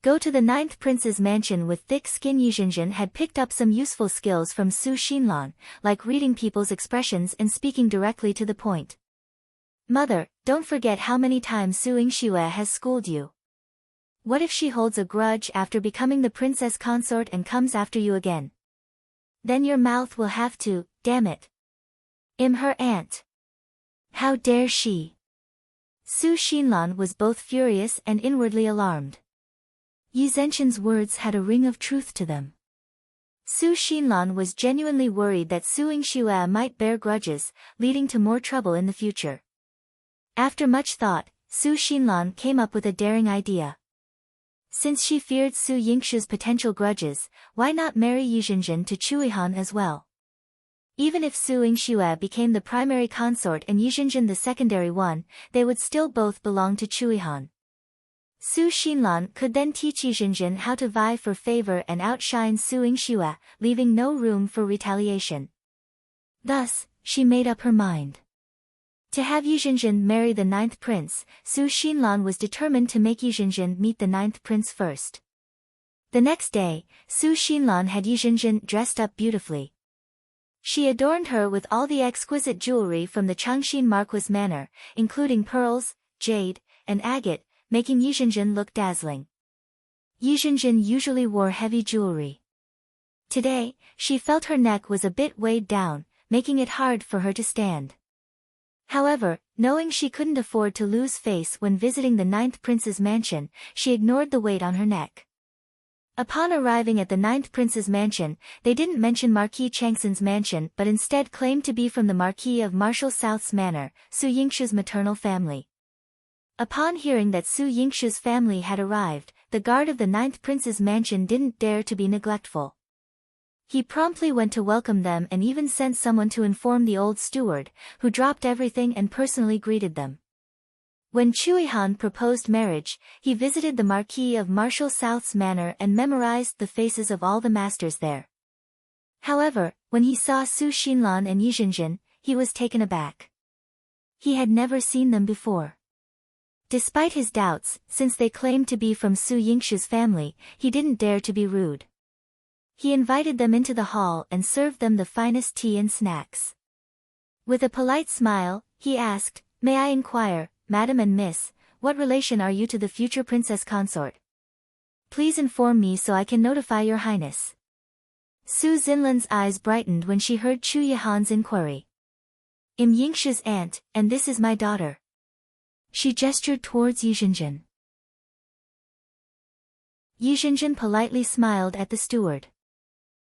S1: Go to the 9th prince's mansion with thick skin. Yu Zhenjin had picked up some useful skills from Su Xinlan, like reading people's expressions and speaking directly to the point. Mother, don't forget how many times Su Yingxue has schooled you. What if she holds a grudge after becoming the princess consort and comes after you again? Then your mouth will have to, damn it. I'm her aunt. How dare she? Su Xinlan was both furious and inwardly alarmed. Yu Zhenjin's words had a ring of truth to them. Su Xinlan was genuinely worried that Su Yingxue might bear grudges, leading to more trouble in the future. After much thought, Su Xinlan came up with a daring idea. Since she feared Su Yingxue's potential grudges, why not marry Yu Zhenjin to Chui Han as well? Even if Su Yingxue became the primary consort and Yu Zhenjin the secondary one, they would still both belong to Chui Han. Su Xinlan could then teach Yu Zhenjin how to vie for favor and outshine Su Yingxue, leaving no room for retaliation. Thus, she made up her mind. To have Yu Zhenjin marry the 9th prince, Su Xinlan was determined to make Yu Zhenjin meet the 9th prince first. The next day, Su Xinlan had Yu Zhenjin dressed up beautifully. She adorned her with all the exquisite jewelry from the Changxin Marquis Manor, including pearls, jade, and agate, making Yizhenjin look dazzling. Yizhenjin usually wore heavy jewelry. Today, she felt her neck was a bit weighed down, making it hard for her to stand. However, knowing she couldn't afford to lose face when visiting the 9th prince's mansion, she ignored the weight on her neck. Upon arriving at the 9th prince's mansion, they didn't mention Marquis Changson's mansion but instead claimed to be from the Marquis of Marshall South's manor, Su Yingshu's maternal family. Upon hearing that Su Yingshu's family had arrived, the guard of the 9th prince's mansion didn't dare to be neglectful. He promptly went to welcome them and even sent someone to inform the old steward, who dropped everything and personally greeted them. When Chui Han proposed marriage, he visited the Marquis of Marshall South's manor and memorized the faces of all the masters there. However, when he saw Su Xinlan and Yizhenjin, he was taken aback. He had never seen them before. Despite his doubts, since they claimed to be from Su Yingshu's family, he didn't dare to be rude. He invited them into the hall and served them the finest tea and snacks. With a polite smile, he asked, "May I inquire, Madam and Miss, what relation are you to the future Princess Consort? Please inform me so I can notify your highness." Su Xinlan's eyes brightened when she heard Chu Yihan's inquiry. "I'm Yingshu's aunt, and this is my daughter." She gestured towards Yizhenjin. Yizhenjin politely smiled at the steward.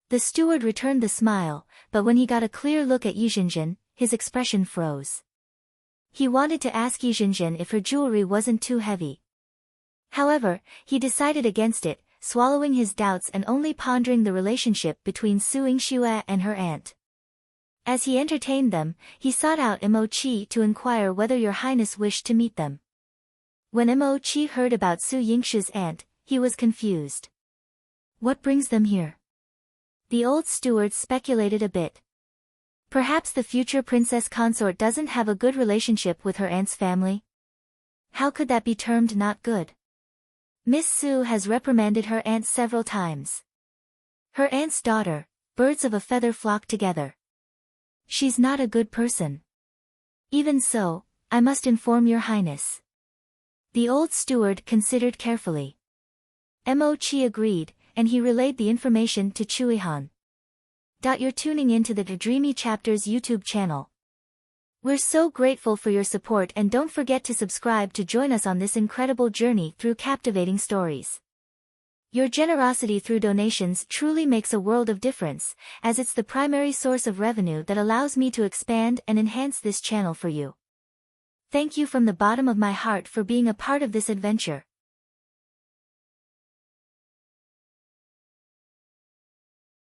S1: The steward returned the smile, but when he got a clear look at Yizhenjin, his expression froze. He wanted to ask Yizhenjin if her jewelry wasn't too heavy. However, he decided against it, swallowing his doubts and only pondering the relationship between Su Yingxue and her aunt. As he entertained them, he sought out Mo Qi to inquire whether your highness wished to meet them. When Mo Qi heard about Su Yingshu's aunt, he was confused. What brings them here? The old steward speculated a bit. Perhaps the future princess consort doesn't have a good relationship with her aunt's family? How could that be termed not good? Miss Su has reprimanded her aunt several times. Her aunt's daughter, birds of a feather flock together. She's not a good person. Even so, I must inform your highness. The old steward considered carefully. Mo Qi agreed, and he relayed the information to Chui Han. You're tuning into the Dreamy Chapters YouTube channel. We're so grateful for your support and don't forget to subscribe to join us on this incredible journey through captivating stories. Your generosity through donations truly makes a world of difference, as it's the primary source of revenue that allows me to expand and enhance this channel for you. Thank you from the bottom of my heart for being a part of this adventure.